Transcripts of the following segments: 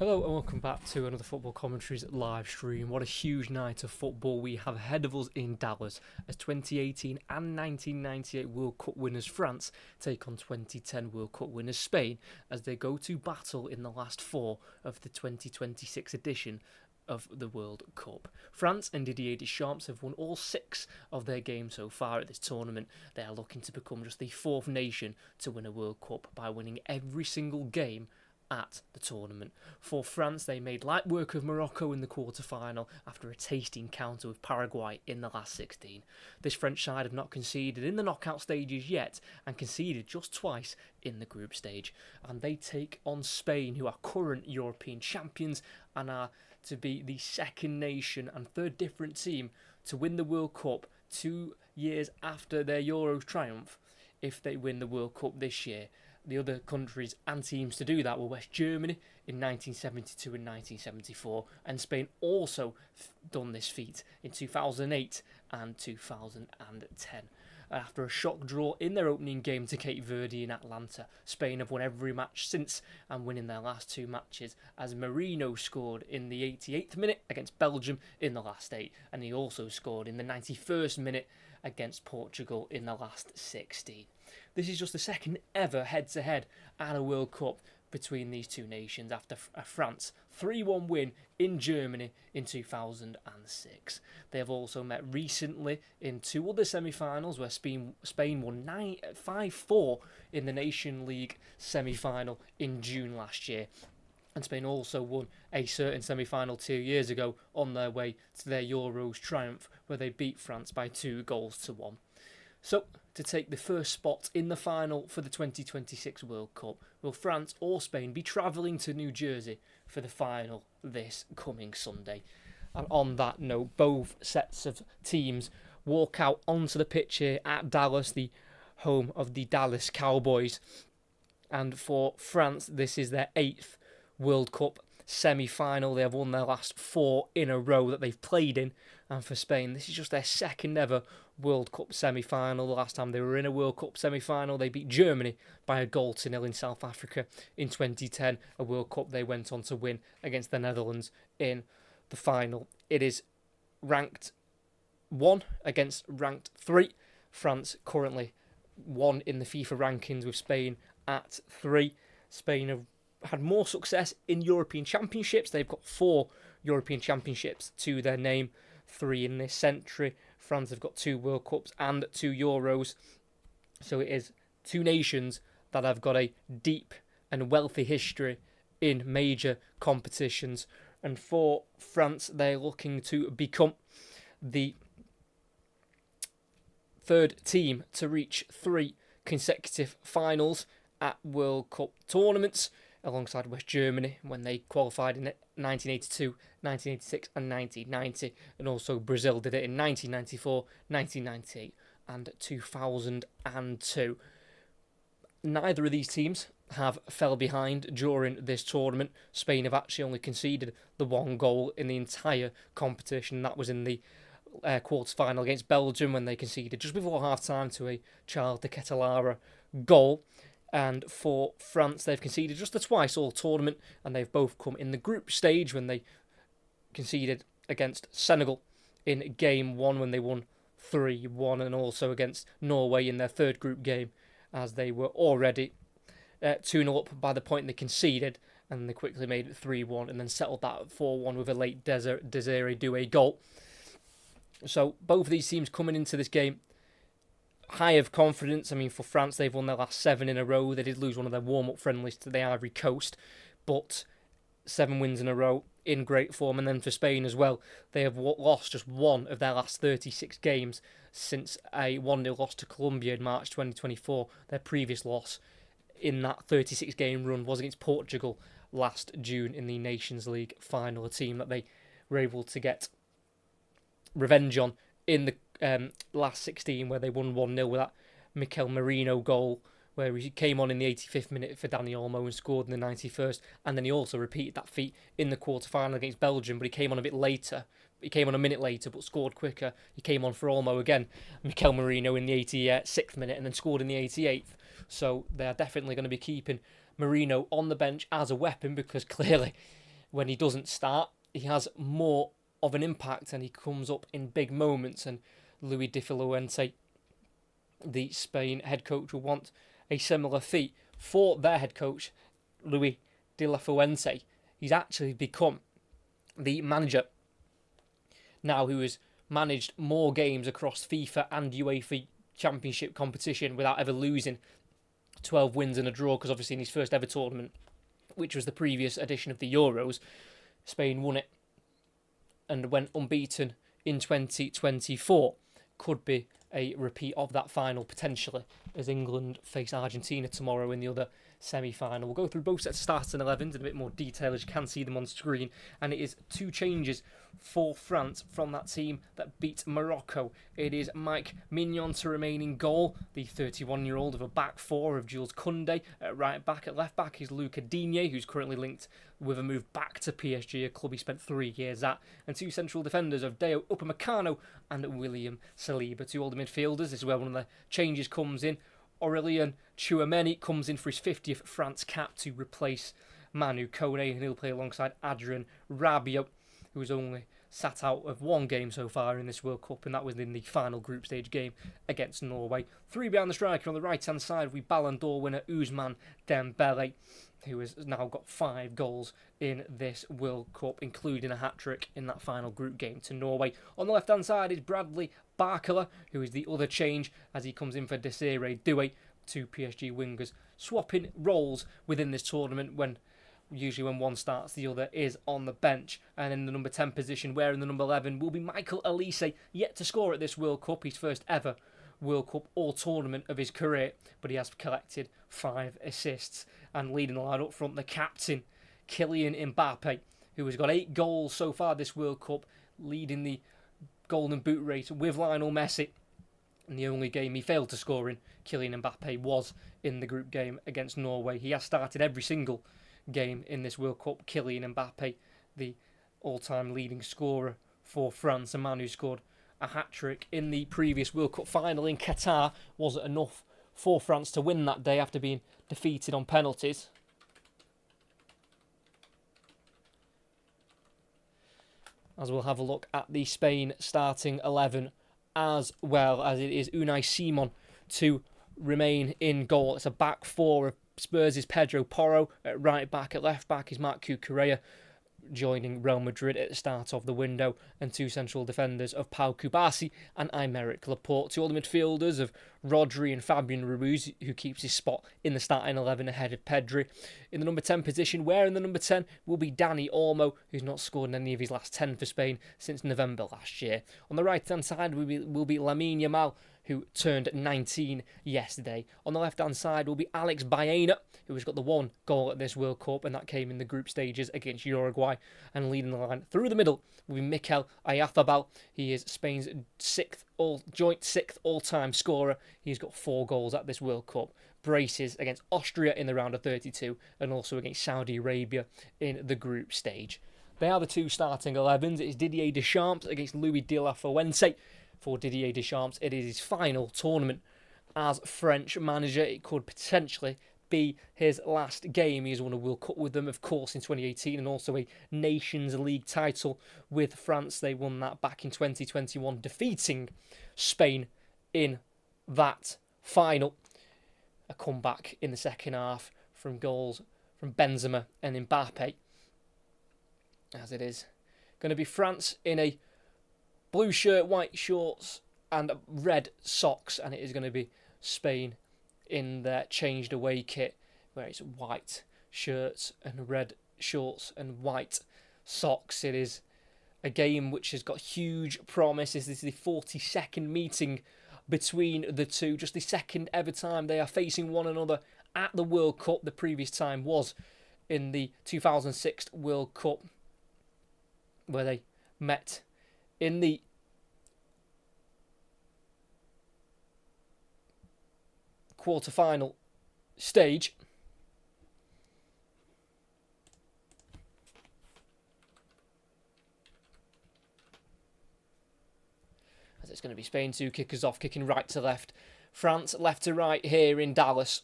Hello and welcome back to another Football Commentaries live stream. What a huge night of football we have ahead of us in Dallas as 2018 and 1998 World Cup winners France take on 2010 World Cup winners Spain as they go to battle in the last four of the 2026 edition of the World Cup. France and Didier Deschamps have won all 6 of their games so far at this tournament. They are looking to become just the 4th nation to win a World Cup by winning every single game at the tournament. For France, they made light work of Morocco in the quarter-final after a tasty encounter with Paraguay in the last 16. This French side have not conceded in the knockout stages yet and conceded just twice in the group stage. And they take on Spain, who are current European champions and are to be the second nation and third different team to win the World Cup 2 years after their Euros triumph if they win the World Cup this year. The other countries and teams to do that were West Germany in 1972 and 1974, and Spain also done this feat in 2008 and 2010. After a shock draw in their opening game to Cape Verde in Atlanta, Spain have won every match since and winning their last 2 matches, as Marino scored in the 88th minute against Belgium in the last 8, and he also scored in the 91st minute against Portugal in the last 16. This is just the second ever head-to-head at a World Cup between these two nations after a France 3-1 win in Germany in 2006. They have also met recently in 2 other semi-finals where Spain won 5-4 in the Nation League semi-final in June last year. And Spain also won a certain semi-final 2 years ago on their way to their Euros triumph where they beat France by 2-1. So, to take the first spot in the final for the 2026 World Cup, will France or Spain be travelling to New Jersey for the final this coming Sunday? And on that note, both sets of teams walk out onto the pitch here at Dallas, the home of the Dallas Cowboys. And for France, this is their 8th World Cup semi-final. They have won their last 4 in a row that they've played in. And for Spain, this is just their second ever World Cup semi-final. The last time they were in a World Cup semi-final, they beat Germany by 1-0 in South Africa in 2010, a World Cup they went on to win against the Netherlands in the final. It is ranked 1 against ranked 3. France currently 1 in the FIFA rankings with Spain at 3. Spain have had more success in European Championships. They've got 4 European Championships to their name, 3 in this century. France have got 2 World Cups and 2 Euros. So it is 2 nations that have got a deep and wealthy history in major competitions. And for France, they're looking to become the 3rd team to reach 3 consecutive finals at World Cup tournaments, alongside West Germany when they qualified in 1982, 1986 and 1990, and also Brazil did it in 1994, 1998 and 2002. Neither of these teams have fell behind during this tournament. Spain have actually only conceded the 1 goal in the entire competition. That was in the quarter-final against Belgium when they conceded just before half-time to a Charles de Ketelaere goal. And for France, they've conceded just twice all tournament, and they've both come in the group stage when they conceded against Senegal in Game 1 when they won 3-1, and also against Norway in their 3rd group game, as they were already 2-0 up by the point they conceded, and they quickly made it 3-1, and then settled that 4-1 with a late Desiree Doué goal. So both of these teams coming into this game high of confidence. I mean, for France, they've won their last 7 in a row. They did lose one of their warm-up friendlies to the Ivory Coast, but 7 wins in a row in great form. And then for Spain as well, they have lost just 1 of their last 36 games since a 1-0 loss to Colombia in March 2024. Their previous loss in that 36-game run was against Portugal last June in the Nations League final, a team that they were able to get revenge on in the last 16, where they won 1-0 with that Mikel Merino goal, where he came on in the 85th minute for Dani Olmo and scored in the 91st, and then he also repeated that feat in the quarter-final against Belgium, but he came on a bit later. He came on a minute later, but scored quicker. He came on for Olmo again, Mikel Merino in the 86th minute, and then scored in the 88th. So they are definitely going to be keeping Merino on the bench as a weapon, because clearly when he doesn't start, he has more of an impact and he comes up in big moments. And Luis de la Fuente, the Spain head coach, will want a similar feat for their head coach, Luis de la Fuente. He's actually become the manager now who has managed more games across FIFA and UEFA Championship competition without ever losing. 12 wins and a draw, because obviously in his first ever tournament, which was the previous edition of the Euros, Spain won it and went unbeaten in 2024. Could be a repeat of that final potentially, as England face Argentina tomorrow in the other semi-final. We'll go through both sets of starting 11s in a bit more detail, as you can see them on screen, and it is 2 changes for France from that team that beat Morocco. It is Mike Mignon to remain in goal, the 31-year-old of a back four of Jules Koundé. At right back, at left back is Lucas Digne, who's currently linked with a move back to PSG, a club he spent 3 years at, and 2 central defenders of Dayot Upamecano and William Saliba. 2 older midfielders. This is where one of the changes comes in. Aurélien Tchouameni comes in for his 50th France cap to replace Manu Kone, and he'll play alongside Adrien Rabiot, who has only sat out of 1 game so far in this World Cup, and that was in the final group stage game against Norway. 3 behind the striker on the right-hand side, we Ballon d'Or winner Ousmane Dembele, who has now got 5 goals in this World Cup, including a hat-trick in that final group game to Norway. On the left-hand side is Bradley Barcola, who is the other change, as he comes in for Desiree Doué, 2 PSG wingers, swapping roles within this tournament when one starts, the other is on the bench. And in the number 10 position, wearing the number 11, will be Michael Olise, yet to score at this World Cup, his first ever World Cup or tournament of his career, but he has collected 5 assists. And leading the line up front, the captain, Kylian Mbappe, who has got 8 goals so far this World Cup, leading the Golden Boot race with Lionel Messi. And the only game he failed to score in, Kylian Mbappe, was in the group game against Norway. He has started every single game in this World Cup. Kylian Mbappe, the all-time leading scorer for France, a man who scored a hat-trick in the previous World Cup final in Qatar. Wasn't enough for France to win that day after being defeated on penalties. As we'll have a look at the Spain starting 11, as well as it is Unai Simon to remain in goal. It's a back four of Spurs' Pedro Porro. At right back, at left back is Marc Cucurella, joining Real Madrid at the start of the window, and 2 central defenders of Pau Kubasi and Aymeric Laporte. 2 other midfielders of Rodri and Fabian Ruiz, who keeps his spot in the starting 11 ahead of Pedri. In the number 10 position, wearing the number 10, will be Dani Olmo, who's not scored in any of his last 10 for Spain since November last year. On the right-hand side will be Lamine Yamal, who turned 19 yesterday. On the left-hand side will be Alex Baena, who has got the 1 goal at this World Cup, and that came in the group stages against Uruguay. And leading the line through the middle will be Mikel Oyarzabal. He is Spain's joint 6th all-time scorer. He's got 4 goals at this World Cup. Braces against Austria in the round of 32, and also against Saudi Arabia in the group stage. They are the 2 starting 11s. It is Didier Deschamps against Luis de la Fuente. For Didier Deschamps, it is his final tournament as French manager. It could potentially be his last game. He has won a World Cup with them, of course, in 2018, and also a Nations League title with France. They won that back in 2021, defeating Spain in that final. A comeback in the second half from goals from Benzema and Mbappe. As it is going to be France in a blue shirt, white shorts and red socks, and it is going to be Spain in their changed away kit, where it's white shirts and red shorts and white socks. It is a game which has got huge promise. This is the 42nd meeting between the two, just the second ever time they are facing one another at the World Cup. The previous time was in the 2006 World Cup, where they met in the quarter-final stage. As it's going to be Spain 2 kickers off, kicking right to left. France left to right here in Dallas.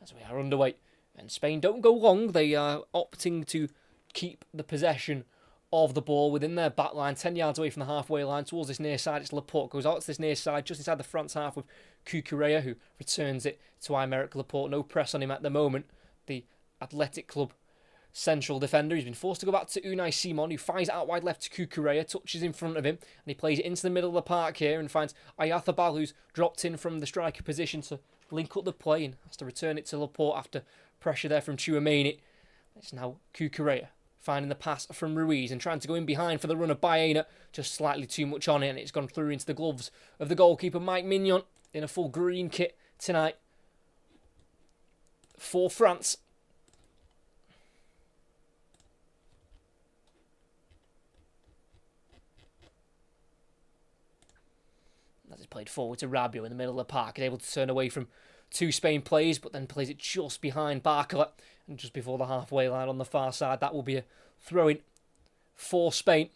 As we are underway And Spain don't go long. They are opting to keep the possession of the ball within their back line, 10 yards away from the halfway line towards this near side. It's Laporte, goes out to this near side, just inside the France half with Cucurella, who returns it to Aymeric Laporte. No press on him at the moment. The Athletic Club central defender. He's been forced to go back to Unai Simon, who fires out wide left to Cucurella, touches in front of him, and he plays it into the middle of the park here and finds Oyarzabal, who's dropped in from the striker position to link up the play and has to return it to Laporte after pressure there from Tchouaméni. It's now Cucurella finding the pass from Ruiz and trying to go in behind for the run of Baena. Just slightly too much on it, and it's gone through into the gloves of the goalkeeper, Mike Mignon, in a full green kit tonight for France. As it's played forward to Rabiot in the middle of the park, is able to turn away from two Spain players, but then plays it just behind Barcola and just before the halfway line on the far side. That will be a throw-in for Spain.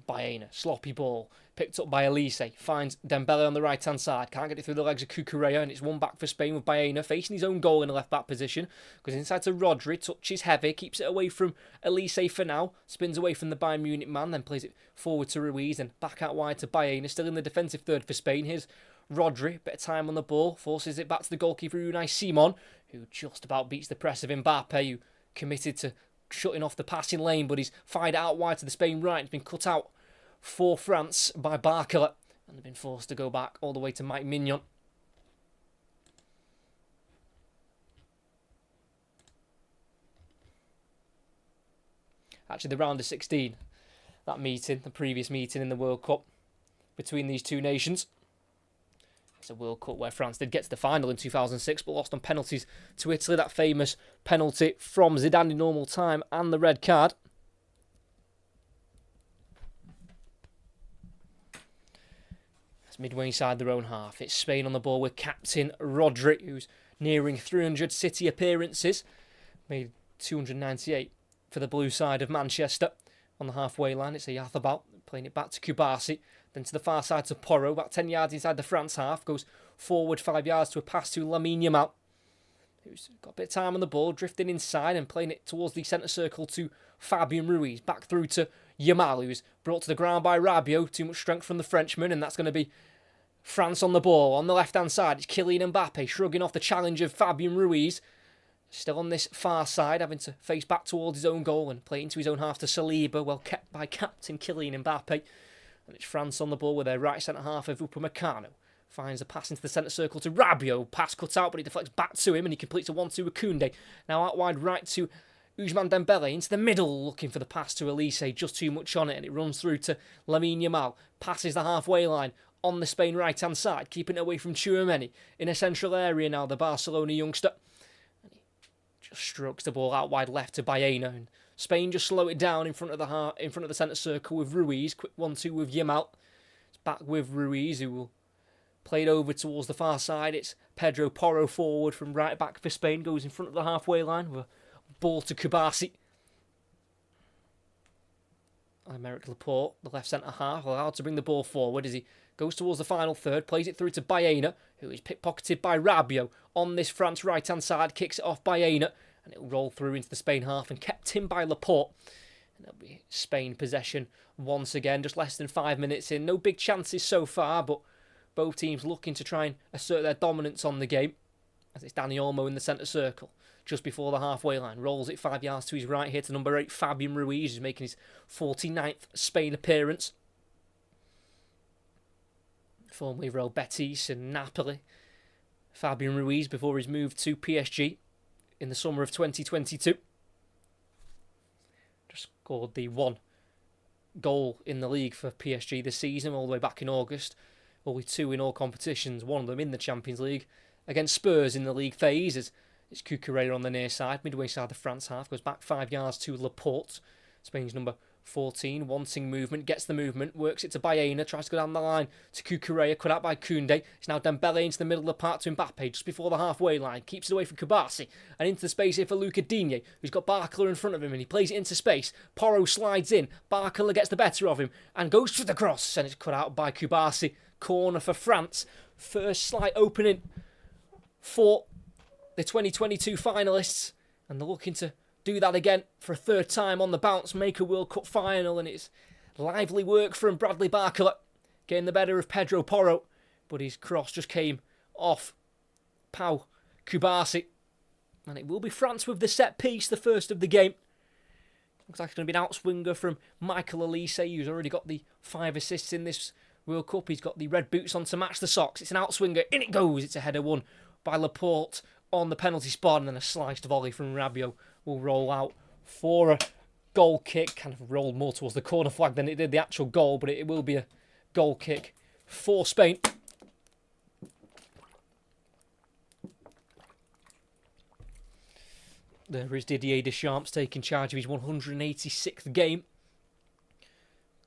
Baena, sloppy ball, picked up by Elise, finds Dembele on the right-hand side, can't get it through the legs of Cucurella, and it's one back for Spain with Baena facing his own goal in the left-back position, goes inside to Rodri, touches heavy, keeps it away from Elise for now, spins away from the Bayern Munich man, then plays it forward to Ruiz, and back out wide to Baena, still in the defensive third for Spain. Here's Rodri, bit of time on the ball, forces it back to the goalkeeper Unai Simon, who just about beats the press of Mbappe, who committed to shutting off the passing lane, but he's fired out wide to the Spain right, it's been cut out for France by Barcola, and they've been forced to go back all the way to Mike Mignon. Actually, the round of 16, that meeting, the previous meeting in the World Cup between these two nations. It's a World Cup where France did get to the final in 2006, but lost on penalties to Italy. That famous penalty from Zidane in normal time and the red card. Midway inside their own half. It's Spain on the ball with captain Rodri, who's nearing 300 City appearances. Made 298 for the blue side of Manchester. On the halfway line, it's Oyarzabal playing it back to Kubasi. Then to the far side to Porro, about 10 yards inside the France half. Goes forward 5 yards to a pass to Lamine Yamal, who's got a bit of time on the ball, drifting inside and playing it towards the centre circle to Fabian Ruiz. Back through to Yamal, who's brought to the ground by Rabiot. Too much strength from the Frenchman, and that's going to be France on the ball. On the left-hand side, it's Kylian Mbappe shrugging off the challenge of Fabian Ruiz. Still on this far side, having to face back towards his own goal and play into his own half to Saliba, well kept by captain Kylian Mbappe. And it's France on the ball with their right centre-half of Upamecano. Finds a pass into the centre circle to Rabiot. Pass cut out, but he deflects back to him and he completes a 1-2 with Koundé. Now out wide right to Ousmane Dembele into the middle, looking for the pass to Elise. Just too much on it, and it runs through to Lamine Yamal. Passes the halfway line on the Spain right-hand side, keeping it away from Tchouaméni. In a central area now, the Barcelona youngster. And he just strokes the ball out wide left to Baena. And Spain just slow it down in front of the centre circle with Ruiz. Quick 1-2 with Yamal. It's back with Ruiz, who will play it over towards the far side. It's Pedro Porro forward from right back for Spain. Goes in front of the halfway line with a ball to Kubasi. Aymeric Laporte, the left centre half, allowed to bring the ball forward as he goes towards the final third, plays it through to Baena, who is pickpocketed by Rabiot on this France right-hand side, kicks it off Baena, and it'll roll through into the Spain half and kept in by Laporte. And it'll be Spain possession once again, just less than 5 minutes in. No big chances so far, but both teams looking to try and assert their dominance on the game. As it's Dani Olmo in the centre circle, just before the halfway line. Rolls it 5 yards to his right here to number 8, Fabian Ruiz, who's making his 49th Spain appearance. Formerly Real Betis and Napoli. Fabian Ruiz before his move to PSG in the summer of 2022. Just scored the one goal in the league for PSG this season, all the way back in August. Only 2 in all competitions, one of them in the Champions League against Spurs in the league phase. It's Cucurella on the near side, midway side the France half, goes back 5 yards to Laporte, Spain's number 14, wanting movement, gets the movement, works it to Baena, tries to go down the line to Kukureya, cut out by Koundé. It's now Dembele into the middle of the park to Mbappe, just before the halfway line, keeps it away from Kubasi, and into the space here for Luca Digne, who's got Barcola in front of him, and he plays it into space. Porro slides in, Barcola gets the better of him, and goes for the cross, and it's cut out by Kubasi. Corner for France. First slight opening for the 2022 finalists, and they're looking to do that again for a third time on the bounce, make a World Cup final, and it's lively work from Bradley Barcola, getting the better of Pedro Porro, but his cross just came off Pau Kubasi, and it will be France with the set piece, the first of the game. Looks like it's going to be an outswinger from Michael Elise, who's already got the 5 assists in this World Cup. He's got the red boots on to match the socks. It's an outswinger, in it goes, it's a header won by Laporte on the penalty spot, and then a sliced volley from Rabiot will roll out for a goal kick. Kind of rolled more towards the corner flag than it did the actual goal, but it will be a goal kick for Spain. There is Didier Deschamps taking charge of his 186th game.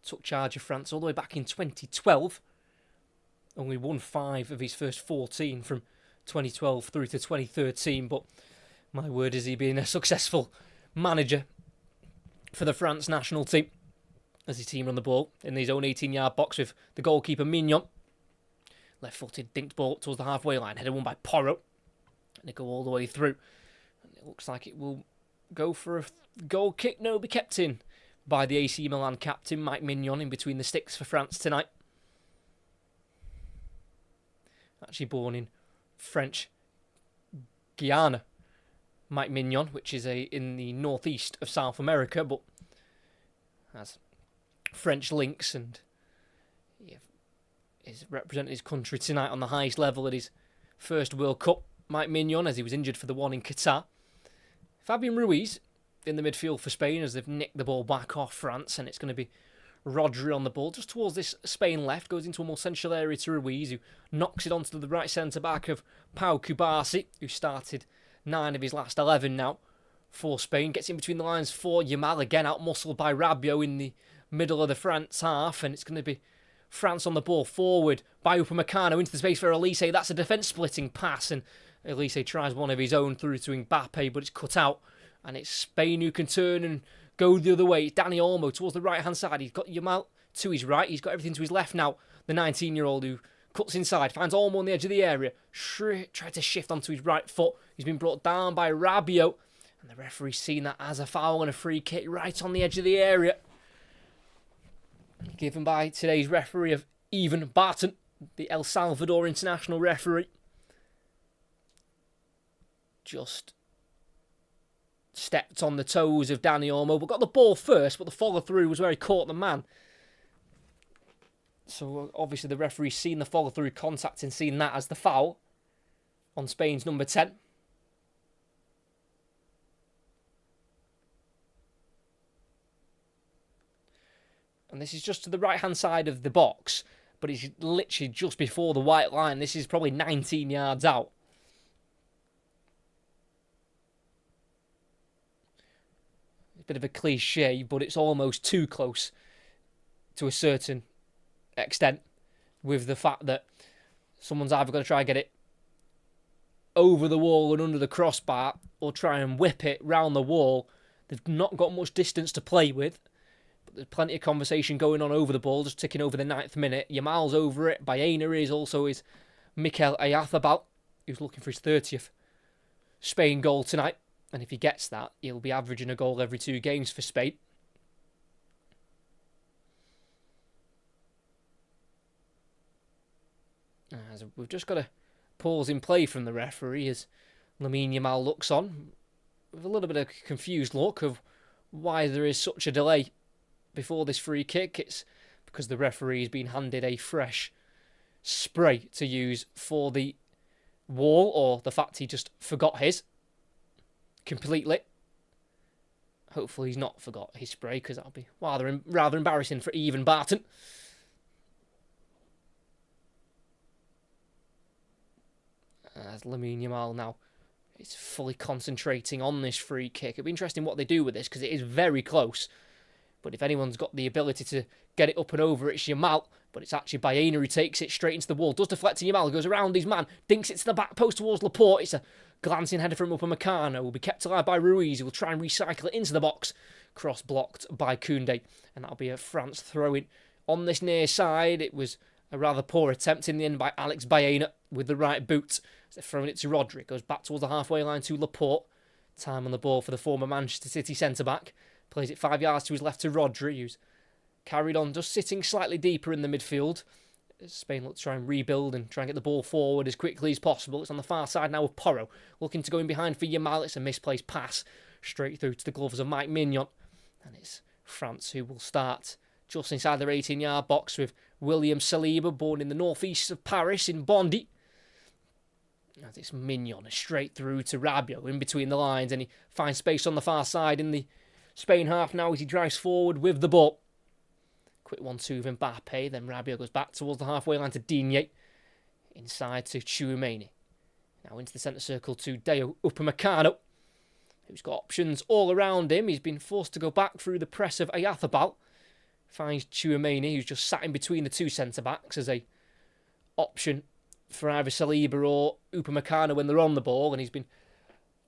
Took charge of France all the way back in 2012. Only won 5 of his first 14 from 2012 through to 2013, but my word, is he being a successful manager for the France national team as his team run the ball in his own 18-yard box with the goalkeeper Mignon. Left-footed, dinked ball up towards the halfway line, headed won by Porro, and it go all the way through. And it looks like it will go for a goal kick. No, be kept in by the AC Milan captain Mike Mignon in between the sticks for France tonight. Actually born in French Guiana, Mike Mignon, which is in the northeast of South America, but has French links, and is representing his country tonight on the highest level at his first World Cup. Mike Mignon, as he was injured for the one in Qatar. Fabian Ruiz in the midfield for Spain as they've nicked the ball back off France, and it's going to be Rodri on the ball just towards this Spain left, goes into a more central area to Ruiz, who knocks it onto the right centre back of Pau Kubasi, who started 9 of his last 11 now for Spain. Gets in between the lines for Yamal, again out-muscled by Rabiot in the middle of the France half, and it's going to be France on the ball forward by Upamecano into the space for Elise. That's a defence-splitting pass, and Elise tries one of his own through to Mbappe, but it's cut out, and it's Spain who can turn and go the other way. It's Dani Olmo towards the right-hand side. He's got Yamal to his right. He's got everything to his left now. The 19-year-old who cuts inside, finds Olmo on the edge of the area. Tried to shift onto his right foot. He's been brought down by Rabiot, and the referee's seen that as a foul and a free kick right on the edge of the area. Given by today's referee of Ivan Barton, the El Salvador international referee. Just stepped on the toes of Dani Olmo, but got the ball first, but the follow-through was where he caught the man. So obviously the referee's seen the follow-through contact and seen that as the foul on Spain's number 10. And this is just to the right-hand side of the box, but it's literally just before the white line. This is probably 19 yards out. A bit of a cliche, but it's almost too close to a certain extent, with the fact that someone's either going to try and get it over the wall and under the crossbar, or try and whip it round the wall. They've not got much distance to play with, but there's plenty of conversation going on over the ball, just ticking over the 9th minute. Yamal's over it. Baena is, also is Mikel Oyarzabal, who's looking for his 30th Spain goal tonight. And if he gets that, he'll be averaging a goal every 2 games for Spain. As we've just got a pause in play from the referee as Lamine Yamal looks on with a little bit of a confused look of why there is such a delay before this free kick. It's because the referee has been handed a fresh spray to use for the wall, or the fact he just forgot his completely. Hopefully he's not forgot his spray, because that'll be rather embarrassing for Ivan Barton. As Lamine Yamal now is fully concentrating on this free kick. It'll be interesting what they do with this, because it is very close. But if anyone's got the ability to get it up and over, it's Yamal. But it's actually Baena who takes it straight into the wall. Does deflect to Yamal, goes around his man, dinks it to the back post towards Laporte. It's a glancing header from Upamecano. Will be kept alive by Ruiz, who will try and recycle it into the box. Cross blocked by Koundé. And that'll be a France throw-in. On this near side, it was a rather poor attempt in the end by Alex Baena with the right boot. So they're throwing it to Rodri. Goes back towards the halfway line to Laporte. Time on the ball for the former Manchester City centre-back. Plays it 5 yards to his left to Rodri, who's carried on, just sitting slightly deeper in the midfield. Spain look to try and rebuild and try and get the ball forward as quickly as possible. It's on the far side now with Porro. Looking to go in behind for Yamal. It's a misplaced pass straight through to the gloves of Mike Mignon. And it's France who will start just inside their 18-yard box with William Saliba, born in the northeast of Paris in Bondy. As it's Mignon straight through to Rabiot in between the lines, and he finds space on the far side in the Spain half now as he drives forward with the ball. Quick 1-2 with Mbappe, then Rabiot goes back towards the halfway line to Digne. Inside to Tchouaméni. Now into the centre circle to Dayot Upamecano, who's got options all around him. He's been forced to go back through the press of Ayathabal. Finds Tchouaméni, who's just sat in between the two centre-backs as a option for either Saliba or Upamecano when they're on the ball, and he's been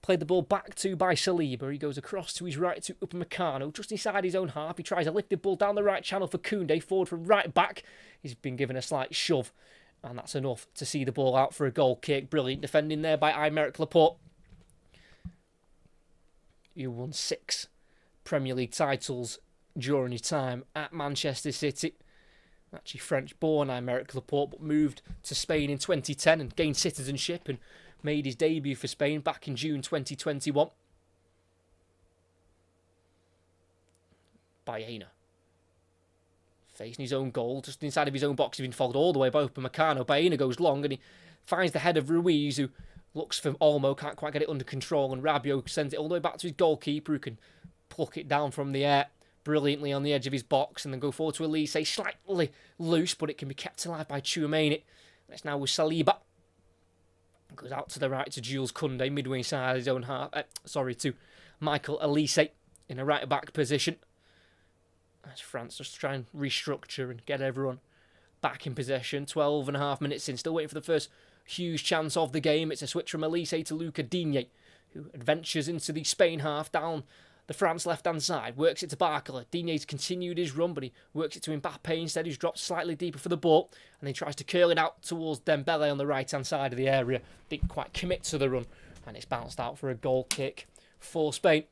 played the ball back to by Saliba. He goes across to his right to Upamecano, just inside his own half. He tries a lifted ball down the right channel for Koundé, forward from right back. He's been given a slight shove, and that's enough to see the ball out for a goal kick. Brilliant defending there by Aymeric Laporte. You won 6 Premier League titles during his time at Manchester City. Actually French-born Aymeric Laporte, but moved to Spain in 2010 and gained citizenship and made his debut for Spain back in June 2021. Baena. Facing his own goal, just inside of his own box. He's been followed all the way by Upamecano. Baena goes long and he finds the head of Ruiz, who looks for Olmo, can't quite get it under control, and Rabiot sends it all the way back to his goalkeeper, who can pluck it down from the air brilliantly on the edge of his box and then go forward to Elise, slightly loose, but it can be kept alive by Tchouaméni. It's now with Saliba. Goes out to the right to Jules Koundé, midway inside his own half. To Michael Elise in a right-back position. As France just try and restructure and get everyone back in possession. 12.5 minutes in, still waiting for the first huge chance of the game. It's a switch from Elise to Luca Digne, who adventures into the Spain half down the France left-hand side, works it to Barcola. Digne's continued his run, but he works it to Mbappe instead, who's dropped slightly deeper for the ball, and he tries to curl it out towards Dembele on the right-hand side of the area. Didn't quite commit to the run, and it's bounced out for a goal kick for Spain.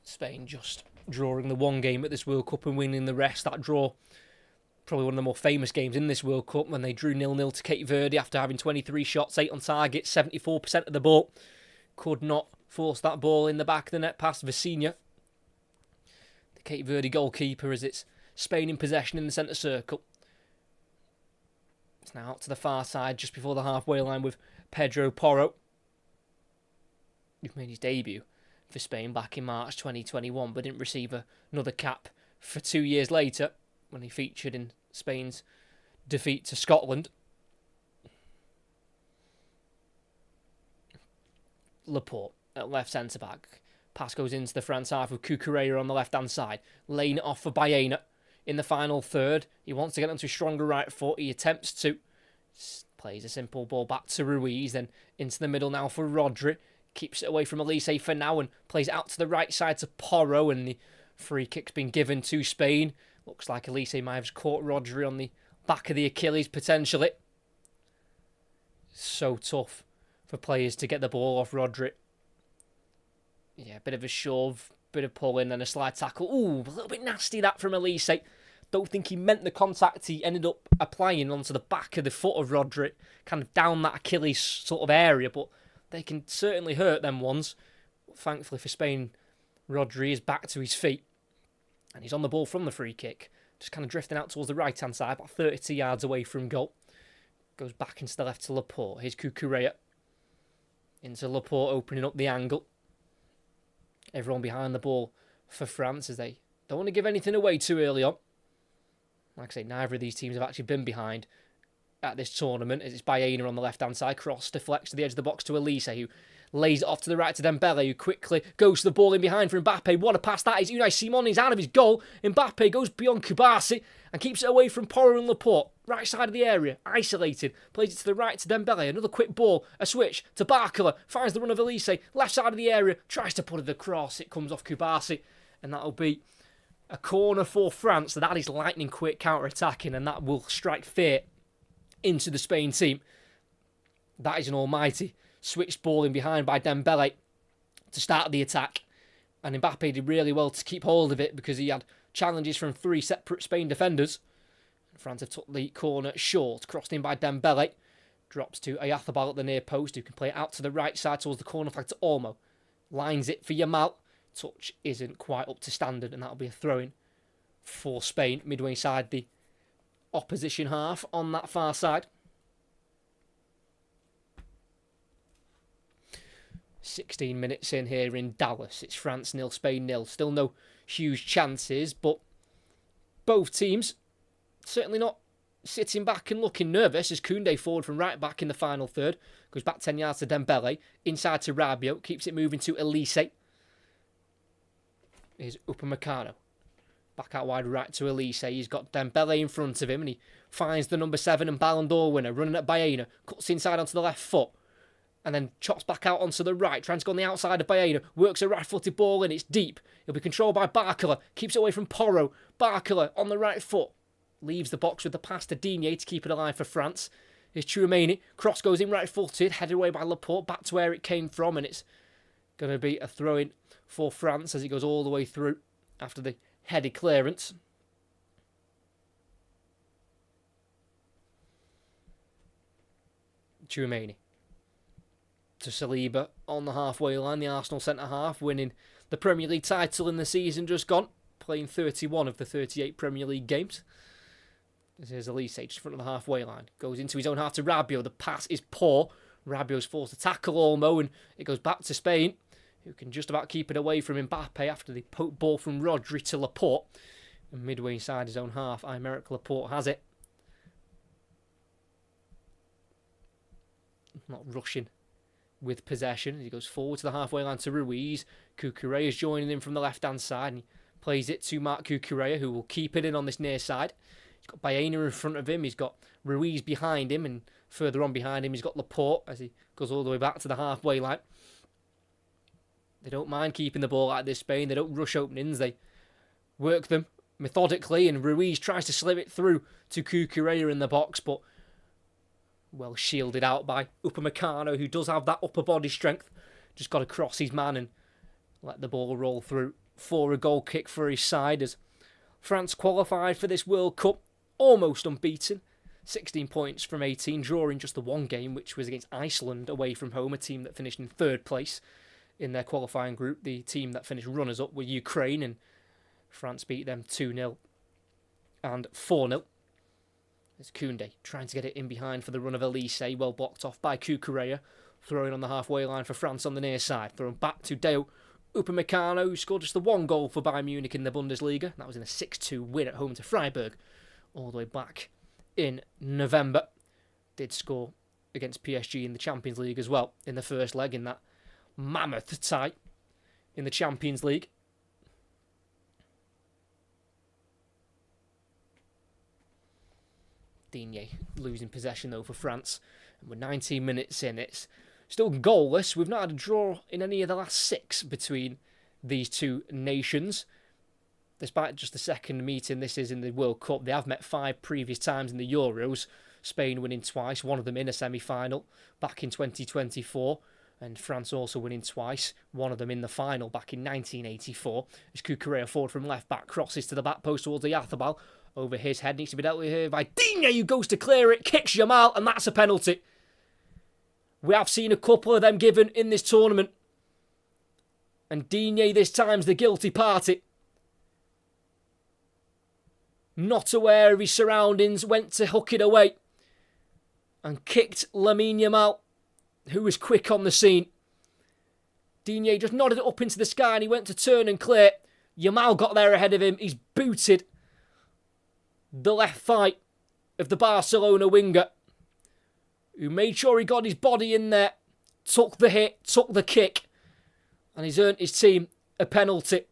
Spain just drawing the one game at this World Cup and winning the rest. That draw, probably one of the more famous games in this World Cup, when they drew 0-0 to Cape Verde after having 23 shots, 8 on target, 74% of the ball. Could not force that ball in the back of the net past Vicinha, the Cape Verde goalkeeper, as it's Spain in possession in the centre circle. It's now out to the far side just before the halfway line with Pedro Porro, who made his debut for Spain back in March 2021 but didn't receive another cap for 2 years later when he featured in Spain's defeat to Scotland. Laporte at left centre-back. Pass goes into the France half with Cucurella on the left-hand side. Laying it off for Baena in the final third. He wants to get onto his stronger right foot. He attempts to. Plays a simple ball back to Ruiz. Then into the middle now for Rodri. Keeps it away from Elise for now and plays it out to the right side to Porro. And the free kick's been given to Spain. Looks like Elise might have caught Rodri on the back of the Achilles potentially. So tough for players to get the ball off Rodri. Yeah, a bit of a shove, bit of pulling and a slide tackle. Ooh, a little bit nasty that from Elise. Don't think he meant the contact. He ended up applying onto the back of the foot of Rodri, kind of down that Achilles sort of area, but they can certainly hurt them ones. Thankfully for Spain, Rodri is back to his feet. And he's on the ball from the free kick. Just kind of drifting out towards the right-hand side, about 30 yards away from goal. Goes back into the left to Laporte. Here's Cucurella. Into Laporte, opening up the angle. Everyone behind the ball for France as they don't want to give anything away too early on. Like I say, neither of these teams have actually been behind at this tournament. As it's Baena on the left-hand side. Cross deflects to the edge of the box to Elise, who Lays it off to the right to Dembele, who quickly goes to the ball in behind for Mbappe. What a pass that is. Unai Simon is out of his goal. Mbappe goes beyond Kubasi and keeps it away from Porro and Laporte. Right side of the area, isolated. Plays it to the right to Dembele. Another quick ball, a switch to Barcola. Finds the run of Elise. Left side of the area, tries to put it across. It comes off Kubasi. And that'll be a corner for France. That is lightning quick counter-attacking, and that will strike fear into the Spain team. That is an almighty switched ball in behind by Dembele to start the attack. And Mbappe did really well to keep hold of it because he had challenges from 3 separate Spain defenders. France have took the corner short, crossed in by Dembele. Drops to Oyarzabal at the near post, who can play it out to the right side towards the corner flag to Olmo. Lines it for Yamal. Touch isn't quite up to standard, and that'll be a throw-in for Spain. Midway inside the opposition half on that far side. 16 minutes in here in Dallas. It's France 0, Spain 0. Still no huge chances, but both teams certainly not sitting back and looking nervous as Koundé forward from right back in the final third. Goes back 10 yards to Dembele. Inside to Rabiot. Keeps it moving to Elise. Here's Upamecano. Back out wide right to Elise. He's got Dembele in front of him and he finds the number 7 and Ballon d'Or winner running at Baena. Cuts inside onto the left foot. And then chops back out onto the right. Trying to go on the outside of Baena. Works a right-footed ball in. It's deep. It'll be controlled by Barcola. Keeps it away from Porro. Barcola on the right foot. Leaves the box with the pass to Digne to keep it alive for France. Here's Tchouaméni. Cross goes in right-footed. Headed away by Laporte. Back to where it came from. And it's going to be a throw-in for France as it goes all the way through after the headed clearance. Tchouaméni to Saliba on the halfway line, the Arsenal centre-half, winning the Premier League title in the season just gone, playing 31 of the 38 Premier League games. This is Elise just in front of the halfway line. Goes into his own half to Rabiot. The pass is poor. Rabiot's forced to tackle Olmo, and it goes back to Spain, who can just about keep it away from Mbappe after the poke ball from Rodri to Laporte. And midway inside his own half, Aymeric Laporte has it. Not rushing with possession as he goes forward to the halfway line to Ruiz. Cucurella is joining him from the left-hand side, and he plays it to Marc Cucurella, who will keep it in on this near side. He's got Baena in front of him, he's got Ruiz behind him, and further on behind him he's got Laporte as he goes all the way back to the halfway line. They don't mind keeping the ball like this, Spain. They don't rush openings, they work them methodically, and Ruiz tries to slip it through to Cucurella in the box, but well shielded out by Upamecano, who does have that upper body strength. Just got to cross his man and let the ball roll through for a goal kick for his side as France qualified for this World Cup almost unbeaten. 16 points from 18, drawing just the one game, which was against Iceland away from home, a team that finished in third place in their qualifying group. The team that finished runners-up were Ukraine, and France beat them 2-0 and 4-0. It's Koundé trying to get it in behind for the run of Elise, well blocked off by Cucurella, throwing on the halfway line for France on the near side. Thrown back to Dayot Upamecano, who scored just the one goal for Bayern Munich in the Bundesliga. That was in a 6-2 win at home to Freiburg, all the way back in November. Did score against PSG in the Champions League as well, in the first leg in that mammoth tie in the Champions League. Digne losing possession though for France. And we're 19 minutes in. It's still goalless. We've not had a draw in any of the last 6 between these two nations. Despite just the second meeting this is in the World Cup, they have met 5 previous times in the Euros. Spain winning twice, one of them in a semi-final back in 2024. And France also winning twice, one of them in the final back in 1984. As Cucurella forward from left back, crosses to the back post towards Oyarzabal. Over his head, needs to be dealt with here by Digne, who goes to clear it, kicks Yamal, and that's a penalty. We have seen a couple of them given in this tournament. And Digne this time's the guilty party. Not aware of his surroundings, went to hook it away. And kicked Lamine Yamal, who was quick on the scene. Digne just nodded it up into the sky and he went to turn and clear. Yamal got there ahead of him. He's booted the left thigh of the Barcelona winger, who made sure he got his body in there took the hit, took the kick, and he's earned his team a penalty.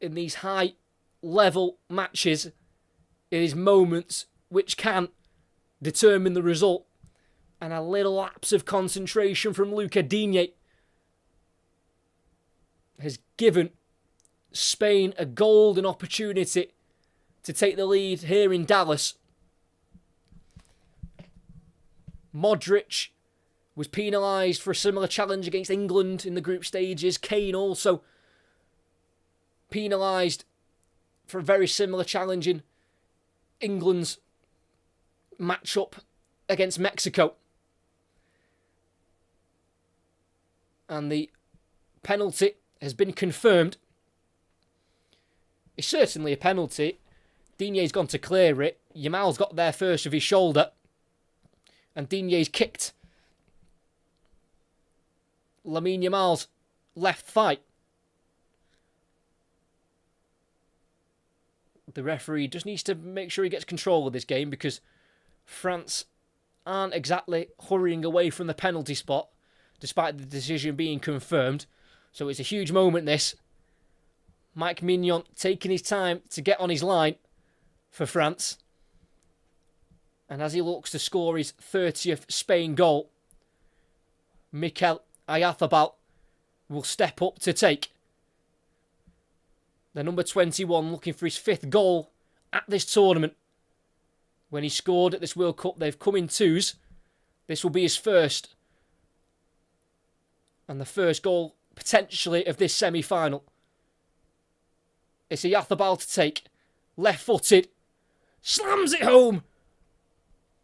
In these high-level matches, it is moments which can determine the result. And a little lapse of concentration from Luca Digne has given Spain a golden opportunity to take the lead here in Dallas. Modric was penalised for a similar challenge against England in the group stages. Kane also penalised for a very similar challenge in England's matchup against Mexico. And the penalty has been confirmed. It's certainly a penalty. Digne's gone to clear it. Yamal's got there first with his shoulder. And Digne's kicked Lamine Yamal's left thigh. The referee just needs to make sure he gets control of this game, because France aren't exactly hurrying away from the penalty spot, despite the decision being confirmed. So it's a huge moment, this. Mike Mignon taking his time to get on his line for France. And as he looks to score his 30th Spain goal, Mikel Oyarzabal will step up to take. The number 21 looking for his 5th goal at this tournament. When he scored at this World Cup, they've come in twos. This will be his first. And the first goal, potentially, of this semi-final. It's Oyarzabal to take. Left-footed. Slams it home.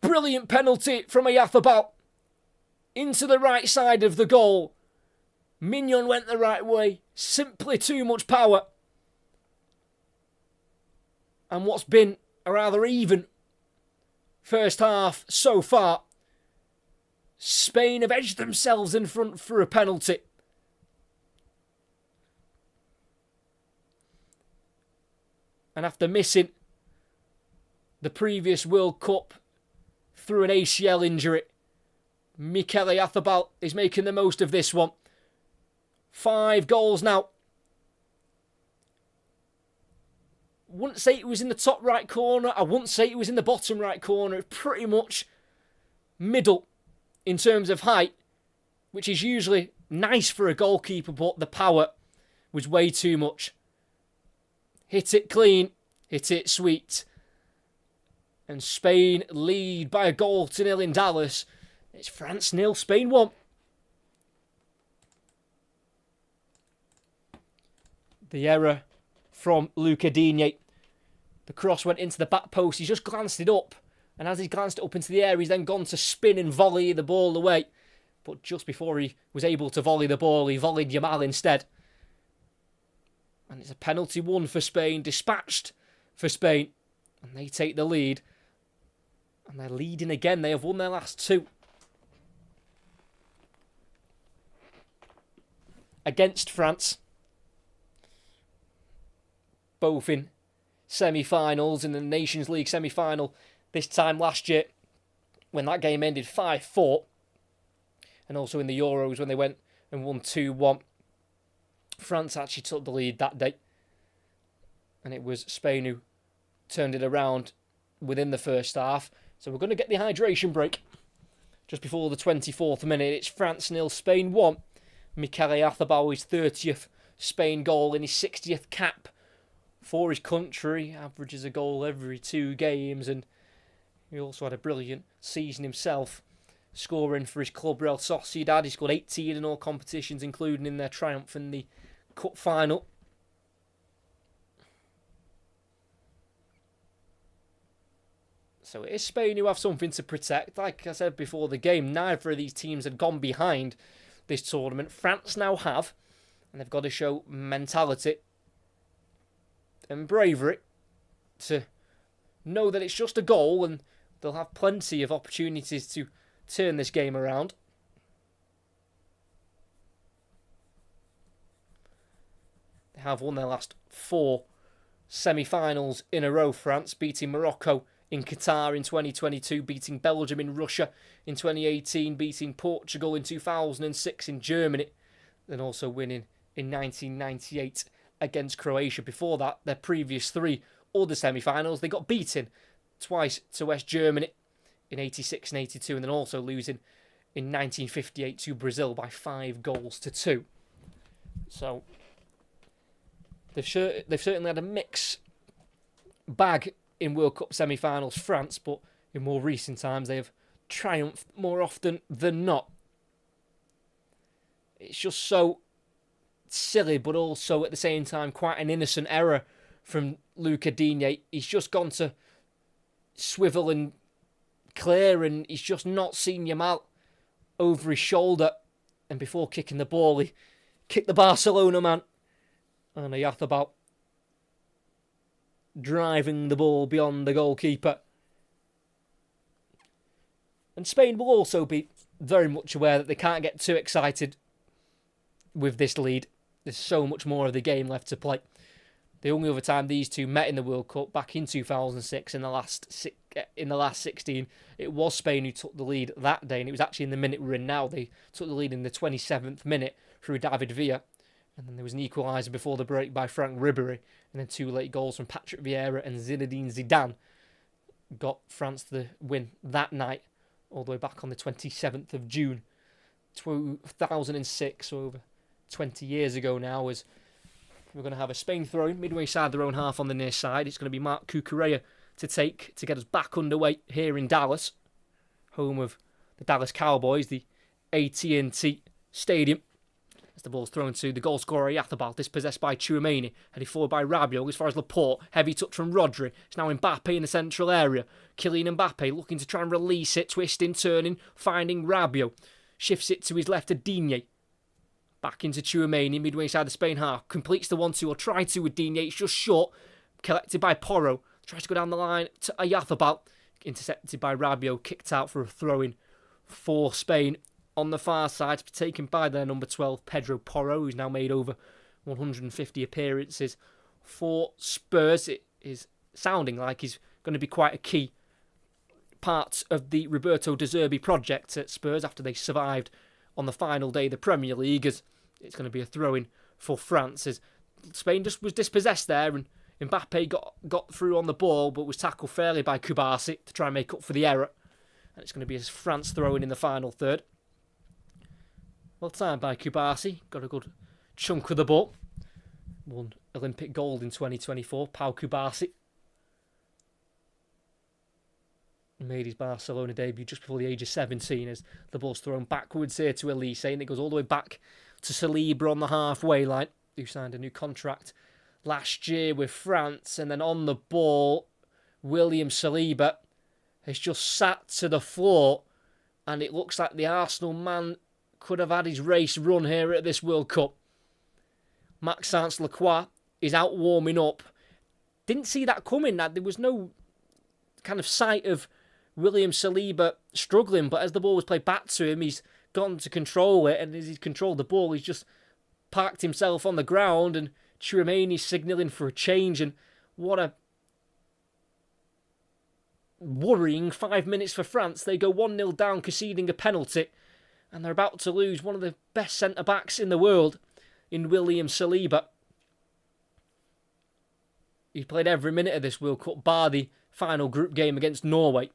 Brilliant penalty from Oyarzabal. Into the right side of the goal. Mignon went the right way. Simply too much power. And what's been a rather even first half so far, Spain have edged themselves in front for a penalty. And after missing the previous World Cup through an ACL injury, Mikel Oyarzabal is making the most of this one. 5 goals now. Wouldn't say it was in the top right corner. I wouldn't say it was in the bottom right corner. It's pretty much middle in terms of height, which is usually nice for a goalkeeper, but the power was way too much. Hit it clean, hit it sweet. And Spain lead by a goal to 0 in Dallas. It's France 0, Spain 1. The error from Luca Digne. The cross went into the back post. He just glanced it up. And as he glanced it up into the air, he's then gone to spin and volley the ball away. But just before he was able to volley the ball, he volleyed Yamal instead. And it's a penalty won for Spain, dispatched for Spain. And they take the lead. And they're leading again. They have won their last 2. Against France. Both in semi-finals, in the Nations League semi-final this time last year, when that game ended 5-4, and also in the Euros when they went and won 2-1. France actually took the lead that day, and it was Spain who turned it around within the first half. So we're going to get the hydration break just before the 24th minute. It's France 0, Spain 1. Mikel Oyarzabal, his 30th Spain goal in his 60th cap for his country, averages a goal every 2 games, and he also had a brilliant season himself, scoring for his club Real Sociedad. He scored 18 in all competitions, including in their triumph in the cup final. So it is Spain who have something to protect. Like I said before the game, neither of these teams had gone behind this tournament. France now have, and they've got to show mentality and bravery to know that it's just a goal and they'll have plenty of opportunities to turn this game around. They have won their last 4 semi-finals in a row, France, beating Morocco in Qatar in 2022, beating Belgium in Russia in 2018, beating Portugal in 2006 in Germany, then also winning in 1998 against Croatia. Before that, their previous 3 other semi-finals, they got beaten twice to West Germany in 86 and 82, and then also losing in 1958 to Brazil by 5-2. So they've certainly had a mix bag in World Cup semi-finals, France, but in more recent times they have triumphed more often than not. It's just so silly, but also at the same time quite an innocent error from Luca Digne. He's just gone to swivel and clear, and he's just not seen Yamal over his shoulder, and before kicking the ball he kicked the Barcelona man, and Oyarzabal driving the ball beyond the goalkeeper. And Spain will also be very much aware that they can't get too excited with this lead. There's so much more of the game left to play. The only other time these two met in the World Cup, back in 2006, in the last 16, it was Spain who took the lead that day, and it was actually in the minute we're in now. They took the lead in the 27th minute through David Villa, and then there was an equaliser before the break by Franck Ribéry, and then 2 late goals from Patrick Vieira and Zinedine Zidane got France the win that night, all the way back on the 27th of June 2006, so over 20 years ago now. As we're going to have a Spain throw-in midway side their own half on the near side. It's going to be Marc Cucurella to take to get us back underway here in Dallas, home of the Dallas Cowboys, the AT&T Stadium. As the ball's thrown to the goal scorer Oyarzabal, dispossessed by Tchouaméni, headed forward by Rabiot as far as Laporte. Heavy touch from Rodri. It's now Mbappe in the central area. Kylian Mbappe looking to try and release it, twisting, turning, finding Rabiot. Shifts it to his left to Digne. Back into Tchouaméni, midway inside the Spain half. Completes the 1-2, or tried to with Digne. It's just short. Collected by Porro. Tries to go down the line to Oyarzabal. Intercepted by Rabiot. Kicked out for a throw-in for Spain. On the far side, taken by their number 12, Pedro Porro, who's now made over 150 appearances for Spurs. It is sounding like he's going to be quite a key part of the Roberto De Zerbi project at Spurs after they survived on the final day of the Premier League, as it's going to be a throw-in for France, as Spain just was dispossessed there, and Mbappe got through on the ball but was tackled fairly by Kubasi to try and make up for the error, and it's going to be a France throw-in in the final third. Well timed by Kubasi, got a good chunk of the ball. Won Olympic gold in 2024, Pau Kubasi. Made his Barcelona debut just before the age of 17, as the ball's thrown backwards here to Elise, and it goes all the way back to Saliba on the halfway line, who signed a new contract last year with France. And then on the ball, William Saliba has just sat to the floor, and it looks like the Arsenal man could have had his race run here at this World Cup. Maxence Lacroix is out warming up. Didn't see that coming. There was no kind of sight of William Saliba struggling, but as the ball was played back to him, he's gone to control it, and as he's controlled the ball, he's just parked himself on the ground, and Tchouaméni's signalling for a change. And what a worrying 5 minutes for France. They go 1-0 down, conceding a penalty, and they're about to lose one of the best centre-backs in the world in William Saliba. He played every minute of this World Cup, bar the final group game against Norway,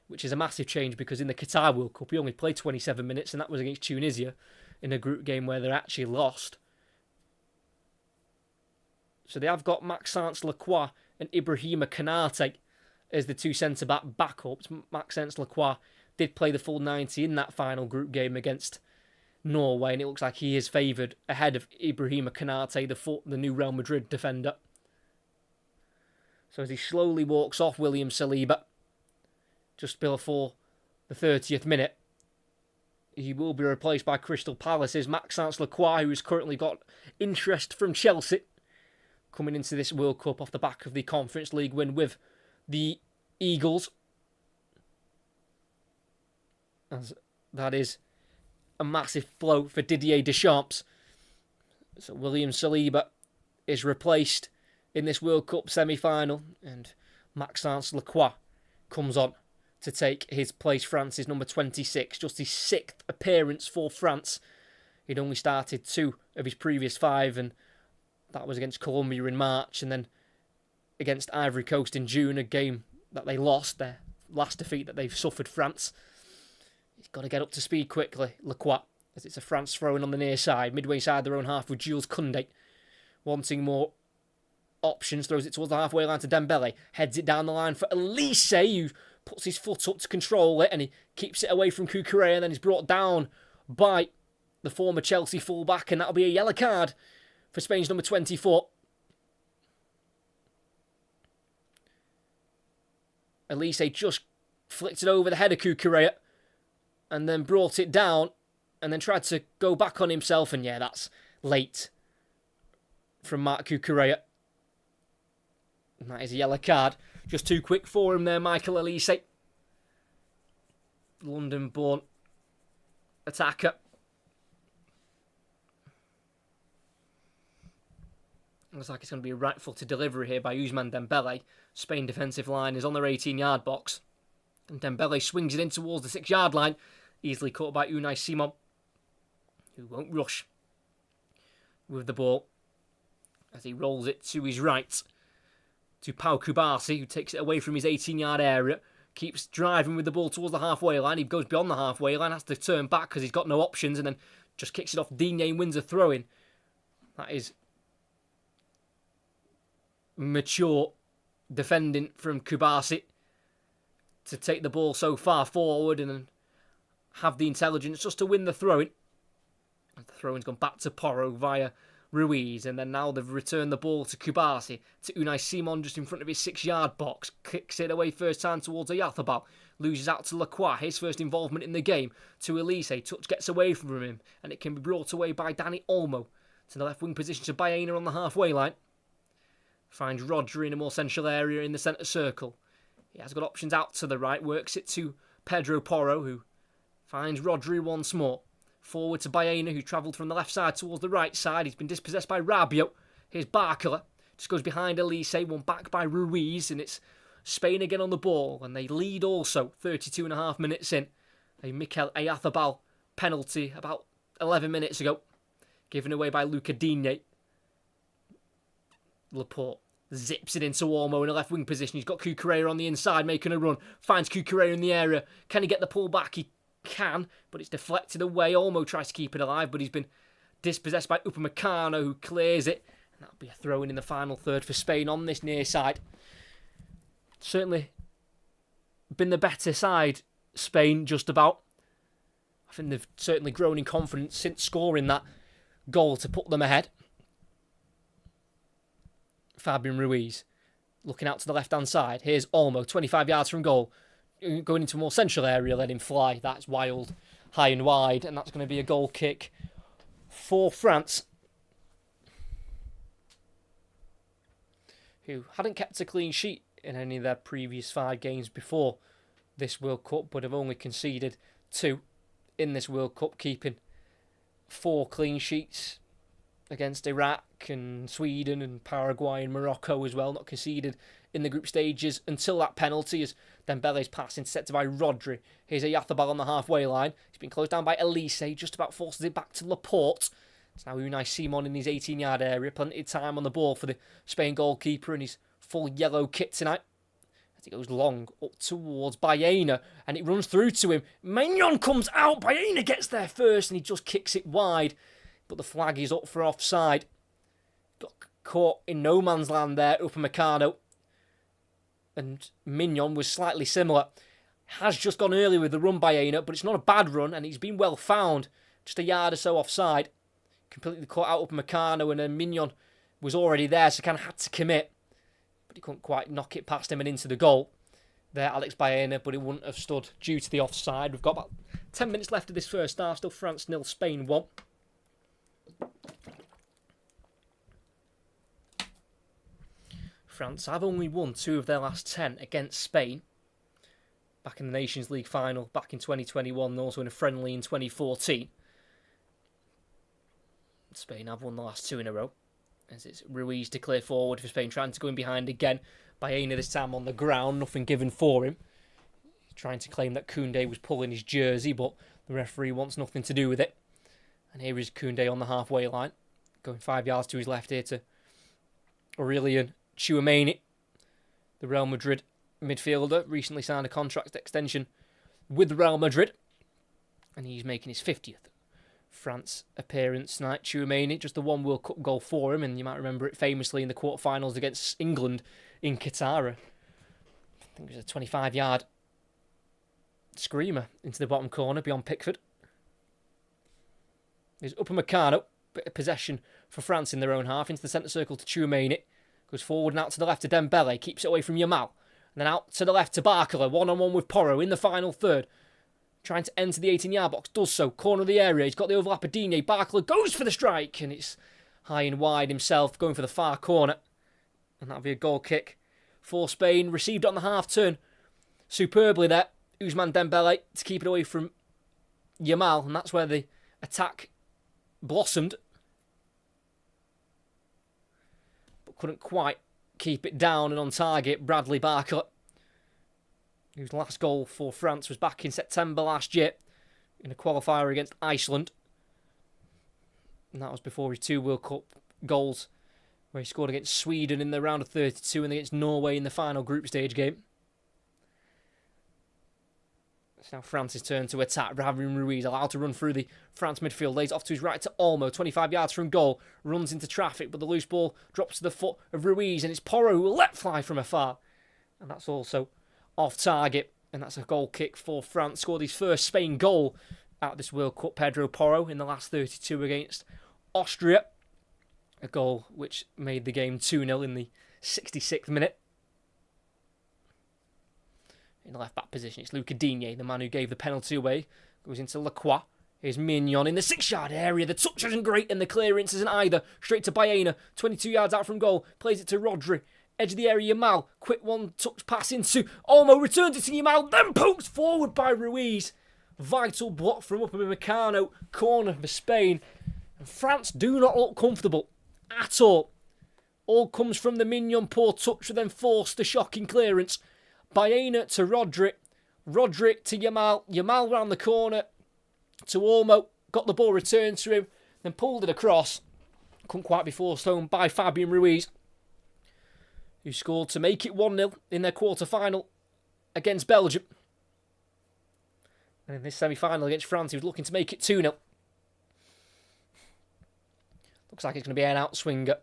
which is a massive change because in the Qatar World Cup he only played 27 minutes, and that was against Tunisia in a group game where they actually lost. So they have got Maxence Lacroix and Ibrahima Konate as the two centre-back backups. Maxence Lacroix did play the full 90 in that final group game against Norway, and it looks like he is favoured ahead of Ibrahima Konate, the new Real Madrid defender. So as he slowly walks off William Saliba, just before the 30th minute, he will be replaced by Crystal Palace's Maxence Lacroix, who has currently got interest from Chelsea, coming into this World Cup off the back of the Conference League win with the Eagles. As that is a massive blow for Didier Deschamps. So William Saliba is replaced in this World Cup semi-final, and Maxence Lacroix comes on to take his place. France's number 26, just his 6th appearance for France. He'd only started 2 of his previous 5, and that was against Colombia in March, and then against Ivory Coast in June, a game that they lost, their last defeat that they've suffered, France. He's got to get up to speed quickly, Lacroix, as it's a France throw-in on the near side, midway side their own half with Jules Koundé. Wanting more options, throws it towards the halfway line to Dembele, heads it down the line for Elise, who puts his foot up to control it, and he keeps it away from Cucurella, and then he's brought down by the former Chelsea fullback, and that'll be a yellow card for Spain's number 24. Elise just flicked it over the head of Cucurella, and then brought it down, and then tried to go back on himself, and yeah, that's late from Marc Cucurella. And that is a yellow card. Just too quick for him there, Michael Elise. London-born attacker. Looks like it's going to be a right-footed delivery here by Ousmane Dembele. Spain defensive line is on their 18-yard box. And Dembele swings it in towards the 6-yard line. Easily caught by Unai Simon, who won't rush with the ball as he rolls it to his right to Pau Kubasi, who takes it away from his 18-yard area. Keeps driving with the ball towards the halfway line. He goes beyond the halfway line, has to turn back because he's got no options, and then just kicks it off Digne and wins a throw-in. That is mature defending from Kubasi to take the ball so far forward and then have the intelligence just to win the throw-in. The throw-in's gone back to Porro via Ruiz, and then now they've returned the ball to Kubasi, to Unai Simon just in front of his 6-yard box. Kicks it away first time towards Oyarzabal. Loses out to Lacroix, his first involvement in the game, to Elise. Touch gets away from him, and it can be brought away by Dani Olmo to the left wing position to Baena on the halfway line. Finds Rodri in a more central area in the centre circle. He has got options out to the right, works it to Pedro Porro, who finds Rodri once more. Forward to Baena, who travelled from the left side towards the right side. He's been dispossessed by Rabiot. Here's Barcola. Just goes behind Elise, one back by Ruiz, and it's Spain again on the ball. And they lead also 32.5 minutes in. A Mikel Oyarzabal penalty about 11 minutes ago, given away by Luca Digne. Laporte zips it into Olmo in a left wing position. He's got Cucurella on the inside making a run. Finds Cucurella in the area. Can he get the pull back? He can, but it's deflected away. Olmo tries to keep it alive, but he's been dispossessed by Upamecano, who clears it. And that'll be a throw-in in the final third for Spain on this near side. Certainly been the better side, Spain, just about. I think they've certainly grown in confidence since scoring that goal to put them ahead. Fabian Ruiz looking out to the left-hand side. Here's Olmo, 25 yards from goal. Going into a more central area, let him fly. That's wild, high and wide, and that's going to be a goal kick for France, who hadn't kept a clean sheet in any of their previous 5 games before this World Cup, but have only conceded 2 in this World Cup, keeping 4 clean sheets against Iraq and Sweden and Paraguay and Morocco as well, not conceded in the group stages until that penalty as Dembele's pass intercepted by Rodri. Here's Oyarzabal on the halfway line. He's been closed down by Elise, just about forces it back to Laporte. It's now Unai Simon in his 18-yard area. Plenty of time on the ball for the Spain goalkeeper in his full yellow kit tonight. As he goes long up towards Baena, and it runs through to him. Maignan comes out. Baena gets there first, and he just kicks it wide. But the flag is up for offside. Got caught in no man's land there, Upamecano. And Maignan was slightly similar. Has just gone early with the run by Baena, but it's not a bad run, and he's been well found. Just a yard or so offside. Completely caught out Upamecano, and then Maignan was already there, so kind of had to commit. But he couldn't quite knock it past him and into the goal. There, Alex Baena, but it wouldn't have stood due to the offside. We've got about 10 minutes left of this first half. Still France 0, Spain 1. France have only won 2 of their last 10 against Spain. Back in the Nations League final back in 2021, and also in a friendly in 2014. Spain have won the last 2 in a row. As it's Ruiz to clear forward for Spain, trying to go in behind again. Baena this time on the ground, nothing given for him. trying to claim that Koundé was pulling his jersey, but the referee wants nothing to do with it. And here is Koundé on the halfway line, going 5 yards to his left here to Aurélien Tchouaméni, the Real Madrid midfielder, recently signed a contract extension with Real Madrid, and he's making his 50th France appearance tonight. Tchouaméni, just the one World Cup goal for him, and you might remember it famously in the quarterfinals against England in Qatar. I think it was a 25-yard screamer into the bottom corner beyond Pickford. There's Upamecano, bit of possession for France in their own half, into the centre circle to Tchouaméni, goes forward and out to the left to Dembele, keeps it away from Yamal, and then out to the left to Barcola, one-on-one with Porro in the final third, trying to enter the 18-yard box, does so, corner of the area, he's got the overlap of Digne, Barcola goes for the strike, and it's high and wide himself, going for the far corner, and that'll be a goal kick for Spain, received on the half turn superbly there, Ousmane Dembele to keep it away from Yamal, and that's where the attack blossomed, but couldn't quite keep it down and on target. Bradley Barcola, whose last goal for France was back in September last year in a qualifier against Iceland, and that was before his 2 World Cup goals where he scored against Sweden in the round of 32 and against Norway in the final group stage game. It's now France's turn to attack. Fabian Ruiz allowed to run through the France midfield. Lays off to his right to Olmo. 25 yards from goal. Runs into traffic, but the loose ball drops to the foot of Ruiz. And it's Porro who will let fly from afar. And that's also off target. And that's a goal kick for France. Scored his first Spain goal at this World Cup. Pedro Porro in the last 32 against Austria. A goal which made the game 2-0 in the 66th minute. In the left-back position, it's Lucas Digne, the man who gave the penalty away. Goes into Lacroix. Here's Mignon in the 6-yard area. The touch isn't great and the clearance isn't either. Straight to Baena, 22 yards out from goal. Plays it to Rodri. Edge of the area, Yamal. Quick one-touch pass into Olmo. Returns it to Yamal. Then pokes forward by Ruiz. Vital block from Upamecano. Corner for Spain. And France do not look comfortable at all. All comes from the Mignon poor touch, then forced the shocking clearance. Baena to Rodri. Rodri to Yamal. Yamal round the corner to Olmo. Got the ball returned to him. Then pulled it across. Couldn't quite be forced home by Fabian Ruiz, who scored to make it 1-0 in their quarter-final against Belgium. And in this semi-final against France, he was looking to make it 2-0. Looks like it's going to be an outswinger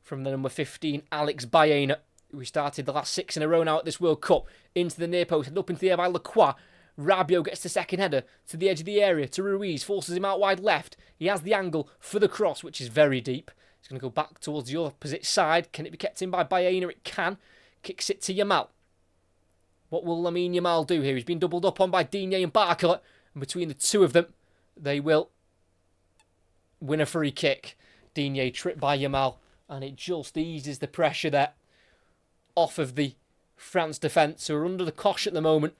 from the number 15, Alex Baena, who started the last 6 in a row now at this World Cup. Into the near post and up into the air by Lacroix. Rabiot gets the second header to the edge of the area to Ruiz. Forces him out wide left. He has the angle for the cross, which is very deep. He's going to go back towards the opposite side. Can it be kept in by Baena? It can. Kicks it to Yamal. What will Lamine Yamal do here? He's been doubled up on by Digne and Barcola. And between the two of them, they will win a free kick. Digne tripped by Yamal. And it just eases the pressure there off of the France defence, who are under the cosh at the moment.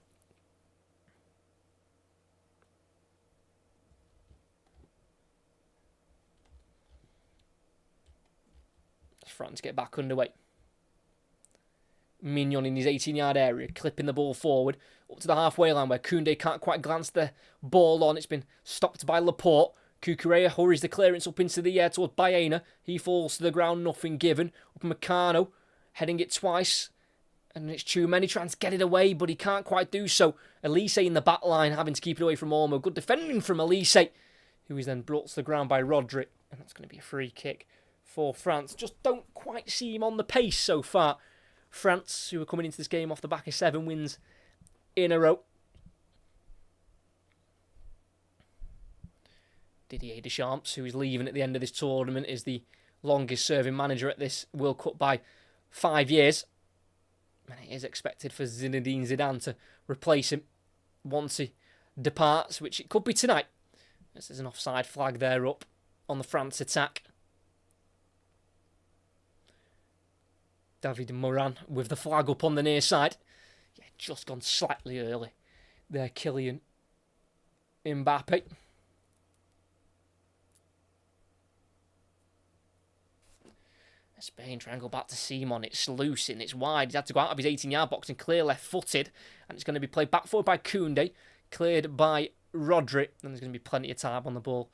France get back underway. Mignon in his 18-yard area, clipping the ball forward up to the halfway line where Koundé can't quite glance the ball on. It's been stopped by Laporte. Cucurella hurries the clearance up into the air towards Baena. He falls to the ground, nothing given. Upamecano heading it twice. And it's Tchouaméni trying to get it away, but he can't quite do so. Elise in the back line having to keep it away from Olmo. Good defending from Elise, who is then brought to the ground by Rodri. And that's going to be a free kick for France. Just don't quite seem on the pace so far. France, who are coming into this game off the back of 7 wins in a row. Didier Deschamps, who is leaving at the end of this tournament, is the longest serving manager at this World Cup by 5 years. And it is expected for Zinedine Zidane to replace him once he departs, which it could be tonight. There's an offside flag there up on the France attack. David Moran with the flag up on the near side. Yeah, just gone slightly early there, Kylian Mbappe. Spain triangle back to Simon. It's loose and it's wide. He's had to go out of his 18-yard box and clear left-footed. And it's going to be played back forward by Koundé. Cleared by Rodri. And there's going to be plenty of time on the ball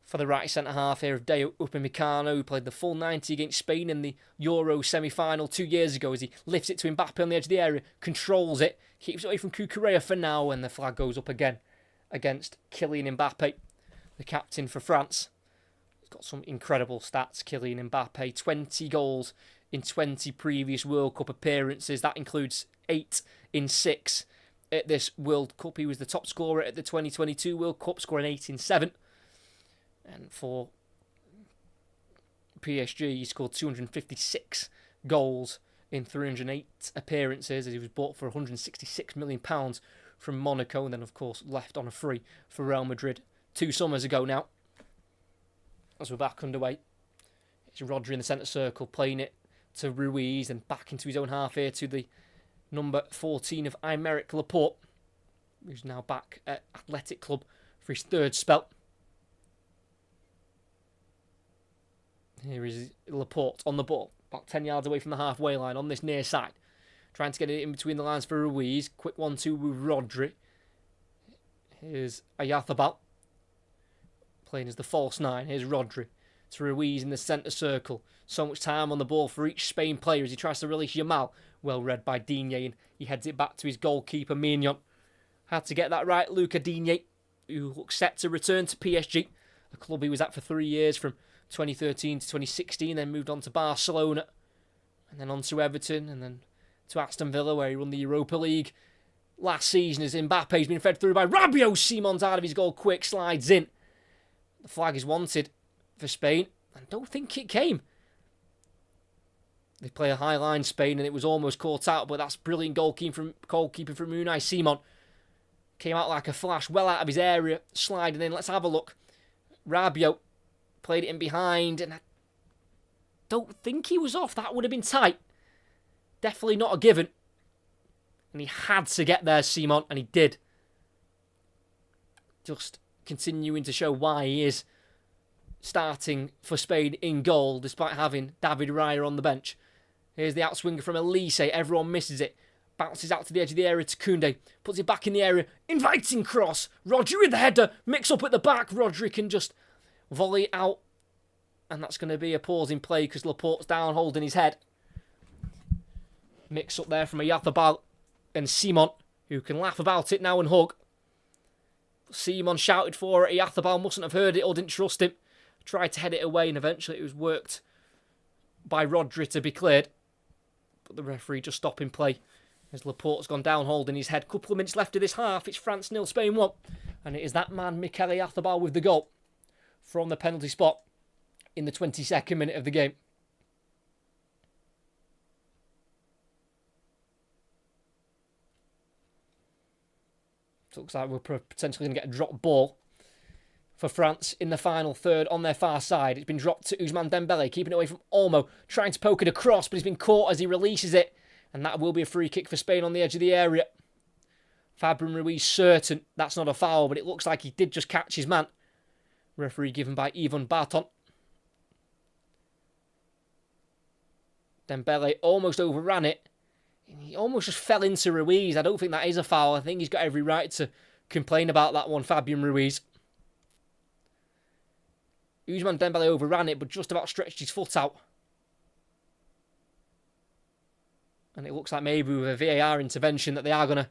for the right centre-half here of Dayot Upamecano, who played the full 90 against Spain in the Euro semi-final 2 years ago as he lifts it to Mbappe on the edge of the area, controls it, keeps it away from Cucurella for now, and the flag goes up again against Kylian Mbappe, the captain for France. He's got some incredible stats, Kylian Mbappe. 20 goals in 20 previous World Cup appearances. That includes 8 in 6 at this World Cup. He was the top scorer at the 2022 World Cup, scoring 8 in 7. And for PSG, he scored 256 goals in 308 appearances as he was bought for £166 million from Monaco and then, of course, left on a free for Real Madrid 2 summers ago now. As we're back underway, it's Rodri in the centre circle, playing it to Ruiz and back into his own half here to the number 14 of Aymeric Laporte, who's now back at Athletic Club for his 3rd spell. Here is Laporte on the ball, about 10 yards away from the halfway line on this near side. Trying to get it in between the lines for Ruiz. Quick 1-2 with Rodri. Here's Oyarzabal, playing as the false 9. Here's Rodri to Ruiz in the centre circle. So much time on the ball for each Spain player as he tries to release Yamal. Well read by Digne, and he heads it back to his goalkeeper, Mignon. Had to get that right, Luca Digne, who looks set to return to PSG, a club he was at for 3 years from 2013 to 2016, then moved on to Barcelona, and then on to Everton, and then to Aston Villa, where he won the Europa League last season as Mbappe's been fed through by Rabiot. Simon's out of his goal quick, slides in. The flag is wanted for Spain. I don't think it came. They play a high line, Spain, and it was almost caught out, but that's brilliant goalkeeping from Unai Simon. Came out like a flash, well out of his area, sliding in. Let's have a look. Rabiot played it in behind, and I don't think he was off. That would have been tight. Definitely not a given. And he had to get there, Simon, and he did. Just continuing to show why he is starting for Spain in goal, despite having David Raya on the bench. Here's the outswinger from Elise. Everyone misses it. Bounces out to the edge of the area to Koundé. Puts it back in the area. Inviting cross. Rodri with the header. Mix up at the back. Rodri can just volley out. And that's going to be a pause in play because Laporte's down holding his head. Mix up there from Oyarzabal and Simon, who can laugh about it now and hug. Simon shouted for it. Oyarzabal mustn't have heard it or didn't trust him. Tried to head it away and eventually it was worked by Rodri to be cleared. But the referee just stopping play as Laporte's gone down holding his head. Couple of minutes left of this half. It's France 0, Spain 1. And it is that man, Mikel Oyarzabal, with the goal from the penalty spot in the 22nd minute of the game. So it looks like we're potentially going to get a drop ball for France in the final third on their far side. It's been dropped to Ousmane Dembele, keeping it away from Olmo, trying to poke it across, but he's been caught as he releases it. And that will be a free kick for Spain on the edge of the area. Fabian Ruiz certain that's not a foul, but it looks like he did just catch his man. Referee given by Yvan Barton. Dembele almost overran it. He almost just fell into Ruiz. I don't think that is a foul. I think he's got every right to complain about that one, Fabian Ruiz. Ousmane Dembele overran it, but just about stretched his foot out. And it looks like maybe with a VAR intervention that they are going to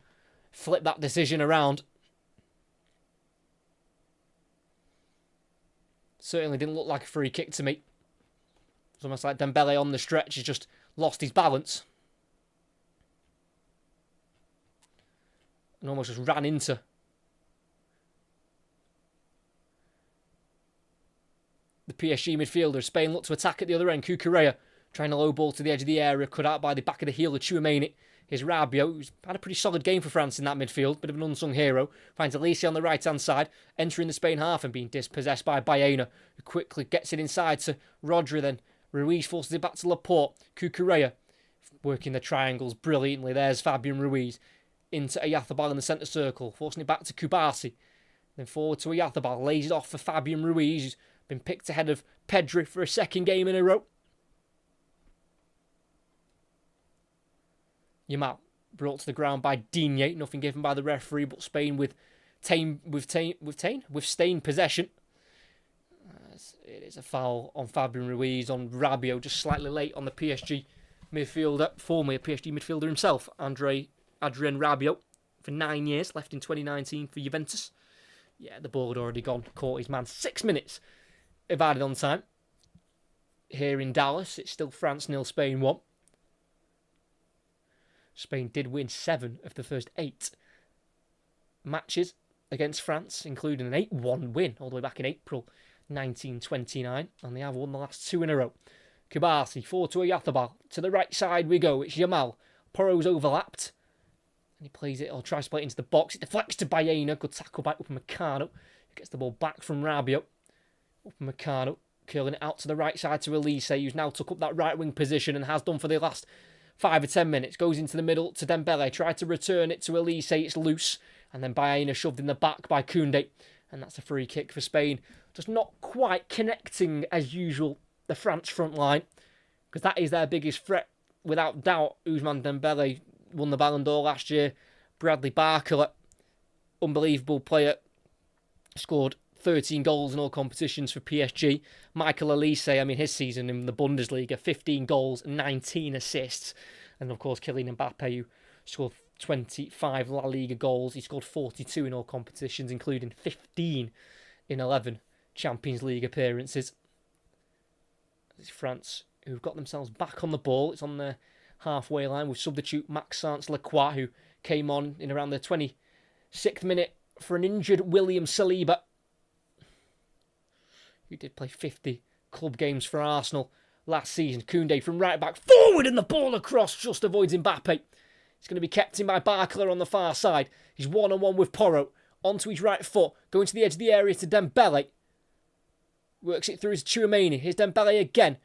flip that decision around. Certainly didn't look like a free kick to me. It's almost like Dembele on the stretch has just lost his balance. And almost just ran into the PSG midfielder. Spain looked to attack at the other end. Cucurella trying to low ball to the edge of the area. Cut out by the back of the heel of Tchouaméni. Here's Rabiot, who's had a pretty solid game for France in that midfield. Bit of an unsung hero. Finds Elise on the right-hand side. Entering the Spain half and being dispossessed by Baena, who quickly gets it inside to Rodri. Then Ruiz forces it back to Laporte. Cucurella working the triangles brilliantly. There's Fabian Ruiz. Into Oyarzabal in the centre circle. Forcing it back to Kubasi. Then forward to Oyarzabal. Lays it off for Fabian Ruiz, who's been picked ahead of Pedri for a second game in a row. Yamal brought to the ground by Digne. Nothing given by the referee, but Spain with stained possession. It is a foul on Fabian Ruiz, on Rabiot, just slightly late on the PSG midfielder, formerly a PSG midfielder himself, Adrien Rabiot, for 9 years, left in 2019 for Juventus. Yeah, the ball had already gone, caught his man. 6 minutes of added on time. Here in Dallas, it's still France 0, Spain 1. Spain did win 7 of the first 8 matches against France, including an 8-1 win all the way back in April 1929, and they have won the last 2 in a row. Kubasi, forward to Oyarzabal. To the right side we go. It's Yamal. Porro's overlapped. And he plays it, or tries to play it into the box. It deflects to Baena. Good tackle by Upamecano. He gets the ball back from Rabiot. Upamecano curling it out to the right side to Elise, who's now took up that right wing position and has done for the last 5 or 10 minutes. Goes into the middle to Dembele. Tried to return it to Elise. It's loose. And then Baena shoved in the back by Koundé. And that's a free kick for Spain. Just not quite connecting as usual the France front line, because that is their biggest threat. Without doubt, Ousmane Dembele won the Ballon d'Or last year. Bradley Barcola, unbelievable player, scored 13 goals in all competitions for PSG. Michael Elise, his season in the Bundesliga, 15 goals, 19 assists. And of course, Kylian Mbappe, who scored 25 La Liga goals. He scored 42 in all competitions, including 15 in 11 Champions League appearances. It's France who've got themselves back on the ball. It's on the halfway line with substitute Maxence Lacroix, who came on in around the 26th minute for an injured William Saliba, who did play 50 club games for Arsenal last season. Koundé from right back forward, and the ball across just avoids Mbappe. It's going to be kept in by Barcola on the far side. He's one-on-one with Porro. Onto his right foot, going to the edge of the area to Dembele. Works it through to Tchouaméni. Here's Dembele again.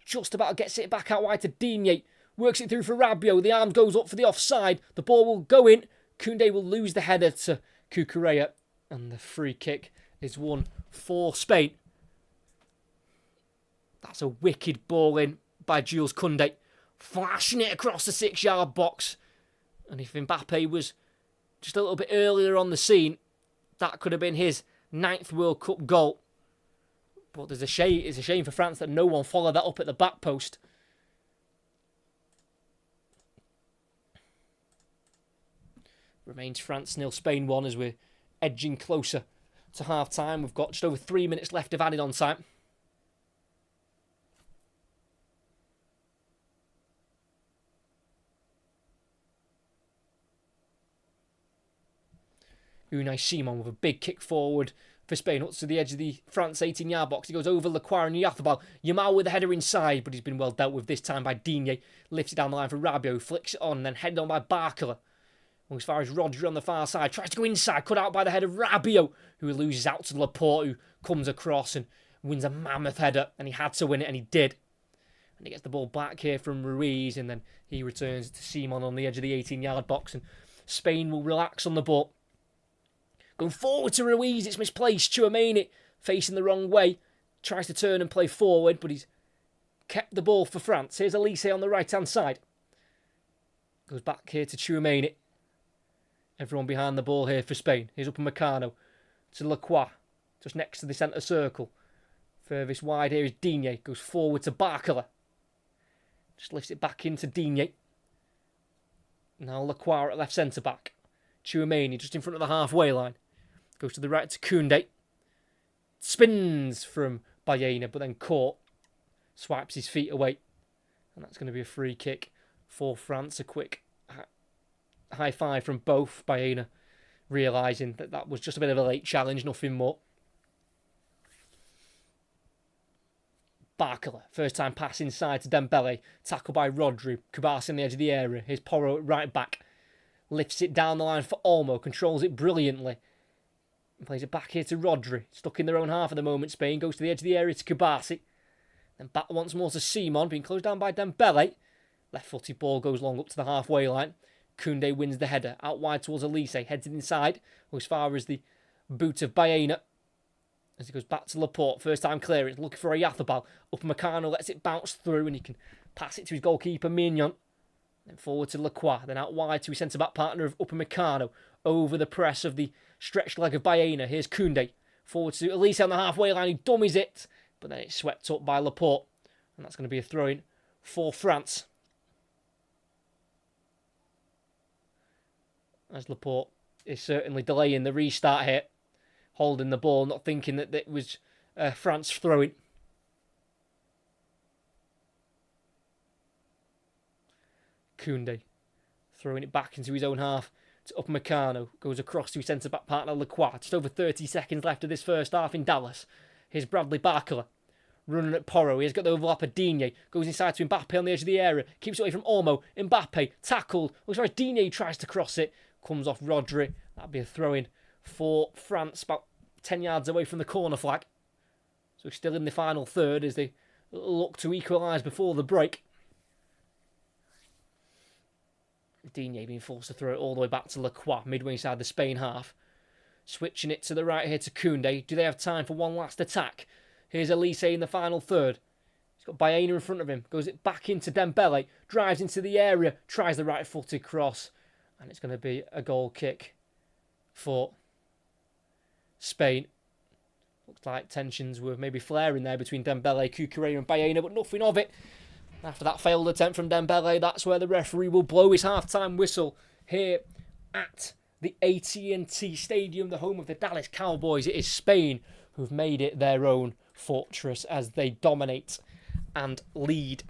Just about gets it back out wide to Digne. Works it through for Rabiot. The arm goes up for the offside. The ball will go in. Koundé will lose the header to Cucurella. And the free kick is won for Spain. That's a wicked ball in by Jules Koundé. Flashing it across the 6-yard box. And if Mbappe was just a little bit earlier on the scene, that could have been his 9th World Cup goal. But it's a shame for France that no one followed that up at the back post. Remains France 0, Spain 1 as we're edging closer to half-time. We've got just over 3 minutes left of added on time. Unai Simon with a big kick forward for Spain, up to the edge of the France 18-yard box. He goes over Lacroix and Oyarzabal. Yamal with the header inside, but he's been well dealt with this time by Digne. Lifts it down the line for Rabiot, flicks it on, and then headed on by Barcola. As far as Rodri on the far side, tries to go inside, cut out by the head of Rabiot, who loses out to Laporte, who comes across and wins a mammoth header, and he had to win it, and he did. And he gets the ball back here from Ruiz, and then he returns to Simon on the edge of the 18-yard box, and Spain will relax on the ball. Going forward to Ruiz, it's misplaced. Tchouaméni facing the wrong way. Tries to turn and play forward, but he's kept the ball for France. Here's Elise on the right-hand side. Goes back here to Tchouaméni. Everyone behind the ball here for Spain. Here's Upamecano to Lacroix, just next to the centre circle. Furthest wide here is Digne. Goes forward to Barcola. Just lifts it back into Digne. Now Lacroix at left centre-back. Tchouaméni just in front of the halfway line. Goes to the right to Koundé. Spins from Baena, but then caught. Swipes his feet away. And that's going to be a free kick for France. A quick high five from both. Baena realising that that was just a bit of a late challenge, nothing more. Barcola, first time pass inside to Dembele. Tackled by Rodri. Kubasi on the edge of the area. Here's Porro at right back. Lifts it down the line for Olmo. Controls it brilliantly. And plays it back here to Rodri. Stuck in their own half at the moment. Spain goes to the edge of the area to Kubasi. Then back once more to Simon. Being closed down by Dembele. Left-footed ball goes long up to the halfway line. Koundé wins the header. Out wide towards Elise. Heads it inside. As far as the boot of Baena. As he goes back to Laporte. First time clearance. Looking for Oyarzabal. Upamecano lets it bounce through. And he can pass it to his goalkeeper, Mignon. Then forward to Lacroix, then out wide to his centre-back partner of Upamecano. Over the press of the stretched leg of Baena. Here's Koundé. Forward to Elise on the halfway line, who dummies it. But then it's swept up by Laporte. And that's going to be a throw-in for France. As Laporte is certainly delaying the restart here. Holding the ball, not thinking that it was France throwing. Koundé throwing it back into his own half to Upamecano. Goes across to his centre-back partner Lacroix. Just over 30 seconds left of this first half in Dallas. Here's Bradley Barcola running at Porro. He's got the overlap of Digne. Goes inside to Mbappe on the edge of the area. Keeps away from Olmo. Mbappe tackled. Looks like Digne tries to cross it. Comes off Rodri. That'd be a throw-in for France. About 10 yards away from the corner flag. So still in the final third as they look to equalise before the break. Digne being forced to throw it all the way back to Lacroix, midway inside the Spain half. Switching it to the right here to Koundé. Do they have time for one last attack? Here's Elise in the final third. He's got Baena in front of him. Goes it back into Dembele. Drives into the area. Tries the right-footed cross. And it's going to be a goal kick for Spain. Looks like tensions were maybe flaring there between Dembele, Cucurella and Baena, but nothing of it. After that failed attempt from Dembele, that's where the referee will blow his half-time whistle here at the AT&T Stadium, the home of the Dallas Cowboys. It is Spain who've made it their own fortress as they dominate and lead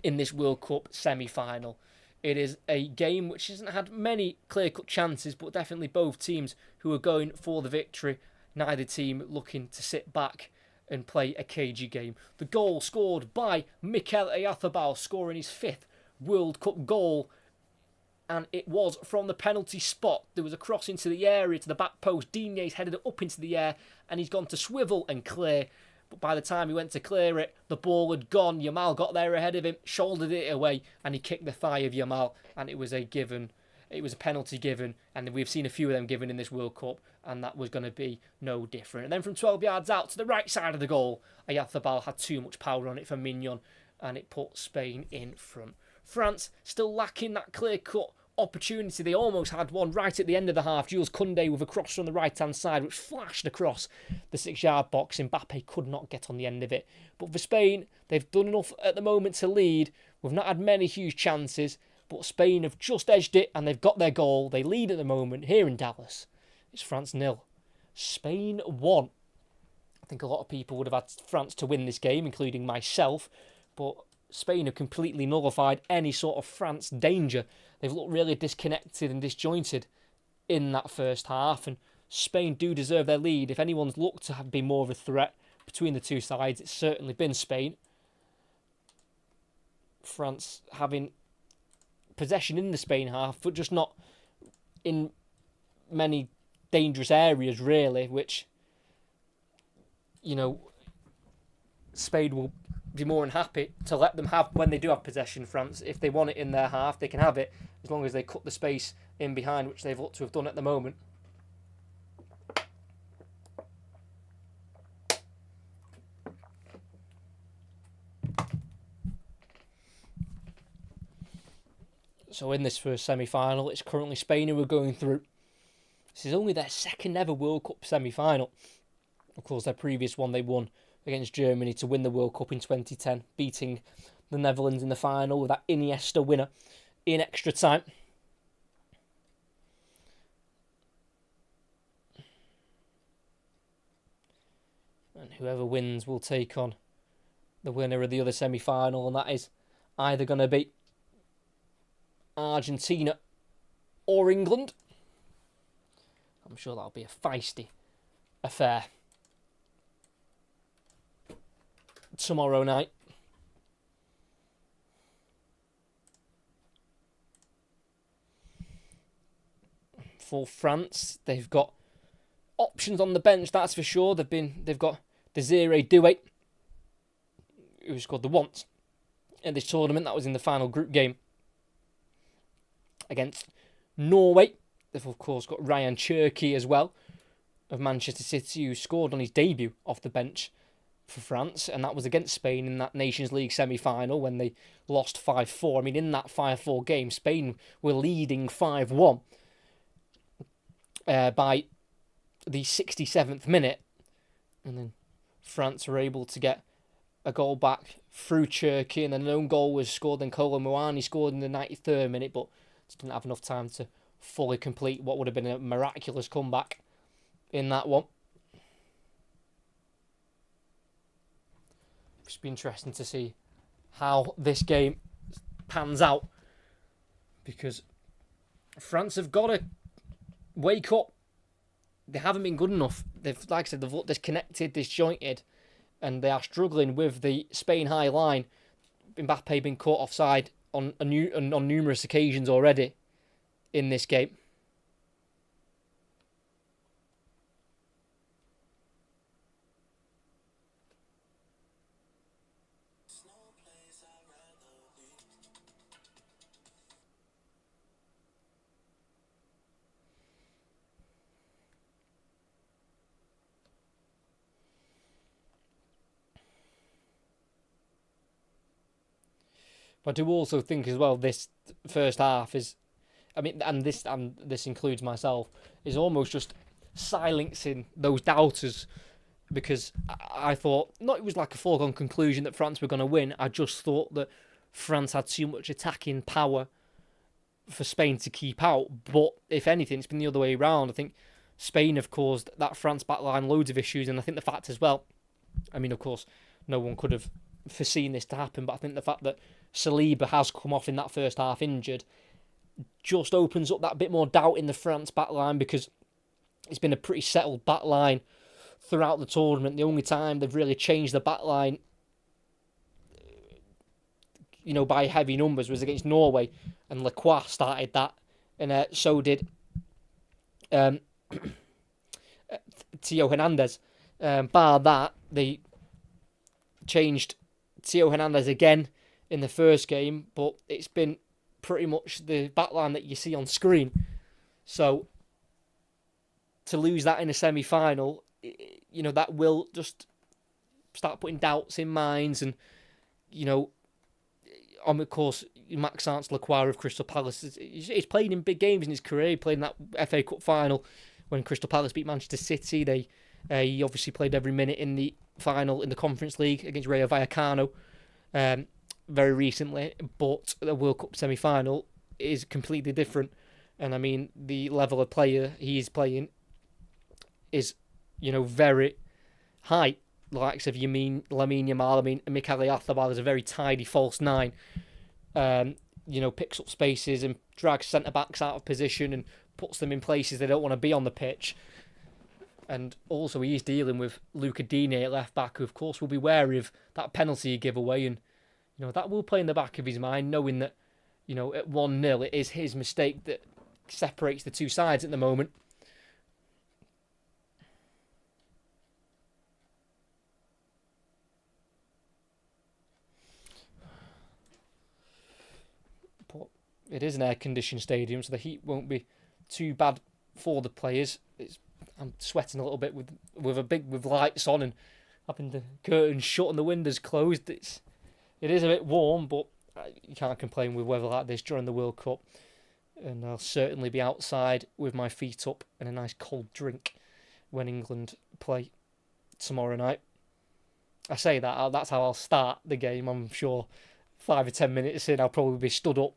in this World Cup semi-final. It is a game which hasn't had many clear-cut chances, but definitely both teams who are going for the victory. Neither team looking to sit back and play a cagey game. The goal scored by Mikel Oyarzabal, scoring his 5th World Cup goal. And it was from the penalty spot. There was a cross into the area to the back post. Digne's headed it up into the air and he's gone to swivel and clear. But by the time he went to clear it, the ball had gone. Yamal got there ahead of him, shouldered it away, and he kicked the thigh of Yamal. And it was a given. It was a penalty given, and we've seen a few of them given in this World Cup, and that was going to be no different. And then from 12 yards out to the right side of the goal, Oyarzabal had too much power on it for Mignon, and it put Spain in front. France still lacking that clear-cut opportunity. They almost had one right at the end of the half. Jules Koundé with a cross from the right-hand side, which flashed across the 6-yard box. Mbappe could not get on the end of it. But for Spain, they've done enough at the moment to lead. We've not had many huge chances, but Spain have just edged it and they've got their goal. They lead at the moment here in Dallas. It's France 0, Spain 1. I think a lot of people would have had France to win this game, including myself, but Spain have completely nullified any sort of France danger. They've looked really disconnected and disjointed in that first half, and Spain do deserve their lead. If anyone's looked to have been more of a threat between the two sides, it's certainly been Spain. France having possession in the Spain half, but just not in many dangerous areas, really, which, you know, Spain will be more than happy to let them have when they do have possession. France, if they want it in their half, they can have it, as long as they cut the space in behind, which they've looked to have done at the moment. So in this first semi-final, it's currently Spain who are going through. This is only their second ever World Cup semi-final. Of course, their previous one they won against Germany to win the World Cup in 2010, beating the Netherlands in the final with that Iniesta winner in extra time. And whoever wins will take on the winner of the other semi-final, and that is either going to be Argentina or England. I'm sure that'll be a feisty affair tomorrow night. For France, they've got options on the bench, that's for sure. They've got Desiree Doué, who scored the once in this tournament. That was in the final group game against Norway. They've of course got Ryan Cherki as well of Manchester City, who scored on his debut off the bench for France, and that was against Spain in that Nations League semi-final when they lost 5-4. I mean, in that 5-4 game, Spain were leading 5-1 by the 67th minute, and then France were able to get a goal back through Cherki, and then an own goal was scored. Then Kolo Muani scored in the 93rd minute, but just didn't have enough time to fully complete what would have been a miraculous comeback in that one. It's been interesting to see how this game pans out, because France have got to wake up. They haven't been good enough. They've, like I said, they've looked disconnected, disjointed, and they are struggling with the Spain high line. Mbappe been caught offside on numerous occasions already in this game. But I do also think as well this first half is, I mean, and this includes myself, is almost just silencing those doubters, because I thought, not it was like a foregone conclusion that France were going to win. I just thought that France had too much attacking power for Spain to keep out. But if anything, it's been the other way around. I think Spain have caused that France backline loads of issues, and I think the fact as well, I mean, of course, no one could have foreseen this to happen, but I think the fact that Saliba has come off in that first half injured just opens up that bit more doubt in the France backline, because it's been a pretty settled backline throughout the tournament. The only time they've really changed the backline, you know, by heavy numbers was against Norway, and Lacroix started that, and so did Theo Hernandez. Bar that, they changed Theo Hernandez again in the first game, but it's been pretty much the backline that you see on screen. So to lose that in a semi-final, you know, that will just start putting doubts in minds. And, you know, of course, Maxence Lacroix of Crystal Palace, he's played in big games in his career. He played in that FA Cup final when Crystal Palace beat Manchester City. He obviously played every minute in the final in the Conference League against Rayo Vallecano very recently, but the World Cup semi-final is completely different. And I mean, the level of player he's playing is, you know, very high. The likes of Lamine Yamal, I mean, Mikel Oyarzabal is a very tidy false nine. You know, picks up spaces and drags centre-backs out of position and puts them in places they don't want to be on the pitch. And also he's dealing with Luca Digne at left-back, who of course will be wary of that penalty giveaway, and you know, that will play in the back of his mind, knowing that, you know, at 1-0 it is his mistake that separates the two sides at the moment. But it is an air-conditioned stadium, so the heat won't be too bad for the players. I'm sweating a little bit with lights on and having the curtains shut and the windows closed. It is a bit warm, but you can't complain with weather like this during the World Cup. And I'll certainly be outside with my feet up and a nice cold drink when England play tomorrow night. I say that, that's how I'll start the game. I'm sure 5 or 10 minutes in, I'll probably be stood up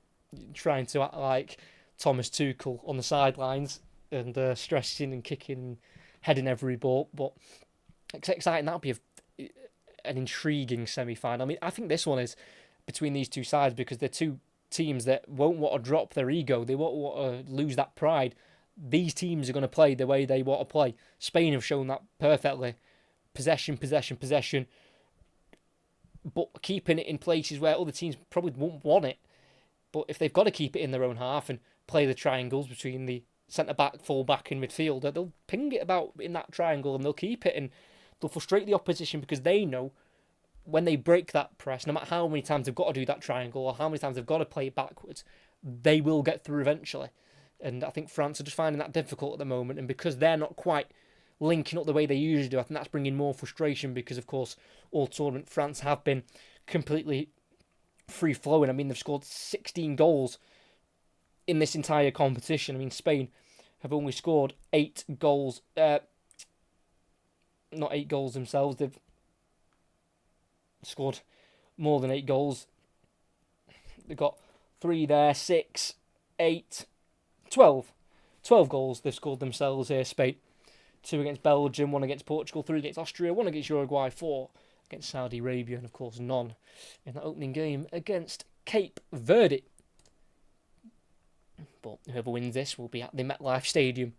trying to act like Thomas Tuchel on the sidelines and stressing and kicking and heading every ball. But it's exciting. That'll be an intriguing semi-final. I mean, I think this one is between these two sides, because they're two teams that won't want to drop their ego. They won't want to lose that pride. These teams are going to play the way they want to play. Spain have shown that perfectly. Possession, but keeping it in places where other teams probably won't want it. But if they've got to keep it in their own half and play the triangles between the centre-back, full-back and midfielder, they'll ping it about in that triangle and they'll keep it, and they'll frustrate the opposition, because they know when they break that press, no matter how many times they've got to do that triangle or how many times they've got to play it backwards, they will get through eventually. And I think France are just finding that difficult at the moment, and because they're not quite linking up the way they usually do. I think that's bringing more frustration because, of course, all tournament France have been completely free-flowing. I mean, they've scored 16 goals in this entire competition. I mean, Spain have only scored 8 goals. Not 8 goals themselves. They've scored more than 8 goals. They've got 3 there, 6, 8, 12. 12 goals they've scored themselves here, Spain. 2 against Belgium, 1 against Portugal, 3 against Austria, 1 against Uruguay, 4 against Saudi Arabia, and of course none in the opening game against Cape Verde. But whoever wins this will be at the MetLife Stadium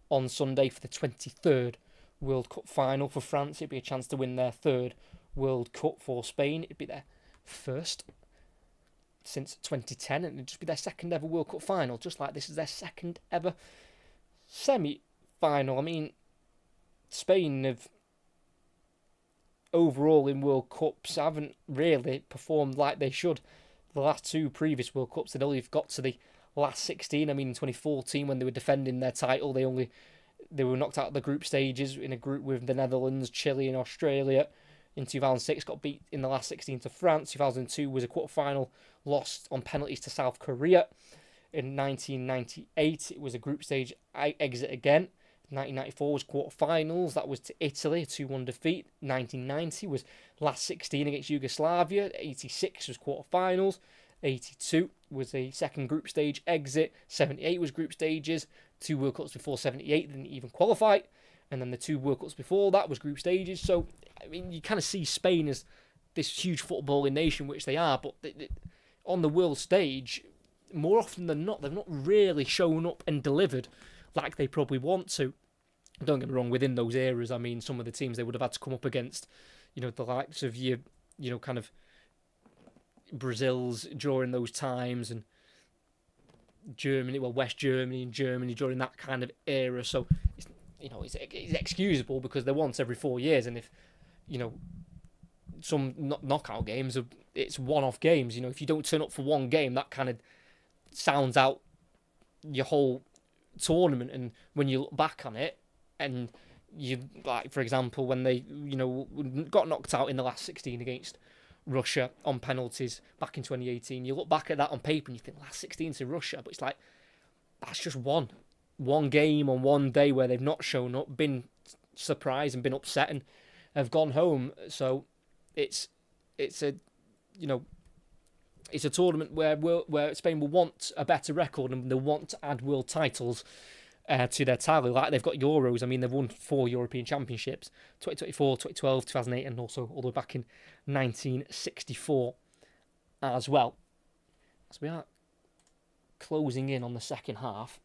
on Sunday for the 23rd World Cup final for France. It'd be a chance to win their 3rd World Cup. For Spain, it'd be their 1st since 2010, and it'd just be their 2nd ever World Cup final, just like this is their 2nd ever semi-final. I mean, Spain have overall in World Cups haven't really performed like they should. The last 2 previous World Cups, they'd only got to the last 16. I mean, in 2014, when they were defending their title, they were knocked out of the group stages in a group with the Netherlands, Chile, and Australia. In 2006, got beat in the last 16 to France. 2002 was a quarter-final, lost on penalties to South Korea. In 1998, it was a group stage exit again. 1994 was quarter-finals. That was to Italy, a 2-1 defeat. 1990 was last 16 against Yugoslavia. 86 was quarter-finals. 82 was a second group stage exit. 78 was group stages. 2 World Cups before 78 didn't even qualify. And then the 2 World Cups before that was group stages. So, I mean, you kind of see Spain as this huge footballing nation, which they are. But on the world stage, more often than not, they've not really shown up and delivered like they probably want to. Don't get me wrong, within those eras, I mean, some of the teams they would have had to come up against, the likes of kind of Brazil's during those times, and Germany, West Germany and Germany during that kind of era. So it's excusable because they're once every 4 years, and if some knockout games, it's one-off games. If you don't turn up for one game, that kind of sounds out your whole tournament. And when you look back on it, and you, like, for example, when they got knocked out in the last 16 against Russia on penalties back in 2018, you look back at that on paper and you think last 16 to Russia, but it's like, that's just one game on one day where they've not shown up, been surprised and been upset and have gone home. So it's a tournament where Spain will want a better record and they'll want to add world titles to their tally. Like they've got Euros. I mean, they've won 4 European Championships, 2024, 2012, 2008, and also all the way back in 1964 as well. So we are closing in on the second half.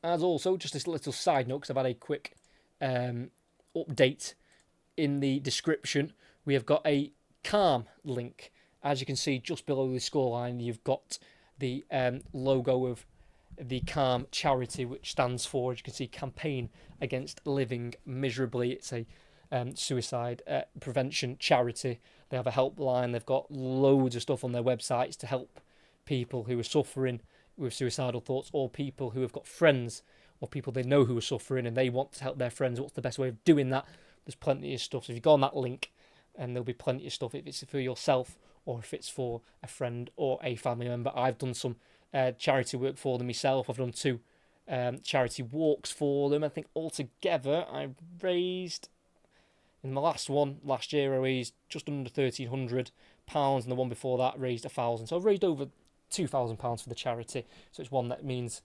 As also, just this little side note, because I've had a quick update in the description, we have got a Calm link. As you can see, just below the scoreline, you've got the logo of the Calm charity, which stands for, as you can see, Campaign Against Living Miserably. It's a suicide prevention charity. They have a helpline. They've got loads of stuff on their websites to help people who are suffering with suicidal thoughts, or people who have got friends or people they know who are suffering and they want to help their friends. What's the best way of doing that? There's plenty of stuff. So if you go on that link, and there'll be plenty of stuff if it's for yourself or if it's for a friend or a family member. I've done some charity work for them myself. I've done 2 charity walks for them. I think altogether I raised, in my last one last year, I raised just under £1,300, and the one before that raised £1,000. So I've raised over £2,000 for the charity. So it's one that means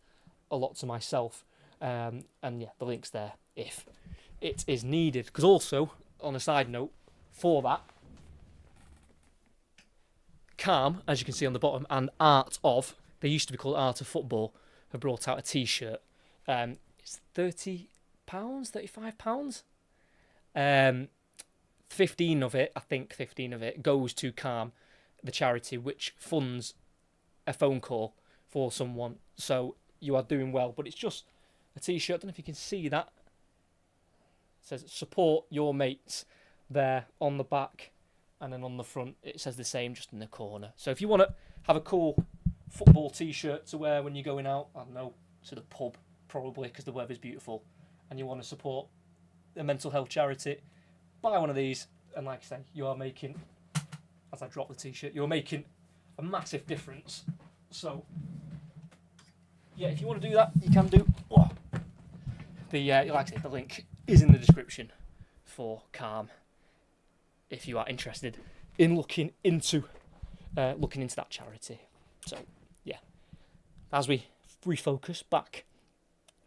a lot to myself. And yeah, the link's there if it is needed. Because also, on a side note, for that, Calm, as you can see on the bottom, and Art of, they used to be called Art of Football, have brought out a t-shirt. It's £30, £35. 15 of it goes to Calm, the charity, which funds a phone call for someone. So you are doing well. But it's just a t-shirt. I don't know if you can see that. It says support your mates there on the back, and then on the front it says the same just in the corner. So if you want to have a cool football t-shirt to wear when you're going out, I don't know, to the pub, probably, because the weather's beautiful, and you want to support a mental health charity, buy one of these, and like I say, you are making, as I drop the t-shirt, you're making a massive difference. So, yeah, if you want to do that, you can do. Oh. Like I say, the link is in the description for Calm, if you are interested in looking into that charity. So, yeah, as we refocus back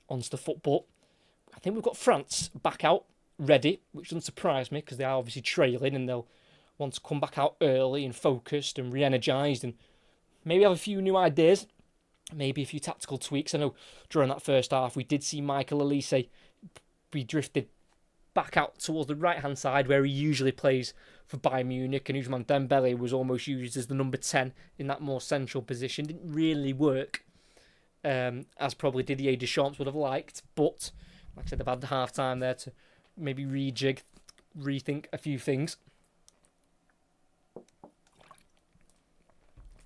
onto the football, I think we've got France back out ready, which doesn't surprise me because they are obviously trailing and they'll want to come back out early and focused and re-energised and maybe have a few new ideas, maybe a few tactical tweaks. I know during that first half we did see Michael Olise be drifted back out towards the right-hand side where he usually plays for Bayern Munich, and Ousmane Dembele was almost used as the number 10 in that more central position. Didn't really work, as probably Didier Deschamps would have liked, but like I said, they've had the half-time there to maybe rejig, rethink a few things.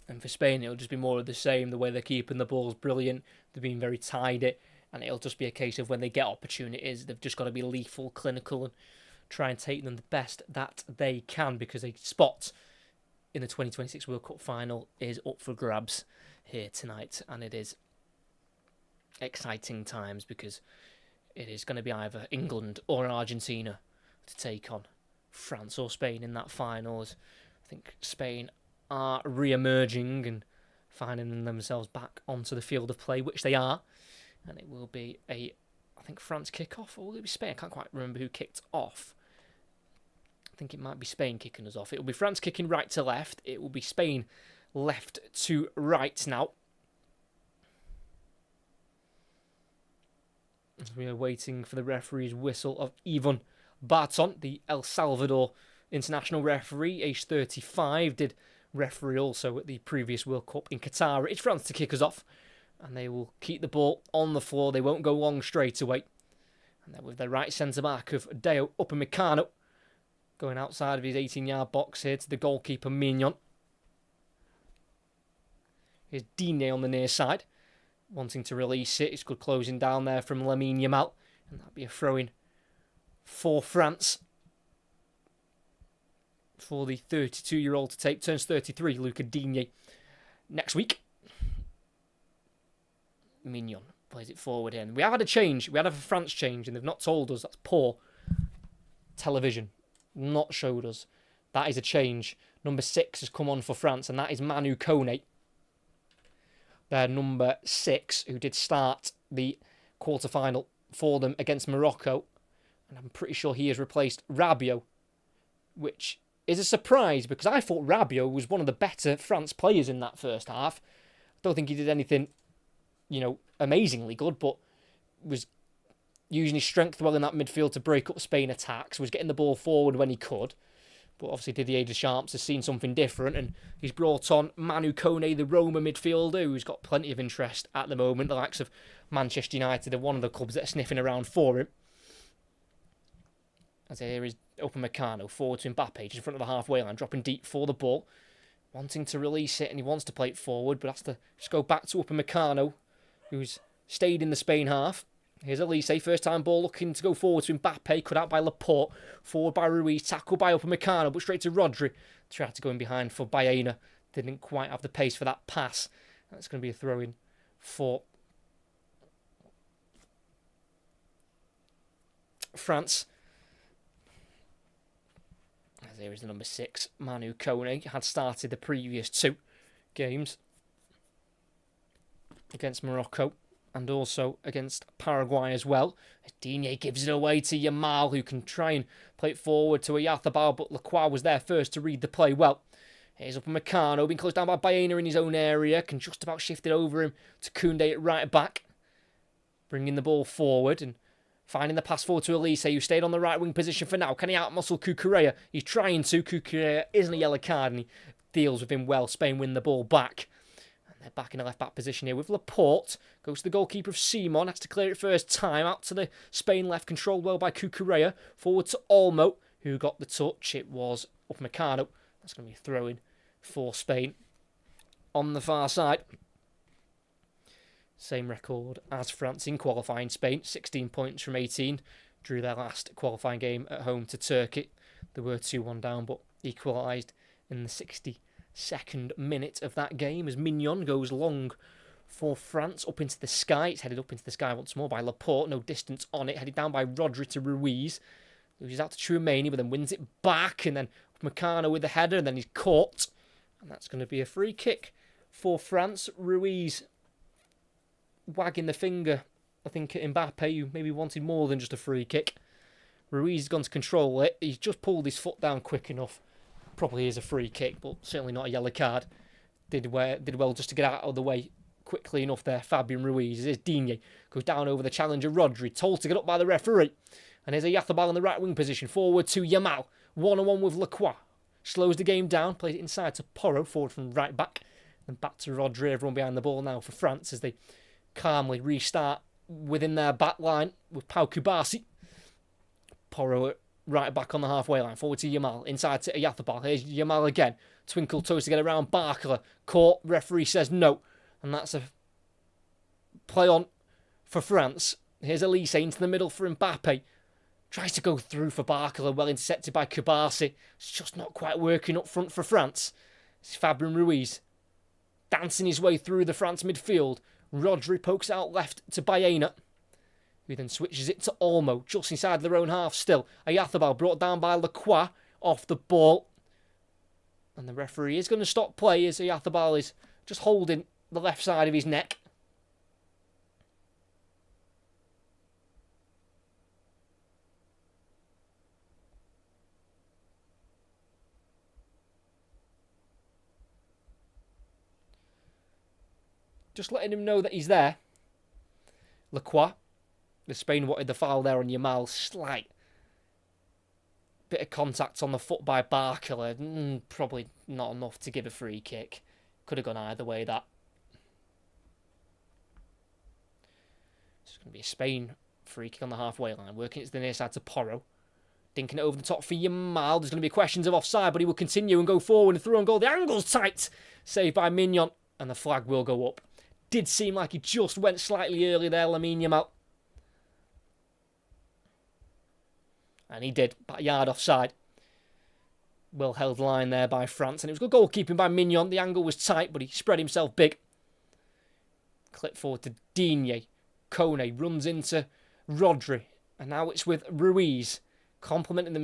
And for Spain, it'll just be more of the same. The way they're keeping the ball's brilliant. They're being very tidy. And it'll just be a case of when they get opportunities, they've just got to be lethal, clinical, and try and take them the best that they can, because a spot in the 2026 World Cup final is up for grabs here tonight. And it is exciting times because it is going to be either England or Argentina to take on France or Spain in that final. I think Spain are re-emerging and finding themselves back onto the field of play, which they are. And it will be I think France kick-off, or will it be Spain? I can't quite remember who kicked off. I think it might be Spain kicking us off. It will be France kicking right to left. It will be Spain left to right now. As we are waiting for the referee's whistle of Yvon Barton, the El Salvador international referee, age 35, did referee also at the previous World Cup in Qatar. It's France to kick us off, and they will keep the ball on the floor. They won't go long straight away. And then with their right centre-back of Dayot Upamecano going outside of his 18-yard box here to the goalkeeper Mignon. Here's Digne on the near side, wanting to release it. It's good closing down there from Lamine Yamal, and that'll be a throw-in for France. For the 32-year-old to take, turns 33, Luca Digne, next week. Mignon plays it forward in. We have had a change. We had a France change, and they've not told us. That's poor television. Not showed us. That is a change. Number 6 has come on for France, and that is Manu Kone. Their number 6, who did start the quarter-final for them against Morocco. And I'm pretty sure he has replaced Rabiot, which is a surprise because I thought Rabiot was one of the better France players in that first half. I don't think he did anything, amazingly good, but was using his strength well in that midfield to break up Spain attacks, was getting the ball forward when he could. But obviously Didier Deschamps has seen something different, and he's brought on Manu Kone, the Roma midfielder, who's got plenty of interest at the moment. The likes of Manchester United are one of the clubs that are sniffing around for him. As here is Upamecano forward to Mbappe, just in front of the halfway line, dropping deep for the ball, wanting to release it, and he wants to play it forward, but has to just go back to Upamecano, who's stayed in the Spain half. Here's Olise, first time ball looking to go forward to Mbappe, cut out by Laporte, forward by Ruiz, tackled by Upamecano, but straight to Rodri. Tried to go in behind for Baena, didn't quite have the pace for that pass. That's going to be a throw-in for France. As here is the number 6, Manu Kone, had started the previous 2 games against Morocco and also against Paraguay as well. Digne gives it away to Yamal, who can try and play it forward to Oyarzabal, but Lacroix was there first to read the play well. Here's Upamecano, being closed down by Baena in his own area, can just about shift it over him to Koundé at right back, bringing the ball forward and finding the pass forward to Olise, who stayed on the right wing position for now. Can he outmuscle Cucurella? He's trying to. Cucurella isn't a yellow card, and he deals with him well. Spain win the ball back. They're back in a left-back position here with Laporte. Goes to the goalkeeper of Simon. Has to clear it first time. Out to the Spain left. Controlled well by Cucurella. Forward to Olmo, who got the touch. It was Upamecano. That's going to be a throw-in for Spain. On the far side, Same record as France in qualifying. Spain, 16 points from 18. Drew their last qualifying game at home to Turkey. They were 2-1 down, but equalised in the 62nd minute of that game as Mignon goes long for France up into the sky. It's headed up into the sky once more by Laporte. No distance on it. Headed down by Rodri to Ruiz. Loses out to Tchouameni, but then wins it back. And then Meccano with the header, and then he's caught. And that's going to be a free kick for France. Ruiz wagging the finger, I think, at Mbappe, who maybe wanted more than just a free kick. Ruiz has gone to control it. He's just pulled his foot down quick enough. Probably is a free kick, but certainly not a yellow card. Did well just to get out of the way quickly enough there. Fabian Ruiz. Here's Digne. Goes down over the challenger Rodri. Told to get up by the referee. And here's a Yatabal in the right wing position. Forward to Yamal. 1-on-1 with Lacroix. Slows the game down. Plays it inside to Porro. Forward from right back. And back to Rodri. Everyone behind the ball now for France as they calmly restart within their back line with Pau Kubasi. Porro right back on the halfway line. Forward to Yamal. Inside to Yatabal. Here's Yamal again. Twinkle toes to get around Barcola. Caught. Referee says no. And that's a play on for France. Here's Elise into the middle for Mbappe. Tries to go through for Barcola. Well intercepted by Kubasi. It's just not quite working up front for France. It's Fabian Ruiz dancing his way through the France midfield. Rodri pokes out left to Baena, who then switches it to Olmo, just inside their own half still. Ayathabal brought down by Lacroix, off the ball. And the referee is going to stop play as Ayathabal is just holding the left side of his neck. Just letting him know that he's there. Lacroix. The Spain wanted the foul there on Yamal. Slight bit of contact on the foot by Barcola. Probably not enough to give a free kick. Could have gone either way, that. It's going to be a Spain free kick on the halfway line. Working it to the near side to Porro. Dinking it over the top for Yamal. There's going to be questions of offside, but he will continue and go forward and through on goal. The angle's tight. Saved by Mignon. And the flag will go up. Did seem like he just went slightly early there, Lamine Yamal. And he did, about a yard offside. Well held line there by France. And it was good goalkeeping by Mignon. The angle was tight, but he spread himself big. Clip forward to Digne. Kone runs into Rodri. And now it's with Ruiz. Complementing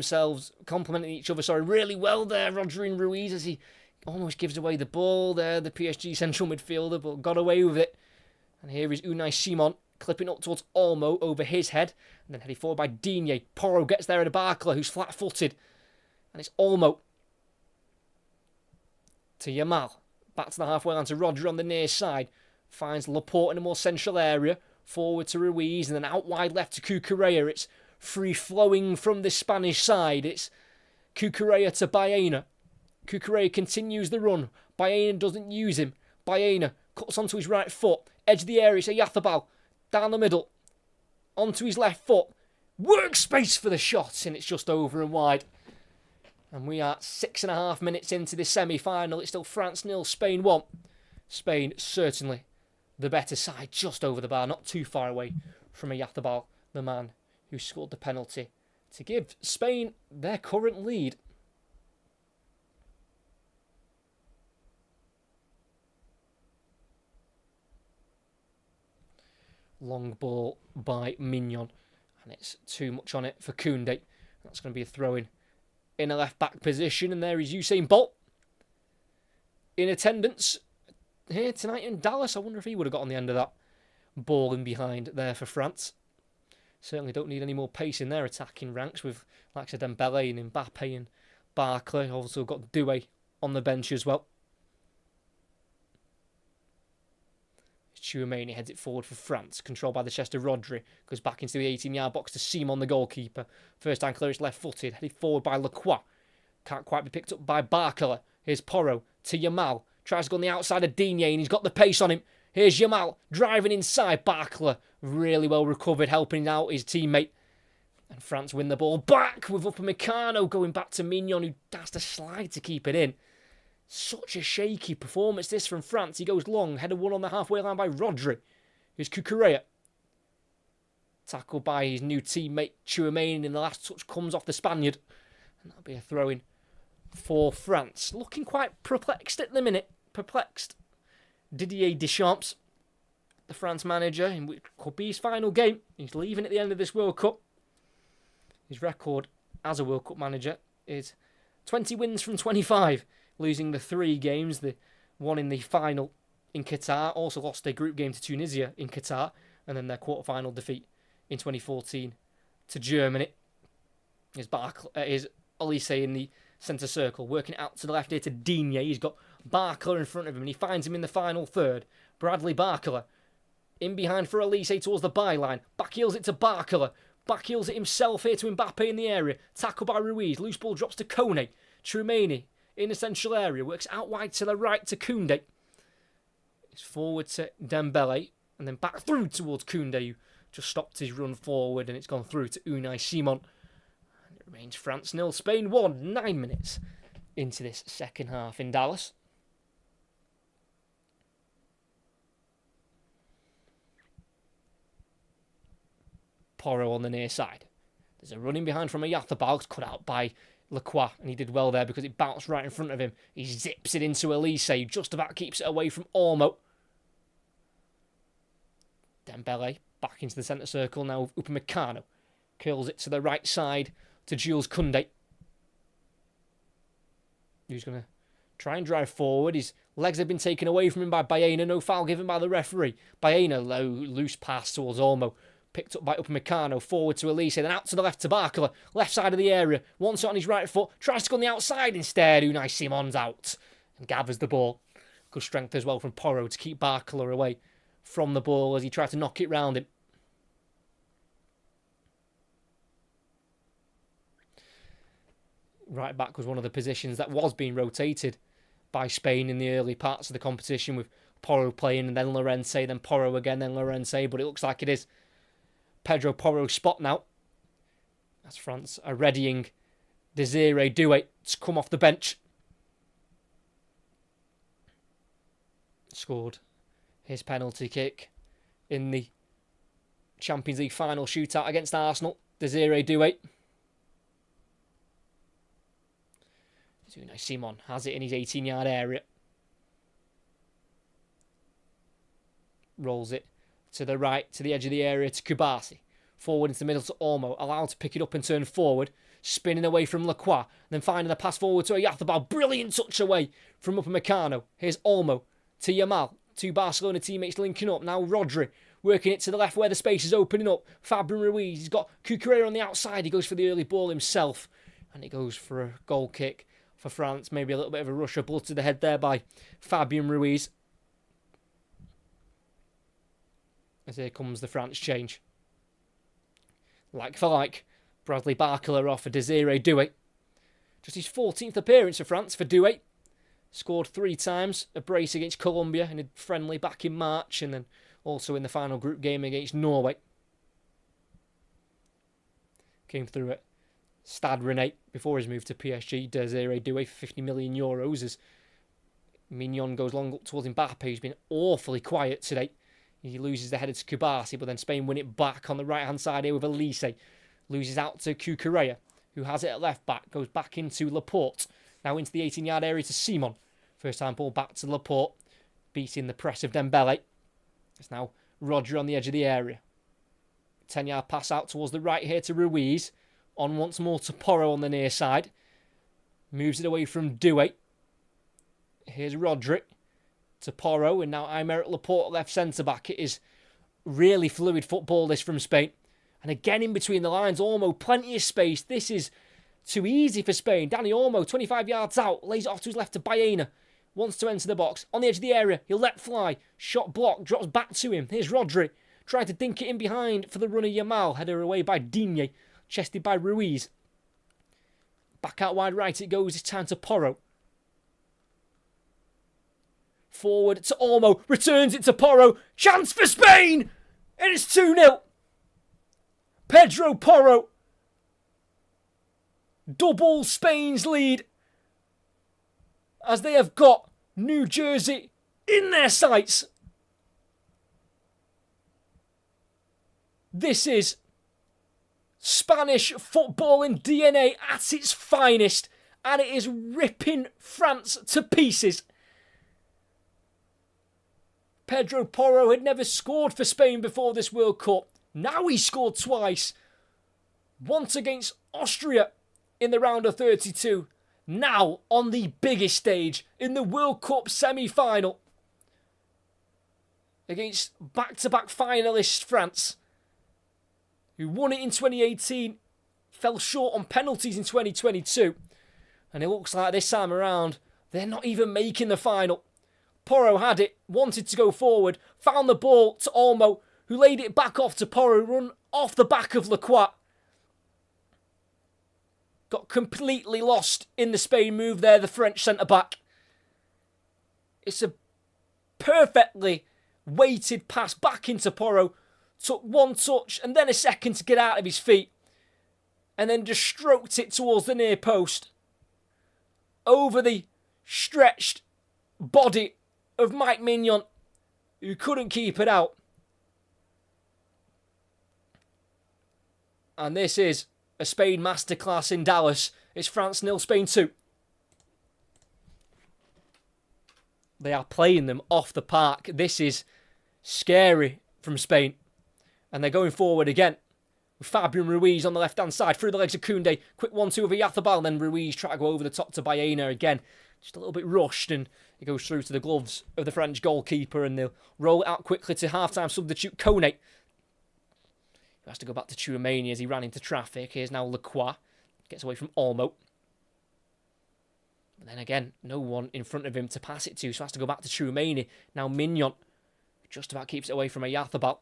each other, really well there, Rodri and Ruiz, as he almost gives away the ball there, the PSG central midfielder, but got away with it. And here is Unai Simon clipping up towards Olmo over his head. And then heading forward by Digne. Porro gets there at Barcola, who's flat-footed. And it's Olmo to Yamal. Back to the halfway line to Rodri on the near side. Finds Laporte in a more central area. Forward to Ruiz and then out wide left to Cucurella. It's free-flowing from the Spanish side. It's Cucurella to Baena. Cucurella continues the run. Baena doesn't use him. Baena cuts onto his right foot. Edge of the area, it's Ayathabal. Down the middle. Onto his left foot. Workspace for the shot. And it's just over and wide. And we are 6.5 minutes into this semi-final. It's still France 0, Spain 1. Spain certainly the better side. Just over the bar. Not too far away from Ayathabal, the man who scored the penalty to give Spain their current lead. Long ball by Mignon. And it's too much on it for Koundé. That's going to be a throw-in in a left-back position. And there is Usain Bolt in attendance here tonight in Dallas. I wonder if he would have got on the end of that ball in behind there for France. Certainly don't need any more pace in their attacking ranks with, like I said, Dembele and Mbappe and Barclay. Also got Doué on the bench as well. Tchouameni heads it forward for France. Controlled by the chest of Rodri. Goes back into the 18-yard box to Simon, the goalkeeper. First time clearance left-footed. Headed forward by Lacroix. Can't quite be picked up by Barcola. Here's Porro to Yamal. Tries to go on the outside of Digne and he's got the pace on him. Here's Yamal driving inside. Barcola really well recovered, helping out his teammate. And France win the ball back with Upamecano going back to Mignon, who has to slide to keep it in. Such a shaky performance this from France. He goes long, header one on the halfway line by Rodri. Here's Cucurella. Tackled by his new teammate Tchouaméni, and the last touch comes off the Spaniard. And that'll be a throw-in for France. Looking quite perplexed at the minute. Perplexed. Didier Deschamps, the France manager, in which could be his final game. He's leaving at the end of this World Cup. His record as a World Cup manager is 20 wins from 25, losing the 3 games, the one in the final in Qatar, also lost their group game to Tunisia in Qatar, and then their quarter-final defeat in 2014 to Germany. Is Olise in the centre circle, working out to the left here to Digne. He's got Barcola in front of him, and he finds him in the final third. Bradley Barcola in behind for Olise towards the byline. Backheels it to Barcola. Backheels it himself here to Mbappe in the area. Tackled by Ruiz. Loose ball drops to Kone. Tchouaméni in the central area. Works out wide to the right to Koundé. It's forward to Dembele. And then back through towards Koundé, who just stopped his run forward. And it's gone through to Unai Simon. And it remains France 0, Spain 1. 9 minutes into this second half in Dallas. Porro on the near side. There's a running behind from Oyarzabal. It's cut out by Lacroix, and he did well there because it bounced right in front of him. He zips it into Olise, who just about keeps it away from Olmo. Dembele back into the centre circle now with Upamecano. Curls it to the right side to Jules Koundé, who's going to try and drive forward. His legs have been taken away from him by Baena. No foul given by the referee. Baena, loose pass towards Olmo. Picked up by Upamecano, forward to Olise, then out to the left to Barcola. Left side of the area, wants it on his right foot, tries to go on the outside instead. Unai Simon's out and gathers the ball. Good strength as well from Porro to keep Barcola away from the ball as he tried to knock it round him. Right back was one of the positions that was being rotated by Spain in the early parts of the competition, with Porro playing and then Llorente, then Porro again, then Llorente, but it looks like it is Pedro Porro's spot now, as France are readying Desiree Doué to come off the bench. Scored his penalty kick in the Champions League final shootout against Arsenal. Desiree Doué. Unai Simon has it in his 18-yard area. Rolls it to the right, to the edge of the area, to Kubasi. Forward into the middle to Olmo. Allowed to pick it up and turn forward. Spinning away from Lacroix. Then finding the pass forward to Oyarzabal. Brilliant touch away from Upamecano. Here's Olmo to Yamal. 2 Barcelona teammates linking up. Now Rodri working it to the left where the space is opening up. Fabian Ruiz. He's got Cucurella on the outside. He goes for the early ball himself. And it goes for a goal kick for France. Maybe a little bit of a rush of blood to the head there by Fabian Ruiz. As here comes the France change. Like for like, Bradley Barcola off for Desiree Doué. Just his 14th appearance for France for Doué. Scored 3 times, a brace against Colombia in a friendly back in March, and then also in the final group game against Norway. Came through at Stade Rennais before his move to PSG. Desiree Doué for €50 million as Mignon goes long up towards Mbappe, who's been awfully quiet today. He loses the header to Kubasi, but then Spain win it back on the right-hand side here with Olise. Loses out to Cucurella, who has it at left-back. Goes back into Laporte. Now into the 18-yard area to Simon. First time ball back to Laporte. Beating the press of Dembele. It's now Rodri on the edge of the area. 10-yard pass out towards the right here to Ruiz. On once more to Porro on the near side. Moves it away from Doué. Here's Rodri to Porro, and now Aymeric Laporte left centre-back. It is really fluid football, this from Spain. And again, in between the lines, Olmo, plenty of space. This is too easy for Spain. Dani Olmo, 25 yards out, lays it off to his left to Baena. Wants to enter the box. On the edge of the area, he'll let fly. Shot blocked, drops back to him. Here's Rodri. Trying to dink it in behind for the runner Yamal. Header away by Digne. Chested by Ruiz. Back out wide right it goes. This time to Porro. Forward to Olmo. Returns it to Porro. Chance for Spain! And it's 2-0. Pedro Porro. Double Spain's lead. As they have got New Jersey in their sights. This is Spanish footballing DNA at its finest, and it is ripping France to pieces. Pedro Porro had never scored for Spain before this World Cup. Now he scored twice. Once against Austria in the round of 32. Now on the biggest stage in the World Cup semi-final. Against back-to-back finalists France, who won it in 2018, fell short on penalties in 2022. And it looks like this time around, they're not even making the final. Porro had it, wanted to go forward, found the ball to Olmo, who laid it back off to Porro, run off the back of Lacroix. Got completely lost in the Spain move there, the French centre-back. It's a perfectly weighted pass back into Porro. Took one touch and then a second to get out of his feet. And then just stroked it towards the near post. Over the stretched body of Mike Mignon, who couldn't keep it out. And this is a Spain masterclass in Dallas. It's France 0, Spain 2. They are playing them off the park. This is scary from Spain. And they're going forward again. With Fabian Ruiz on the left-hand side. Through the legs of Koundé. Quick 1-2 over Yathobal. Then Ruiz try to go over the top to Baena again. Just a little bit rushed. And it goes through to the gloves of the French goalkeeper. And they'll roll it out quickly to half-time substitute Koné. Who has to go back to Tchouaméni as he ran into traffic. Here's now Lacroix. Gets away from Olmo. And then again, no one in front of him to pass it to. So has to go back to Tchouaméni. Now Mignon. Just about keeps it away from Yathobal.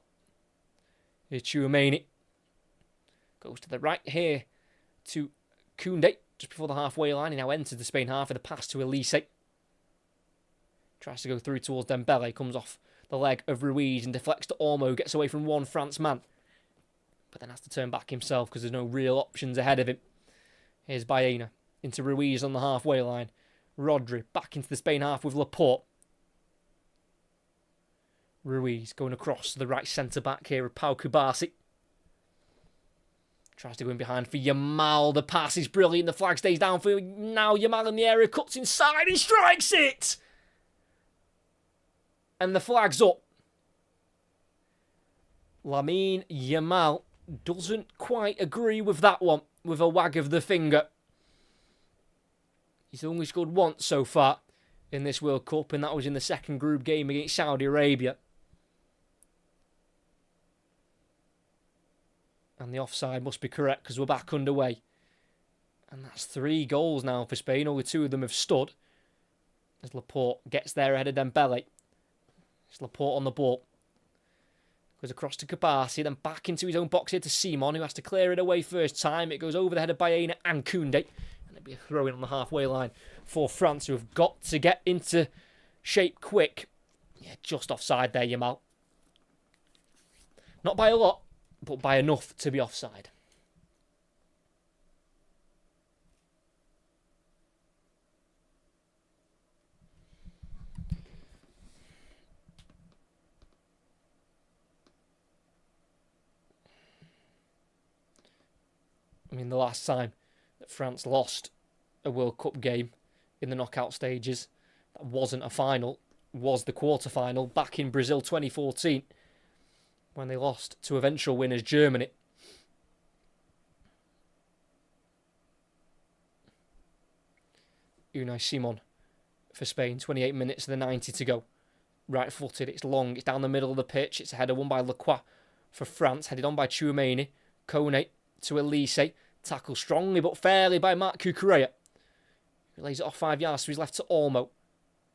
Here's Tchouaméni. Goes to the right here to Koundé. Just before the halfway line. He now enters the Spain half with a pass to Elise. Tries to go through towards Dembele. Comes off the leg of Ruiz and deflects to Olmo. Gets away from one France man. But then has to turn back himself because there's no real options ahead of him. Here's Baena into Ruiz on the halfway line. Rodri back into the Spain half with Laporte. Ruiz going across to the right centre-back here with Pau Kubasi. Tries to go in behind for Yamal. The pass is brilliant. The flag stays down for now. Yamal in the area. Cuts inside. He strikes it! And the flag's up. Lamine Yamal doesn't quite agree with that one. With a wag of the finger. He's only scored once so far in this World Cup. And that was in the second group game against Saudi Arabia. And the offside must be correct because we're back underway. And that's 3 goals now for Spain. Only 2 of them have stood. As Laporte gets there ahead of Dembele. It's Laporte on the ball. Goes across to Kubasi, then back into his own box here to Simon, who has to clear it away first time. It goes over the head of Baena and Koundé. And it'll be a throw-in on the halfway line for France, who have got to get into shape quick. Yeah, just offside there, Yamal. Not by a lot, but by enough to be offside. I mean, the last time that France lost a World Cup game in the knockout stages, that wasn't a final, was the quarter-final back in Brazil 2014, when they lost to eventual winners Germany. Unai Simon for Spain, 28 minutes of the 90 to go. Right-footed, it's long, it's down the middle of the pitch, it's a header won by Lacroix for France, headed on by Tchouaméni. Koné to Elise, tackled strongly but fairly by Marc Cucurella. He lays it off 5 yards to his left to Olmo.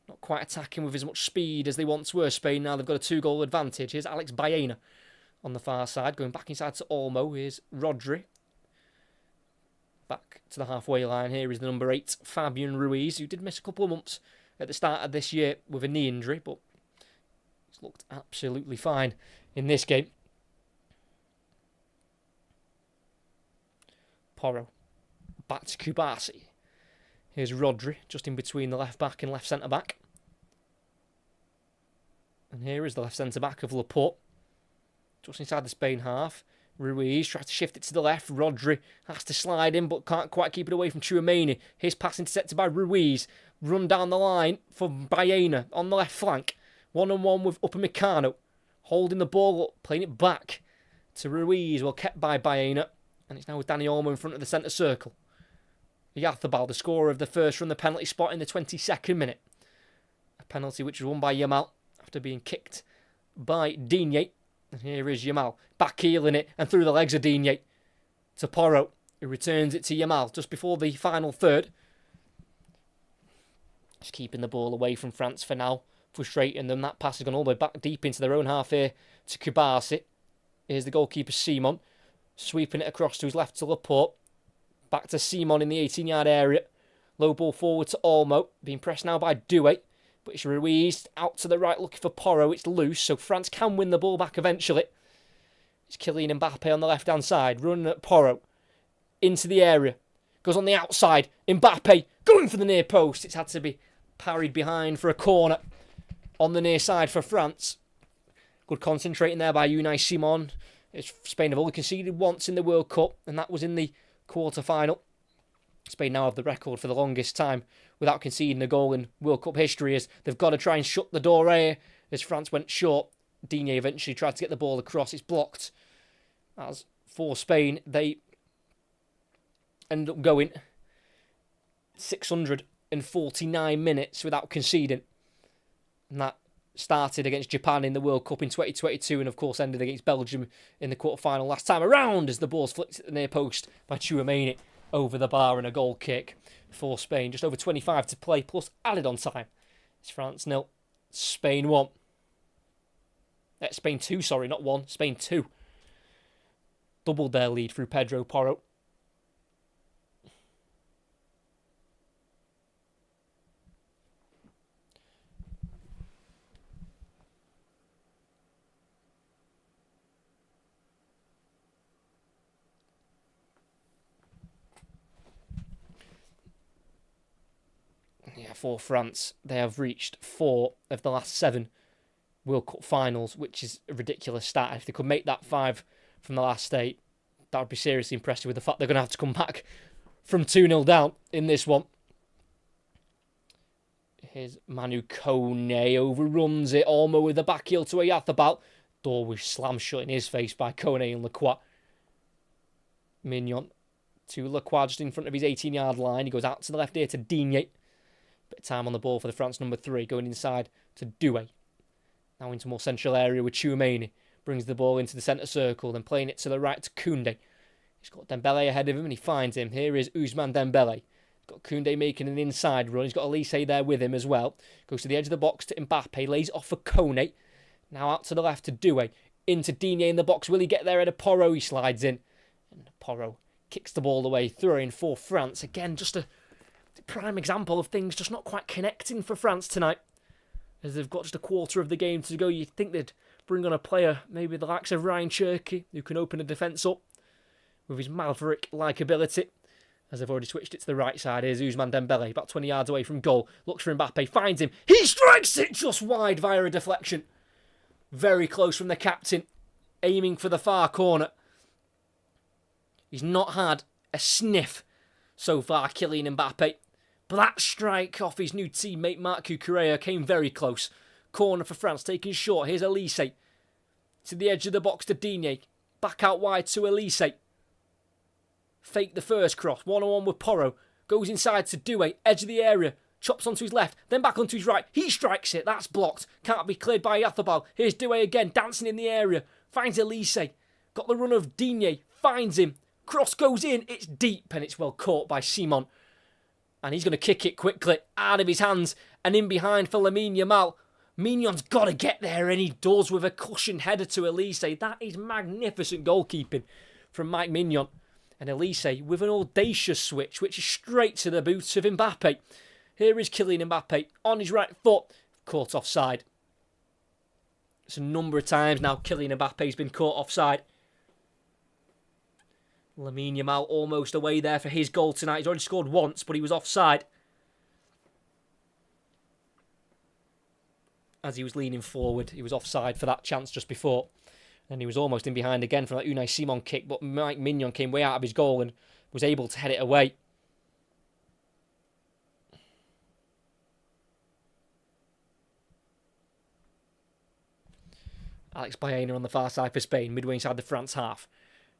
Not quite attacking with as much speed as they once were, Spain. Now they've got a 2-goal advantage. Here's Alex Baena on the far side, going back inside to Olmo. Here's Rodri. Back to the halfway line. Here is the number 8, Fabian Ruiz, who did miss a couple of months at the start of this year with a knee injury, but he's looked absolutely fine in this game. Porro. Back to Kubasi. Here's Rodri, just in between the left back and left centre back. And here is the left centre back of Laporte. just inside the Spain half. Ruiz tries to shift it to the left. Rodri has to slide in, but can't quite keep it away from Tchouaméni. His pass intercepted by Ruiz. Run down the line for Baena on the left flank. 1-on-1 with Upamecano. Holding the ball up, playing it back to Ruiz. Well kept by Baena. And it's now with Dani Olmo in front of the centre circle. Oyarzabal, the scorer of the first from the penalty spot in the 22nd minute. A penalty which was won by Yamal after being kicked by Digne. And here is Yamal, back heeling it and through the legs of Digne to Porro, who returns it to Yamal just before the final third. Just keeping the ball away from France for now, frustrating them. That pass has gone all the way back deep into their own half here to Kubasi. Here's the goalkeeper Simon, sweeping it across to his left to Laporte. Back to Simon in the 18-yard area. Low ball forward to Olmo, being pressed now by Doué. But it's Ruiz out to the right looking for Porro. It's loose, so France can win the ball back eventually. It's Kylian Mbappe on the left-hand side, running at Porro. Into the area. Goes on the outside. Mbappe going for the near post. It's had to be parried behind for a corner on the near side for France. Good concentrating there by Unai Simon. Spain have only conceded once in the World Cup, and that was in the quarter-final. Spain now have the record for the longest time without conceding a goal in World Cup history, as they've got to try and shut the door here as France went short. Digne eventually tried to get the ball across. It's blocked. As for Spain, they end up going 649 minutes without conceding. And that started against Japan in the World Cup in 2022 and of course ended against Belgium in the quarter-final last time around as the ball's flicked at the near post by Tchouaméni over the bar and a goal kick for Spain. Just over 25 to play plus added on time. It's France 0, Spain 1. Spain 2, sorry, not 1. Spain 2. Doubled their lead through Pedro Porro. For France, they have reached 4 of the last 7 World Cup finals, which is a ridiculous stat. If they could make that 5 from the last 8, that would be seriously impressive with the fact they're going to have to come back from 2-0 down in this one. Here's Manu Kone, overruns it. Olmo with the back heel to Oyarzabal. Door was slammed shut in his face by Kone and Lacroix. Mignon to Lacroix just in front of his 18-yard line. He goes out to the left here to Digne. Bit of time on the ball for the France number 3, going inside to Doué. Now into more central area with Tchouaméni. Brings the ball into the centre circle, then playing it to the right to Koundé. He's got Dembele ahead of him and he finds him. Here is Ousmane Dembele. He's got Koundé making an inside run. He's got Elise there with him as well. Goes to the edge of the box to Mbappe. Lays it off for Kone. Now out to the left to Doué. Into Digne in the box. Will he get there at a Porro? He slides in. And Porro kicks the ball away. Throw in for France. Again, just a prime example of things just not quite connecting for France tonight. As they've got just a quarter of the game to go, you'd think they'd bring on a player, maybe the likes of Ryan Cherky, who can open a defence up with his maverick-like ability. As they've already switched it to the right side, here's Ousmane Dembele, about 20 yards away from goal. Looks for Mbappe, finds him. He strikes it just wide via a deflection. Very close from the captain, aiming for the far corner. He's not had a sniff so far, Kylian Mbappe. But that strike off his new teammate Marc Cucurella came very close. Corner for France, taken short. Here's Elise. To the edge of the box to Digne. Back out wide to Elise. Fake the first cross. 1-on-1 with Porro. Goes inside to Doué. Edge of the area. Chops onto his left. Then back onto his right. He strikes it. That's blocked. Can't be cleared by Oyarzabal. Here's Doué again. Dancing in the area. Finds Elise. Got the run of Digne. Finds him. Cross goes in. It's deep and it's well caught by Simon. And he's going to kick it quickly out of his hands and in behind for Lamine Yamal. Mignon's got to get there and he does with a cushioned header to Elise. That is magnificent goalkeeping from Mike Mignon. And Elise with an audacious switch, which is straight to the boots of Mbappe. Here is Kylian Mbappe on his right foot, caught offside. It's a number of times now Kylian Mbappe's been caught offside. Lamine Yamal almost away there for his goal tonight. He's already scored once, but he was offside. As he was leaning forward, he was offside for that chance just before. And he was almost in behind again from that Unai Simon kick, but Mike Mignon came way out of his goal and was able to head it away. Alex Baena on the far side for Spain, midway inside the France half.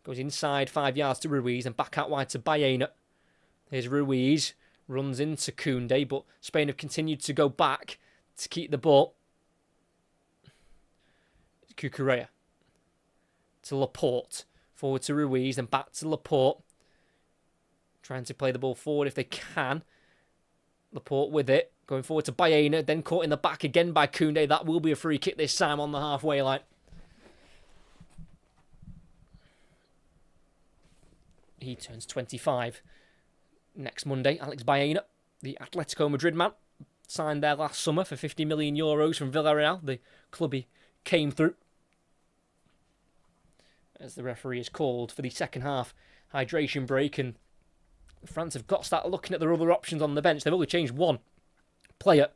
Goes inside 5 yards to Ruiz and back out wide to Baena. Here's Ruiz, runs into Koundé, but Spain have continued to go back to keep the ball. Cucurella to Laporte, forward to Ruiz and back to Laporte. Trying to play the ball forward if they can. Laporte with it, going forward to Baena, then caught in the back again by Koundé. That will be a free kick this time on the halfway line. He turns 25 next Monday. Alex Baena, the Atletico Madrid man, signed there last summer for €50 million from Villarreal. The club he came through. As the referee is called for the second half hydration break, and France have got to start looking at their other options on the bench. They've only changed one player,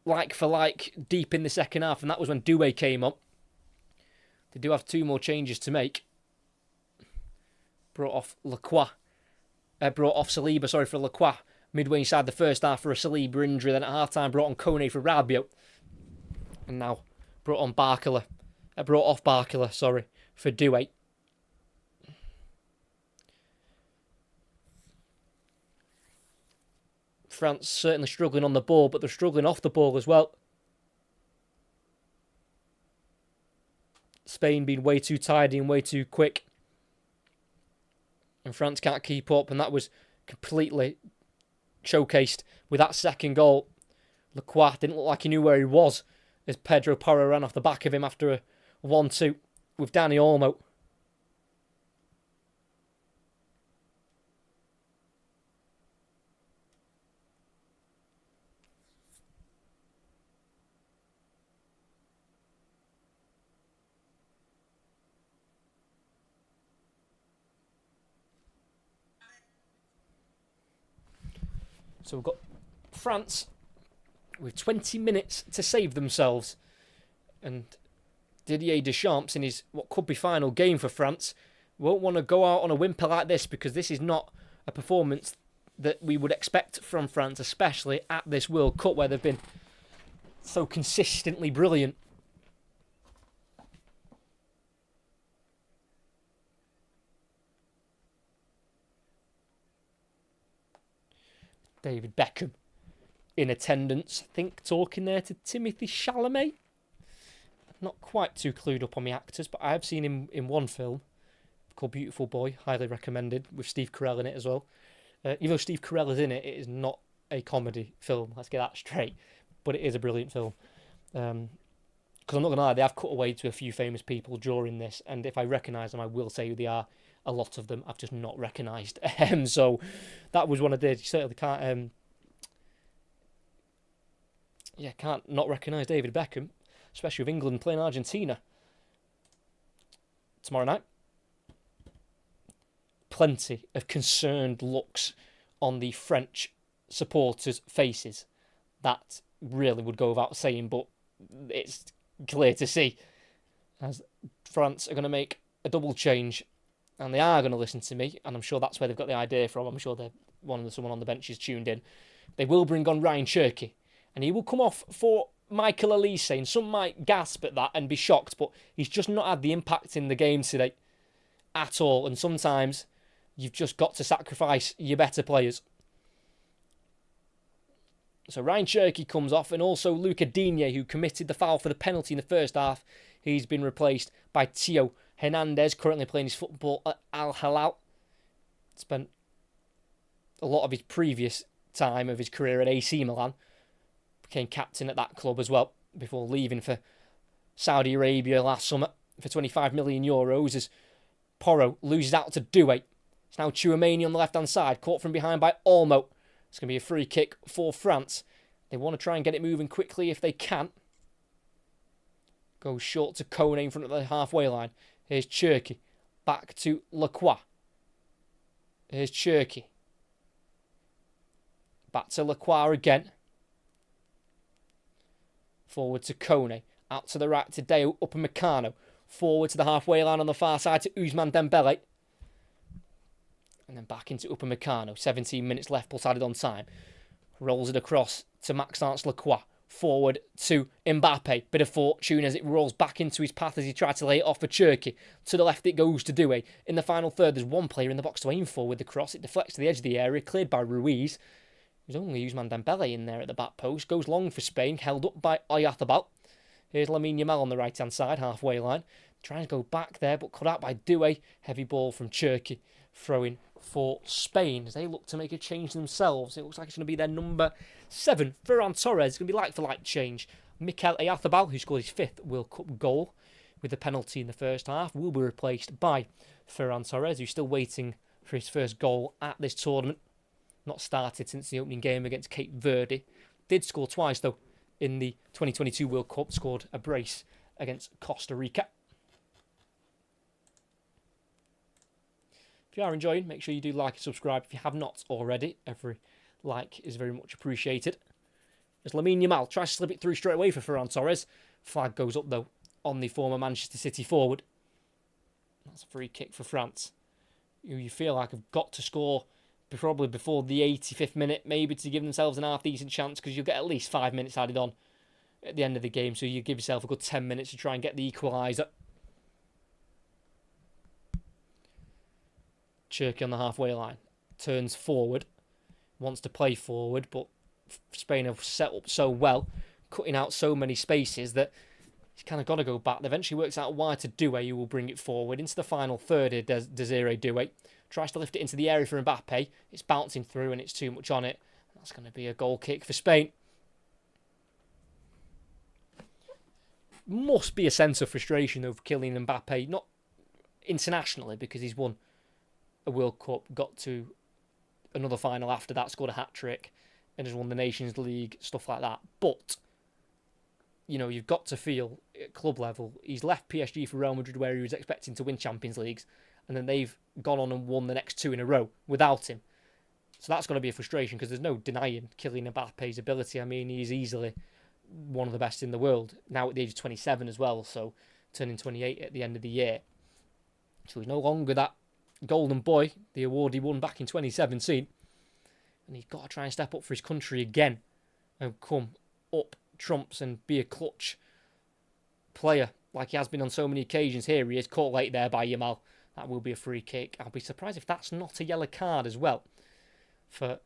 like for like, deep in the second half, and that was when Doué came up. They do have 2 more changes to make. Brought off Saliba, for Lacroix, midway inside the first half for a Saliba injury. Then at half-time brought on Kone for Rabiot. And now brought off Barcola, for Doué. France certainly struggling on the ball, but they're struggling off the ball as well. Spain being way too tidy and way too quick. And France can't keep up, and that was completely showcased with that second goal. Lacroix didn't look like he knew where he was as Pedro Porro ran off the back of him after a 1-2 with Dani Olmo. So we've got France with 20 minutes to save themselves. And Didier Deschamps, in his what could be final game for France, won't want to go out on a whimper like this, because this is not a performance that we would expect from France, especially at this World Cup where they've been so consistently brilliant. David Beckham in attendance, I think, talking there to Timothée Chalamet. Not quite too clued up on the actors, but I have seen him in one film called Beautiful Boy, highly recommended, with Steve Carell in it as well. Even though Steve Carell is in it, it is not a comedy film, let's get that straight, but it is a brilliant film. Because I'm not going to lie, they have cut away to a few famous people during this, and if I recognise them, I will say who they are. A lot of them I've just not recognised. So that was one I did. You certainly can't can't not recognise David Beckham, especially with England playing Argentina tomorrow night. Plenty of concerned looks on the French supporters' faces. That really would go without saying, but it's clear to see as France are going to make a double change. And they are going to listen to me, and I'm sure that's where they've got the idea from. I'm sure someone on the bench is tuned in. They will bring on Ryan Cherki, and he will come off for Michael Olise, and some might gasp at that and be shocked, but he's just not had the impact in the game today at all, and sometimes you've just got to sacrifice your better players. So Ryan Cherki comes off, and also Luca Digne, who committed the foul for the penalty in the first half. He's been replaced by Theo Hernandez, currently playing his football at Al Hilal. Spent a lot of his previous time of his career at AC Milan. Became captain at that club as well, before leaving for Saudi Arabia last summer for €25 million as Porro loses out to Doué. It's now Tchouaméni on the left-hand side, caught from behind by Olmo. It's going to be a free kick for France. They want to try and get it moving quickly if they can. Goes short to Kone in front of the halfway line. Here's Cherki. Back to Lacroix. Here's Cherki. Back to Lacroix again. Forward to Kone. Out to the right to Deo, Upamecano. Forward to the halfway line on the far side to Ousmane Dembele. And then back into Upamecano. 17 minutes left, plus added on time. Rolls it across to Maxence Lacroix. Forward to Mbappe. Bit of fortune as it rolls back into his path as he tried to lay it off for Cherki. To the left it goes to Doué. In the final third, there's one player in the box to aim for with the cross. It deflects to the edge of the area, cleared by Ruiz. There's only Ousmane Dembele in there at the back post. Goes long for Spain, held up by Oyarzabal. Here's Lamine Yamal on the right-hand side, halfway line. Trying to go back there, but cut out by Doué. Heavy ball from Cherki. Throwing for Spain as they look to make a change themselves. It looks like it's going to be their number 7. Ferran Torres. It's going to be like-for-like change. Mikel Oyarzabal, who scored his 5th World Cup goal with a penalty in the first half, will be replaced by Ferran Torres, who's still waiting for his first goal at this tournament. Not started since the opening game against Cape Verde. Did score twice, though, in the 2022 World Cup. Scored a brace against Costa Rica. If you are enjoying, make sure you do like and subscribe if you have not already. Every like is very much appreciated. As Lamine Yamal tries to slip it through straight away for Ferran Torres. Flag goes up, though, on the former Manchester City forward. That's a free kick for France, who you feel like have got to score probably before the 85th minute, maybe to give themselves an half-decent chance, because you'll get at least 5 minutes added on at the end of the game, so you give yourself a good 10 minutes to try and get the equaliser. Cherki on the halfway line. Turns forward. Wants to play forward, but Spain have set up so well, cutting out so many spaces that he's kind of got to go back. Eventually works out wide to Doué, who will bring it forward. Into the final third here, Desiré Doué. Tries to lift it into the area for Mbappe. It's bouncing through and it's too much on it. That's going to be a goal kick for Spain. Must be a sense of frustration, though, for Kylian Mbappe. Not internationally, because he's won a World Cup, got to another final after that, scored a hat-trick, and has won the Nations League, stuff like that. But, you know, you've got to feel, at club level, he's left PSG for Real Madrid, where he was expecting to win Champions Leagues, and then they've gone on and won the next 2 in a row without him. So that's going to be a frustration, because there's no denying Kylian Mbappe's ability. I mean, he's easily one of the best in the world, now at the age of 27 as well, so turning 28 at the end of the year. So he's no longer that golden boy, the award he won back in 2017. And he's got to try and step up for his country again and come up trumps and be a clutch player like he has been on so many occasions. Here he is, caught late there by Yamal. That will be a free kick. I'll be surprised if that's not a yellow card as well for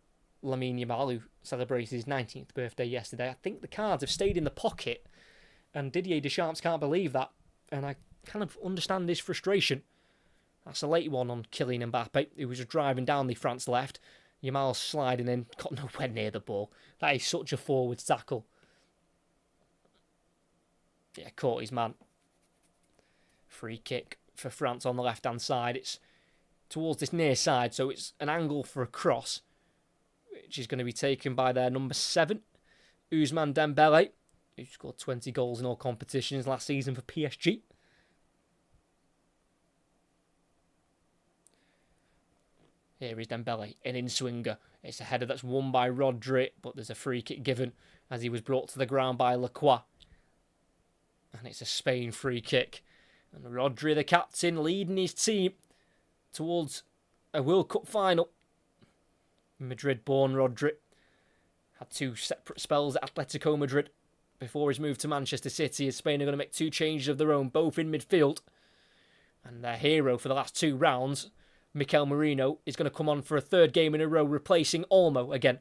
Lamine Yamal, who celebrated his 19th birthday yesterday. I think the cards have stayed in the pocket, and Didier Deschamps can't believe that. And I kind of understand his frustration. That's a late one on Kylian Mbappe, who was just driving down the France left. Yamal sliding in, got nowhere near the ball. That is such a forward tackle. Yeah, caught his man. Free kick for France on the left-hand side. It's towards this near side, so it's an angle for a cross, which is going to be taken by their number 7, Ousmane Dembele, who scored 20 goals in all competitions last season for PSG. Here is Dembele, an in-swinger. It's a header that's won by Rodri, but there's a free kick given as he was brought to the ground by Lacroix. And it's a Spain free kick. And Rodri, the captain, leading his team towards a World Cup final. Madrid-born Rodri had 2 separate spells at Atletico Madrid before his move to Manchester City, as Spain are going to make 2 changes of their own, both in midfield. And their hero for the last 2 rounds, Mikel Merino, is going to come on for a 3rd game in a row, replacing Olmo again.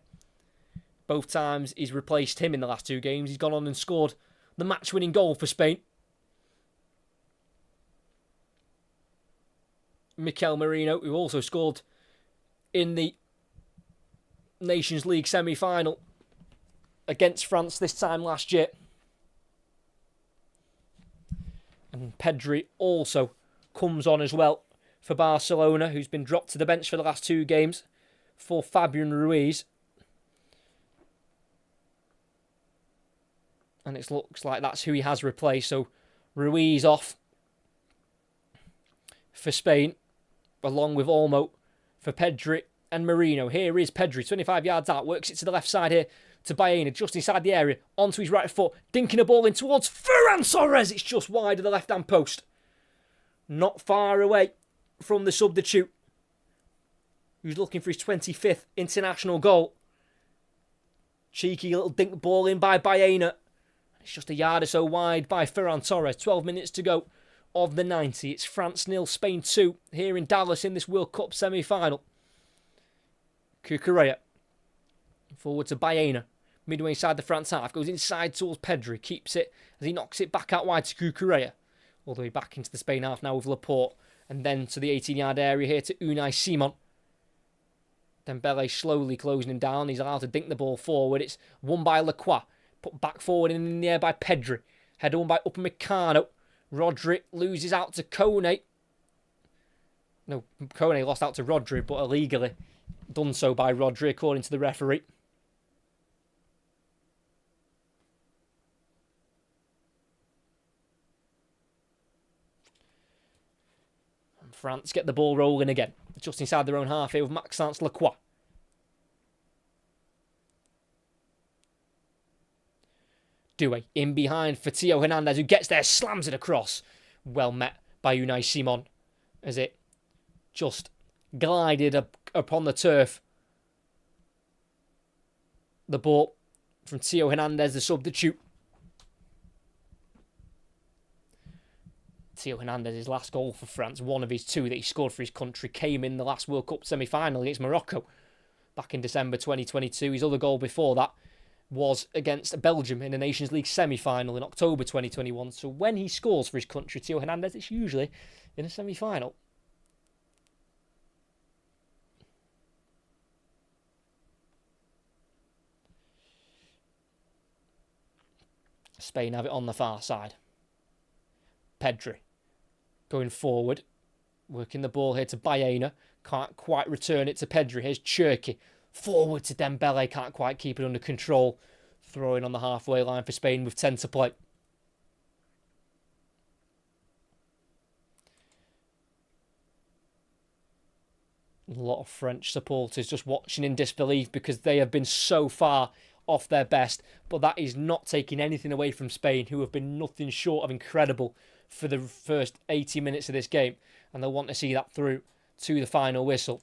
Both times he's replaced him in the last 2 games. He's gone on and scored the match-winning goal for Spain. Mikel Merino, who also scored in the Nations League semi-final against France this time last year. And Pedri also comes on as well for Barcelona, who's been dropped to the bench for the last 2 games for Fabian Ruiz. And it looks like that's who he has replaced. So Ruiz off for Spain, along with Olmo for Pedri and Marino. Here is Pedri, 25 yards out, works it to the left side here to Baena, just inside the area, onto his right foot, dinking a ball in towards Ferran Torres. It's just wide of the left-hand post. Not far away from the substitute, who's looking for his 25th international goal. Cheeky little dink ball in by Baena. It's just a yard or so wide by Ferran Torres. 12 minutes to go of the 90. It's France 0, Spain 2 here in Dallas in this World Cup semi-final. Cucurella forward to Baena. Midway inside the France half. Goes inside towards Pedri. Keeps it as he knocks it back out wide to Cucurella. All the way back into the Spain half now with Laporte. And then to the 18-yard area here to Unai Simon. Dembele slowly closing him down. He's allowed to dink the ball forward. It's won by Lacroix. Put back forward in the air by Pedri. Headed on by Upamecano. Rodri loses out to Kone. No, Kone lost out to Rodri, but illegally done so by Rodri, according to the referee. And France get the ball rolling again. Just inside their own half here with Maxence Lacroix. Doué in behind for Theo Hernandez, who gets there, slams it across. Well met by Unai Simon as it just glided upon the turf. The ball from Theo Hernandez, the substitute. Theo Hernandez's last goal for France, one of his two that he scored for his country, came in the last World Cup semi-final against Morocco back in December 2022. His other goal before that was against Belgium in the Nations League semi-final in October 2021. So when he scores for his country, Theo Hernandez, it's usually in a semi-final. Spain have it on the far side. Pedri going forward, working the ball here to Baena. Can't quite return it to Pedri. Here's Cherki. Forward to Dembele, can't quite keep it under control. Throwing on the halfway line for Spain with 10 to play. A lot of French supporters just watching in disbelief because they have been so far off their best. But that is not taking anything away from Spain, who have been nothing short of incredible for the first 80 minutes of this game. And they'll want to see that through to the final whistle.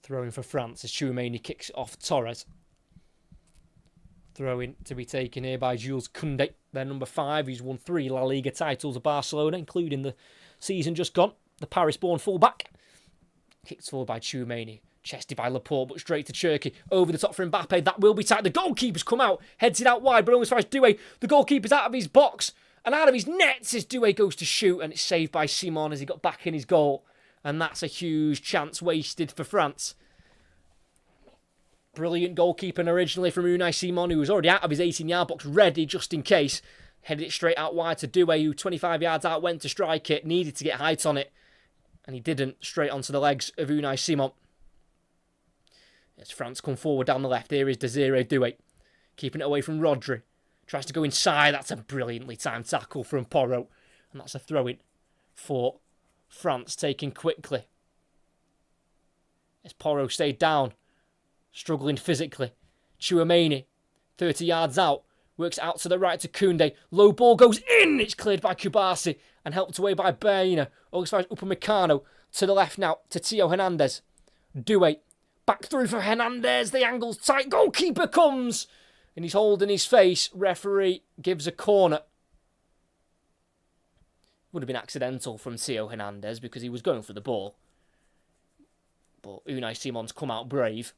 Throwing for France as Tchouameni kicks it off Torres. Throw-in to be taken here by Jules Koundé. Their number 5, he's won 3 La Liga titles at Barcelona, including the season just gone. The Paris-born fullback. Kicked forward by Tchouameni. Chested by Laporte, but straight to Cherki. Over the top for Mbappe. That will be tight. The goalkeeper's come out. Heads it out wide, but only as far as Doué. The goalkeeper's out of his box and out of his nets as Doué goes to shoot. And it's saved by Simon as he got back in his goal. And that's a huge chance wasted for France. Brilliant goalkeeping originally from Unai Simon, who was already out of his 18-yard box, ready just in case. Headed it straight out wide to Doué, who 25 yards out went to strike it, needed to get height on it. And he didn't, straight onto the legs of Unai Simon. As France come forward down the left, here is Desiré Doué. Keeping it away from Rodri. Tries to go inside, that's a brilliantly timed tackle from Porro. And that's a throw-in for France, taken quickly. As Porro stayed down, struggling physically. Tchouameni, 30 yards out, works out to the right to Koundé. Low ball goes in, it's cleared by Kubasi and helped away by Baena. All as far as Upamecano to the left now to Theo Hernandez. Doué, back through for Hernandez, the angle's tight, goalkeeper comes and he's holding his face. Referee gives a corner. Would have been accidental from Theo Hernandez because he was going for the ball. But Unai Simon's come out brave.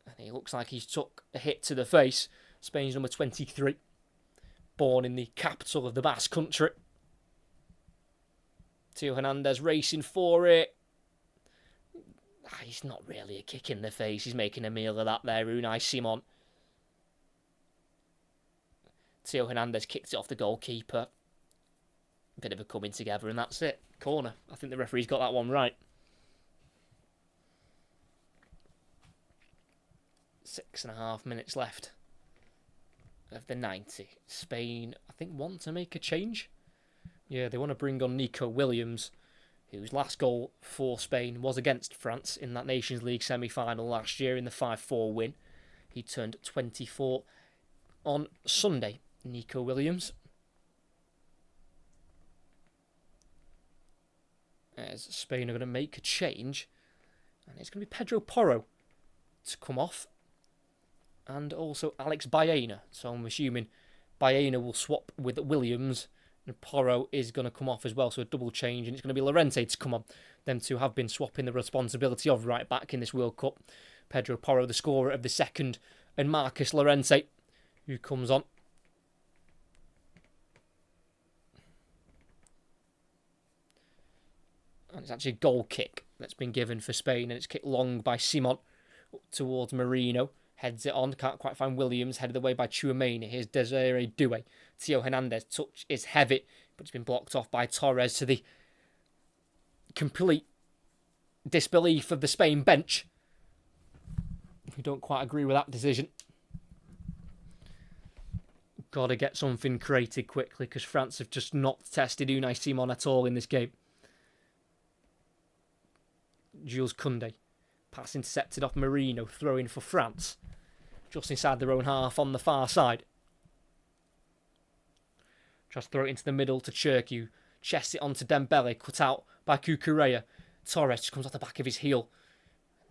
And he looks like he's took a hit to the face. Spain's number 23. Born in the capital of the Basque Country. Theo Hernandez racing for it. He's not really a kick in the face. He's making a meal of that there, Unai Simon. Theo Hernandez kicks it off the goalkeeper. Bit of a coming together and that's it. Corner. I think the referee's got that one right. 6.5 minutes left of the 90. Spain, I think, want to make a change. Yeah, they want to bring on Nico Williams, whose last goal for Spain was against France in that Nations League semi-final last year in the 5-4 win. He turned 24 on Sunday. Nico Williams. As Spain are going to make a change. And it's going to be Pedro Porro to come off. And also Alex Baena. So I'm assuming Baena will swap with Williams. And Porro is going to come off as well. So a double change. And it's going to be Llorente to come on. Them two have been swapping the responsibility of right back in this World Cup. Pedro Porro, the scorer of the second. And Marcus Llorente, who comes on. And it's actually a goal kick that's been given for Spain. And it's kicked long by Simon up towards Marino. Heads it on. Can't quite find Williams. Headed away by Tchouameni. Here's Desiree Doué. Theo Hernandez. Touch is heavy. But it's been blocked off by Torres to the complete disbelief of the Spain bench, who don't quite agree with that decision. Got to get something created quickly because France have just not tested Unai Simon at all in this game. Jules Koundé. Pass intercepted off Marino. Throw-in for France. Just inside their own half on the far side. Just throw it into the middle to Cherki. Chests it onto Dembele. Cut out by Cucurella. Torres comes off the back of his heel.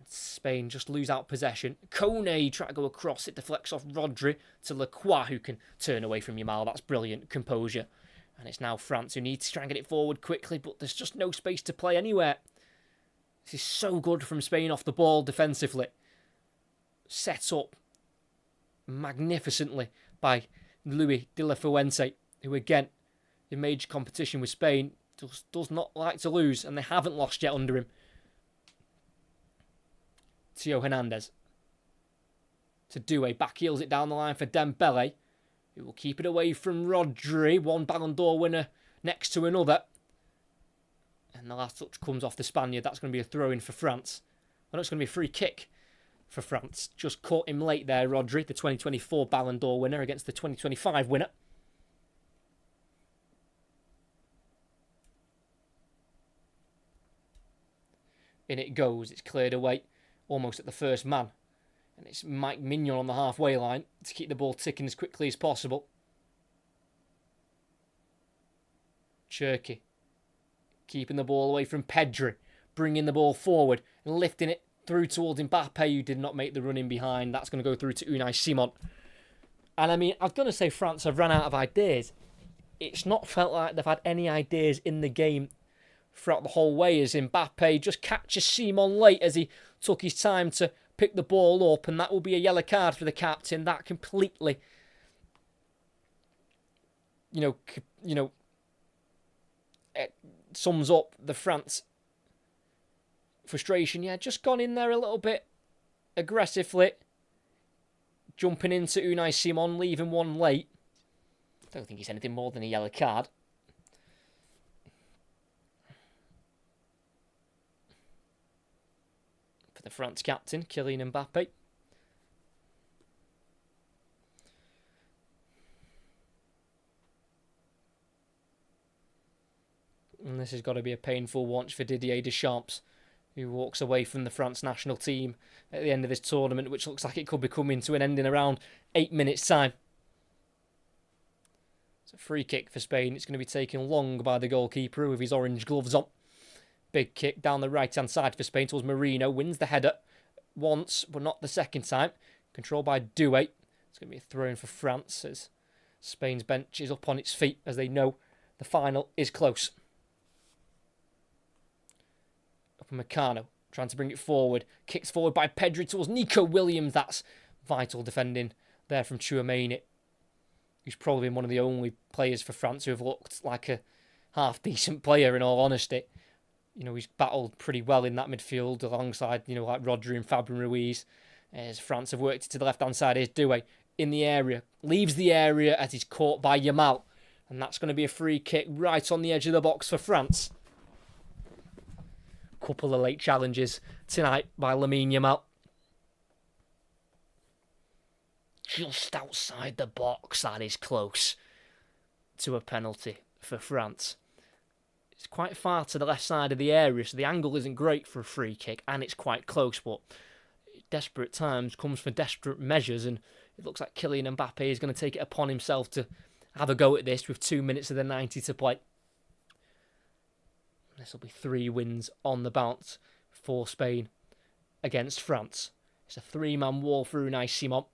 Spain just lose out possession. Kone try to go across. It deflects off Rodri to Lacroix, who can turn away from Yamal. That's brilliant composure. And it's now France who need to try and get it forward quickly, but there's just no space to play anywhere. This is so good from Spain off the ball defensively. Set up magnificently by Luis de la Fuente, who again, in major competition with Spain, does not like to lose, and they haven't lost yet under him. Theo Hernandez to Doué. Back heels it down the line for Dembele, who will keep it away from Rodri. One Ballon d'Or winner next to another. And the last touch comes off the Spaniard. That's going to be a throw-in for France. Well, it's going to be a free kick for France. Just caught him late there, Rodri, the 2024 Ballon d'Or winner against the 2025 winner. In it goes. It's cleared away almost at the first man. And it's Mike Mignon on the halfway line to keep the ball ticking as quickly as possible. Cherki keeping the ball away from Pedri, bringing the ball forward and lifting it through towards Mbappe, who did not make the run in behind. That's going to go through to Unai Simon. And I mean, I was going to say France have run out of ideas. It's not felt like they've had any ideas in the game throughout the whole way, as Mbappe just catches Simon late as he took his time to pick the ball up, and that will be a yellow card for the captain. That completely, it sums up the France frustration. Yeah, just gone in there a little bit aggressively, jumping into Unai Simon, leaving one late. Don't think it's anything more than a yellow card. For the France captain, Kylian Mbappe. And this has got to be a painful watch for Didier Deschamps, who walks away from the France national team at the end of this tournament, which looks like it could be coming to an end in around 8 minutes' time. It's a free kick for Spain. It's going to be taken long by the goalkeeper with his orange gloves on. Big kick down the right-hand side for Spain towards Marino. Wins the header once, but not the second time. Controlled by Doué. It's going to be a throw-in for France as Spain's bench is up on its feet as they know the final is close. Upamecano trying to bring it forward. Kicks forward by Pedri towards Nico Williams. That's vital defending there from Tchouameni, who's probably been one of the only players for France who have looked like a half-decent player, in all honesty. He's battled pretty well in that midfield alongside, like Rodri and Fabian Ruiz. As France have worked it to the left-hand side, here's Doué in the area. Leaves the area as he's caught by Yamal. And that's going to be a free kick right on the edge of the box for France. Couple of late challenges tonight by Lamine Yamal. Just outside the box, that is close to a penalty for France. It's quite far to the left side of the area, so the angle isn't great for a free kick, and it's quite close, but desperate times comes for desperate measures, and it looks like Kylian Mbappe is going to take it upon himself to have a go at this with 2 minutes of the 90 to play. This will be 3 wins on the bounce for Spain against France. It's a 3-man wall through Unai Simon.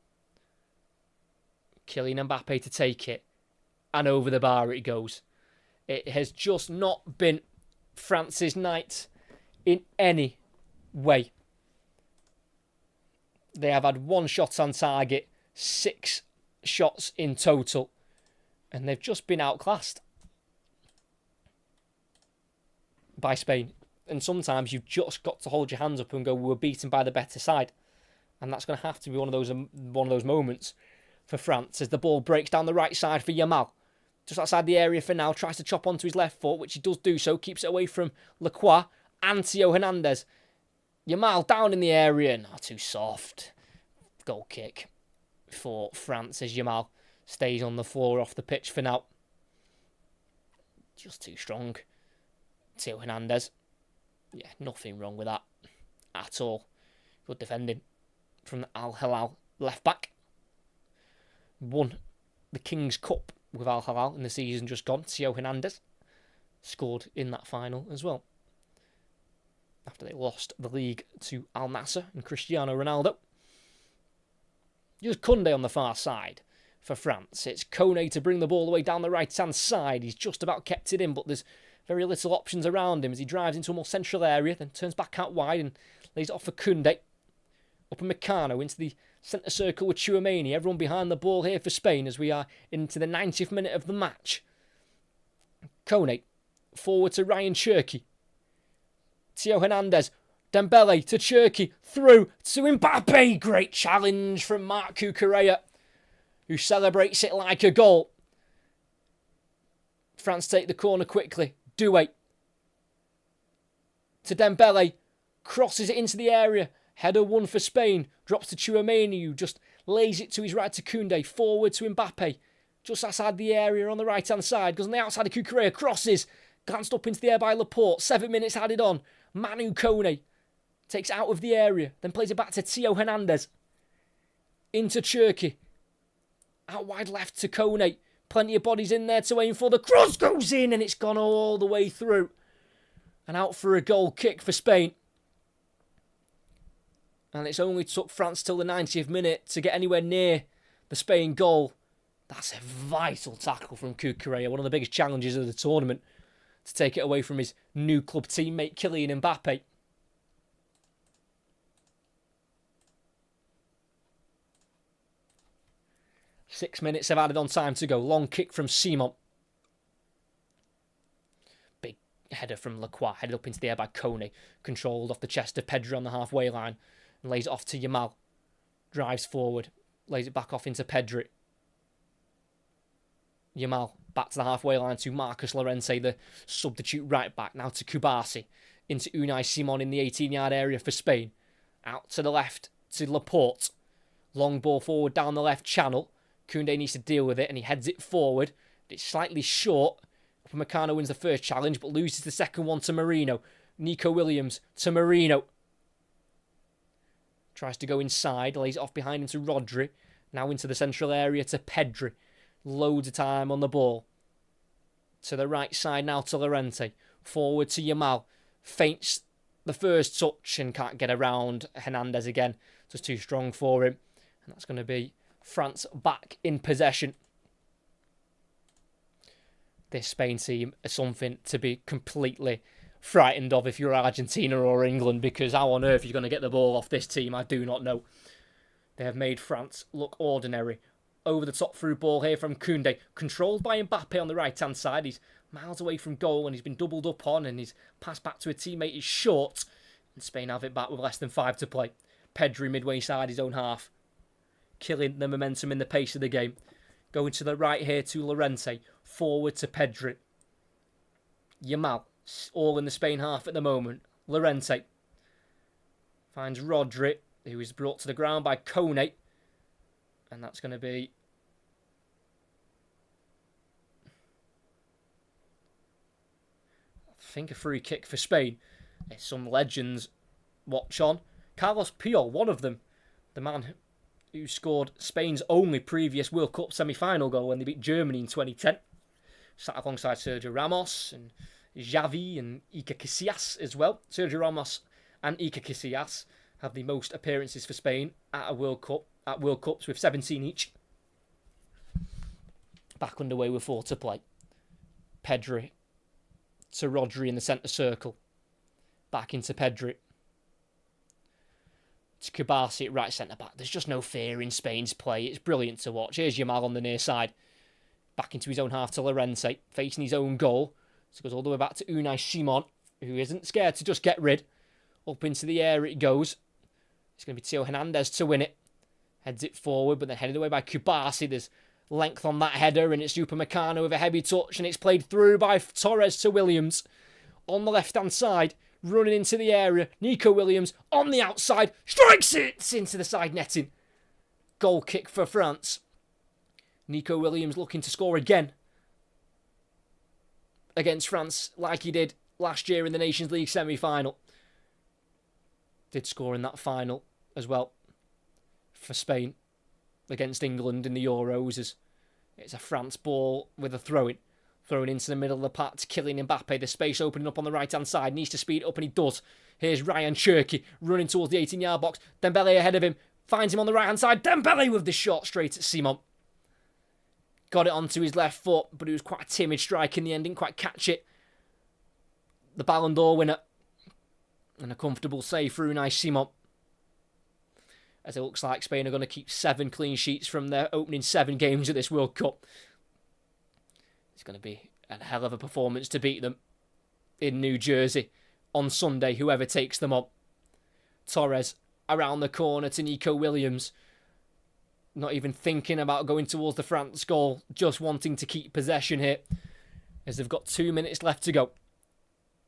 Kylian Mbappe to take it, and over the bar it goes. It has just not been France's night in any way. They have had 1 shot on target, 6 shots in total, and they've just been outclassed by Spain. And sometimes you've just got to hold your hands up and go, we're beaten by the better side. And that's going to have to be one of those moments for France as the ball breaks down the right side for Yamal. Just outside the area for now, tries to chop onto his left foot, which he does do so, keeps it away from Lacroix and Theo Hernandez. Yamal down in the area, not too soft. Goal kick for France as Yamal stays on the floor off the pitch for now. Just too strong. Theo Hernandez. Yeah, nothing wrong with that at all. Good defending from the Al Hilal left back. Won the King's Cup with Al Hilal in the season just gone. Theo Hernandez scored in that final as well, after they lost the league to Al Nassr and Cristiano Ronaldo. Just Koundé on the far side for France. It's Kone to bring the ball away down the right-hand side. He's just about kept it in, but there's very little options around him as he drives into a more central area, then turns back out wide and lays it off for Koundé. Upamecano into the centre circle with Tchouaméni. Everyone behind the ball here for Spain as we are into the 90th minute of the match. Kone forward to Ryan Cherki. Theo Hernandez. Dembele to Cherki. Through to Mbappe. Great challenge from Marc Cucurella, who celebrates it like a goal. France take the corner quickly. Doué to Dembele. Crosses it into the area. Header 1 for Spain. Drops to Tchouaméni, who just lays it to his right to Koundé. Forward to Mbappe. Just outside the area on the right-hand side. Goes on the outside of Cucurella. Crosses. Glanced up into the air by Laporte. 7 minutes added on. Manu Kone takes it out of the area. Then plays it back to Theo Hernandez. Into Cherki. Out wide left to Kone. Plenty of bodies in there to aim for. The cross goes in and it's gone all the way through. And out for a goal kick for Spain. And it's only took France till the 90th minute to get anywhere near the Spain goal. That's a vital tackle from Cucurella. One of the biggest challenges of the tournament. To take it away from his new club teammate Kylian Mbappe. Six minutes have added on time to go. Long kick from Simon. Big header from Lacroix. Headed up into the air by Kone. Controlled off the chest of Pedri on the halfway line. And lays it off to Yamal. Drives forward. Lays it back off into Pedri. Yamal back to the halfway line to Marcus Llorente, the substitute right back. Now to Kubasi. Into Unai Simon in the 18-yard area for Spain. Out to the left to Laporte. Long ball forward down the left channel. Koundé needs to deal with it and he heads it forward. It's slightly short. Upamecano wins the first challenge but loses the second one to Marino. Nico Williams to Marino. Tries to go inside, lays it off behind him to Rodri. Now into the central area to Pedri. Loads of time on the ball. To the right side now to Llorente. Forward to Yamal. Feints the first touch and can't get around Hernandez again. Just too strong for him. And that's going to be France back in possession. This Spain team is something to be completely frightened of if you're Argentina or England, because how on earth you're going to get the ball off this team, I do not know. They have made France look ordinary. Over the top through ball here from Koundé. Controlled by Mbappe on the right-hand side. He's miles away from goal and he's been doubled up on, and his pass back to a teammate is short. And Spain have it back with less than 5 to play. Pedri midway side his own half. Killing the momentum in the pace of the game. Going to the right here to Llorente. Forward to Pedri. Yamal. All in the Spain half at the moment. Llorente. Finds Rodri, who is brought to the ground by Kone. And that's going to be... think a free kick for Spain. Some legends watch on. Carlos Puyol, one of them, the man who scored Spain's only previous World Cup semi-final goal when they beat Germany in 2010. Sat alongside Sergio Ramos and Xavi and Iker Casillas as well. Sergio Ramos and Iker Casillas have the most appearances for Spain at World Cups with 17 each. Back underway with 4 to play. Pedri to Rodri in the centre circle. Back into Pedri. To Kubasi at right centre back. There's just no fear in Spain's play. It's brilliant to watch. Here's Yamal on the near side. Back into his own half to Llorente. Facing his own goal. So it goes all the way back to Unai Simon, who isn't scared to just get rid. Up into the air it goes. It's going to be Theo Hernandez to win it. Heads it forward, but then headed away by Kubasi. There's length on that header, and it's Upamecano with a heavy touch, and it's played through by Torres to Williams. On the left-hand side, running into the area. Nico Williams on the outside. Strikes it into the side netting. Goal kick for France. Nico Williams looking to score again against France like he did last year in the Nations League semi-final. Did score in that final as well for Spain against England in the Euros. It's a France ball with a throw-in. Thrown into the middle of the pack to Kylian Mbappe. The space opening up on the right-hand side. Needs to speed up, and he does. Here's Ryan Cherki running towards the 18-yard box. Dembele ahead of him. Finds him on the right-hand side. Dembele with the shot straight at Simon. Got it onto his left foot, but it was quite a timid strike in the end. Didn't quite catch it. The Ballon d'Or winner. And a comfortable save for Unai Simon. As it looks like Spain are going to keep 7 clean sheets from their opening 7 games of this World Cup. It's going to be a hell of a performance to beat them in New Jersey on Sunday, whoever takes them on. Torres around the corner to Nico Williams. Not even thinking about going towards the France goal, just wanting to keep possession here as they've got 2 minutes left to go.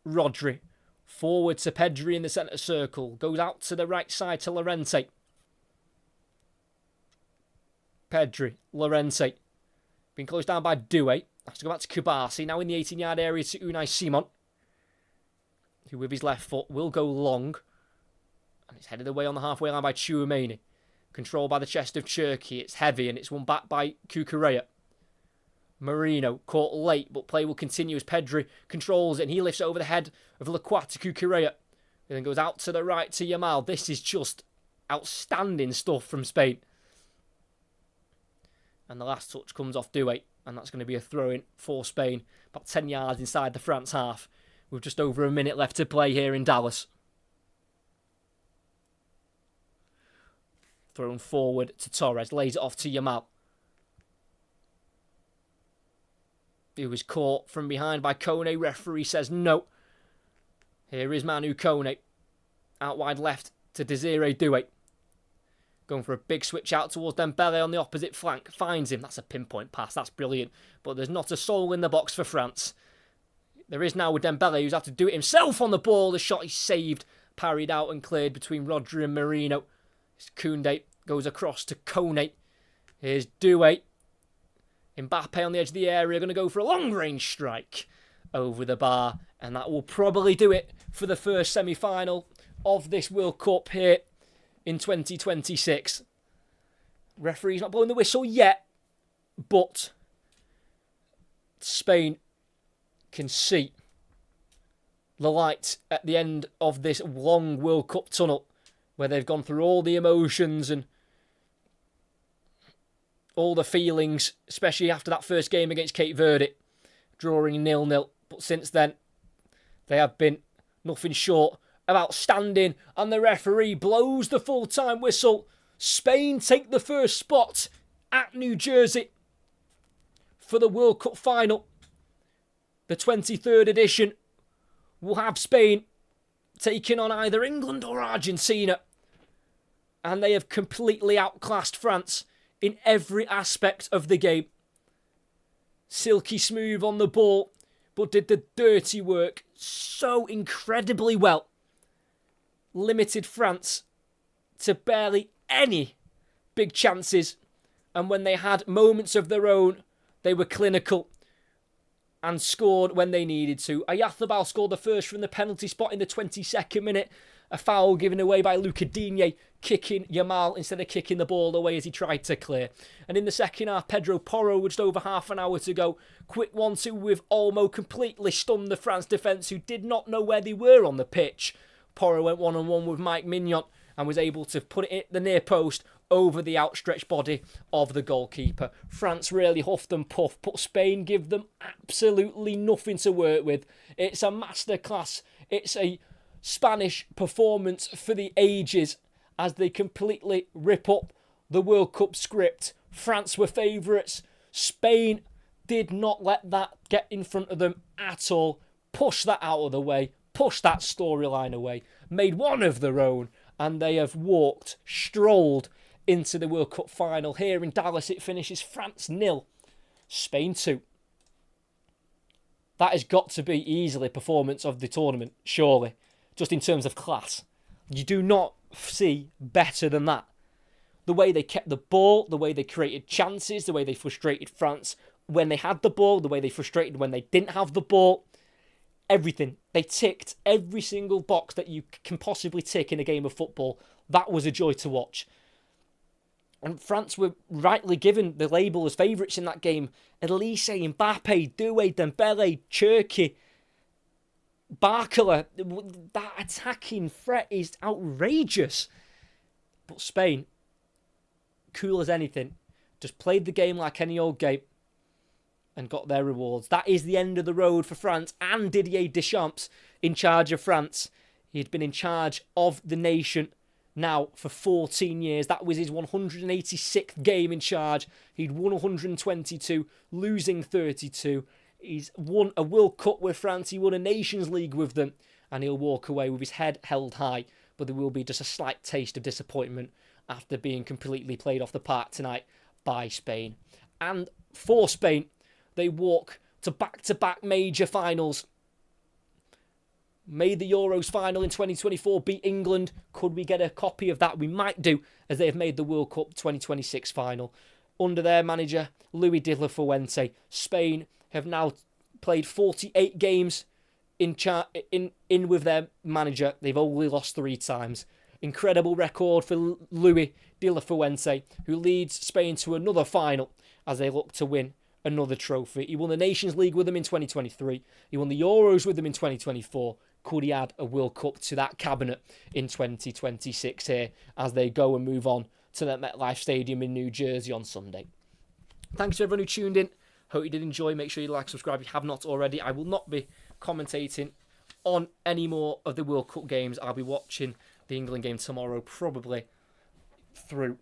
Rodri forward to Pedri in the centre circle. Goes out to the right side to Llorente. Pedri, Llorente. Been closed down by Doué. Has to go back to Kubasi. Now in the 18-yard area to Unai Simon, who with his left foot will go long. And it's headed away on the halfway line by Tchouameni. Controlled by the chest of Cherki. It's heavy and it's won back by Cucurella. Marino caught late, but play will continue as Pedri controls it, and he lifts it over the head of Lacroix to Cucurella. And then goes out to the right to Yamal. This is just outstanding stuff from Spain. And the last touch comes off Doué, and that's going to be a throw-in for Spain. About 10 yards inside the France half, with just over a minute left to play here in Dallas. Thrown forward to Torres, lays it off to Yamal. He was caught from behind by Kone. Referee says no. Here is Manu Kone. Out wide left to Desiree Doué. Going for a big switch out towards Dembele on the opposite flank. Finds him. That's a pinpoint pass. That's brilliant. But there's not a soul in the box for France. There is now with Dembele, who's had to do it himself on the ball. The shot is saved, parried out and cleared between Rodri and Marino. Koundé goes across to Kone. Here's Doué. Mbappe on the edge of the area, going to go for a long-range strike over the bar. And that will probably do it for the first semi-final of this World Cup here in 2026. Referee's not blowing the whistle yet, but Spain can see the light at the end of this long World Cup tunnel, where they've gone through all the emotions and all the feelings, especially after that first game against Cape Verde, drawing 0-0. But since then, they have been nothing short of outstanding, and the referee blows the full-time whistle. Spain take the first spot at New Jersey for the World Cup final. The 23rd edition will have Spain taking on either England or Argentina, and they have completely outclassed France in every aspect of the game. Silky smooth on the ball, but did the dirty work so incredibly well. Limited France to barely any big chances, and when they had moments of their own, they were clinical. and scored when they needed to. Oyarzabal scored the first from the penalty spot in the 22nd minute. A foul given away by Luca Digne, kicking Yamal instead of kicking the ball away as he tried to clear. And in the second half, Pedro Porro, with just over half an hour to go, quick 1-2 with Olmo, completely stunned the France defence, who did not know where they were on the pitch. Porro went one-on-one with Mike Mignon and was able to put it at the near post over the outstretched body of the goalkeeper. France really huffed and puffed, but Spain give them absolutely nothing to work with. It's a masterclass. It's a Spanish performance for the ages as they completely rip up the World Cup script. France were favourites. Spain did not let that get in front of them at all. Push that out of the way. Push that storyline away. Made one of their own. And they have strolled into the World Cup final. Here in Dallas, it finishes France 0, Spain 2. That has got to be easily performance of the tournament, surely. Just in terms of class. You do not see better than that. The way they kept the ball, the way they created chances, the way they frustrated France when they had the ball, the way they frustrated when they didn't have the ball. Everything. They ticked every single box that you can possibly tick in a game of football. That was a joy to watch. And France were rightly given the label as favourites in that game. Elise, Mbappe, Doué, Dembele, Cherki, Barcola. That attacking threat is outrageous. But Spain, cool as anything, just played the game like any old game and got their rewards. That is the end of the road for France and Didier Deschamps in charge of France. He had been in charge of the nation now for 14 years. That was his 186th game in charge. He'd won 122, losing 32. He's won a World Cup with France. He won a Nations League with them. And he'll walk away with his head held high. But there will be just a slight taste of disappointment after being completely played off the park tonight by Spain. And for Spain, they walk to back-to-back major finals. Made the Euros final in 2024, beat England. Could we get a copy of that? We might do, as they have made the World Cup 2026 final. Under their manager, Luis de la Fuente, Spain have now played 48 games in with their manager. They've only lost 3 times. Incredible record for Luis de la Fuente, who leads Spain to another final as they look to win another trophy. He won the Nations League with them in 2023. He won the Euros with them in 2024. Could he add a World Cup to that cabinet in 2026 here as they go and move on to the MetLife Stadium in New Jersey on Sunday? Thanks to everyone who tuned in. Hope you did enjoy. Make sure you like, subscribe if you have not already. I will not be commentating on any more of the World Cup games. I'll be watching the England game tomorrow, probably through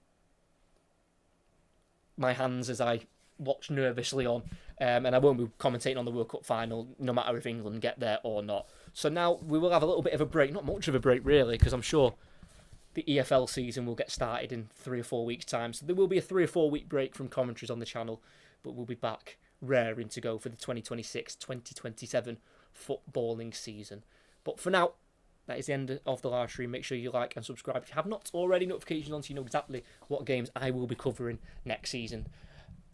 my hands as I watch nervously on, and I won't be commentating on the World Cup final no matter if England get there or not. So now we will have a little bit of a break, not much of a break really, because I'm sure the EFL season will get started in 3 or 4 weeks time, so there will be a 3 or 4 week break from commentaries on the channel, but we'll be back raring to go for the 2026-2027 footballing season. But for now, that is the end of the live stream. Make sure you like and subscribe if you have not already. Notifications on so you know exactly what games I will be covering next season.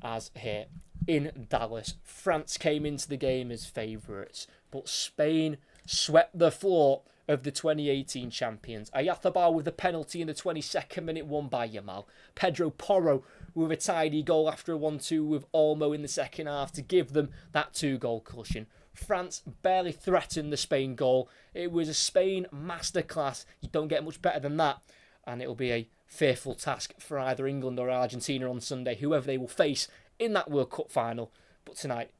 As here in Dallas, France came into the game as favourites, but Spain swept the floor of the 2018 champions. Oyarzabal with the penalty in the 22nd minute, won by Yamal. Pedro Porro with a tidy goal after a 1-2 with Olmo in the second half to give them that 2-goal cushion. France barely threatened the Spain goal. It was a Spain masterclass. You don't get much better than that. And it'll be a fearful task for either England or Argentina on Sunday, whoever they will face in that World Cup final. But tonight,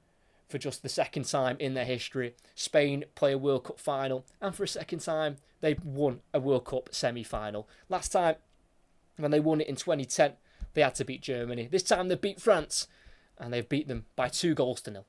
for just the second time in their history, Spain play a World Cup final, and for a second time, they've won a World Cup semi-final. Last time, when they won it in 2010, they had to beat Germany. This time they beat France, and they've beat them by 2-0.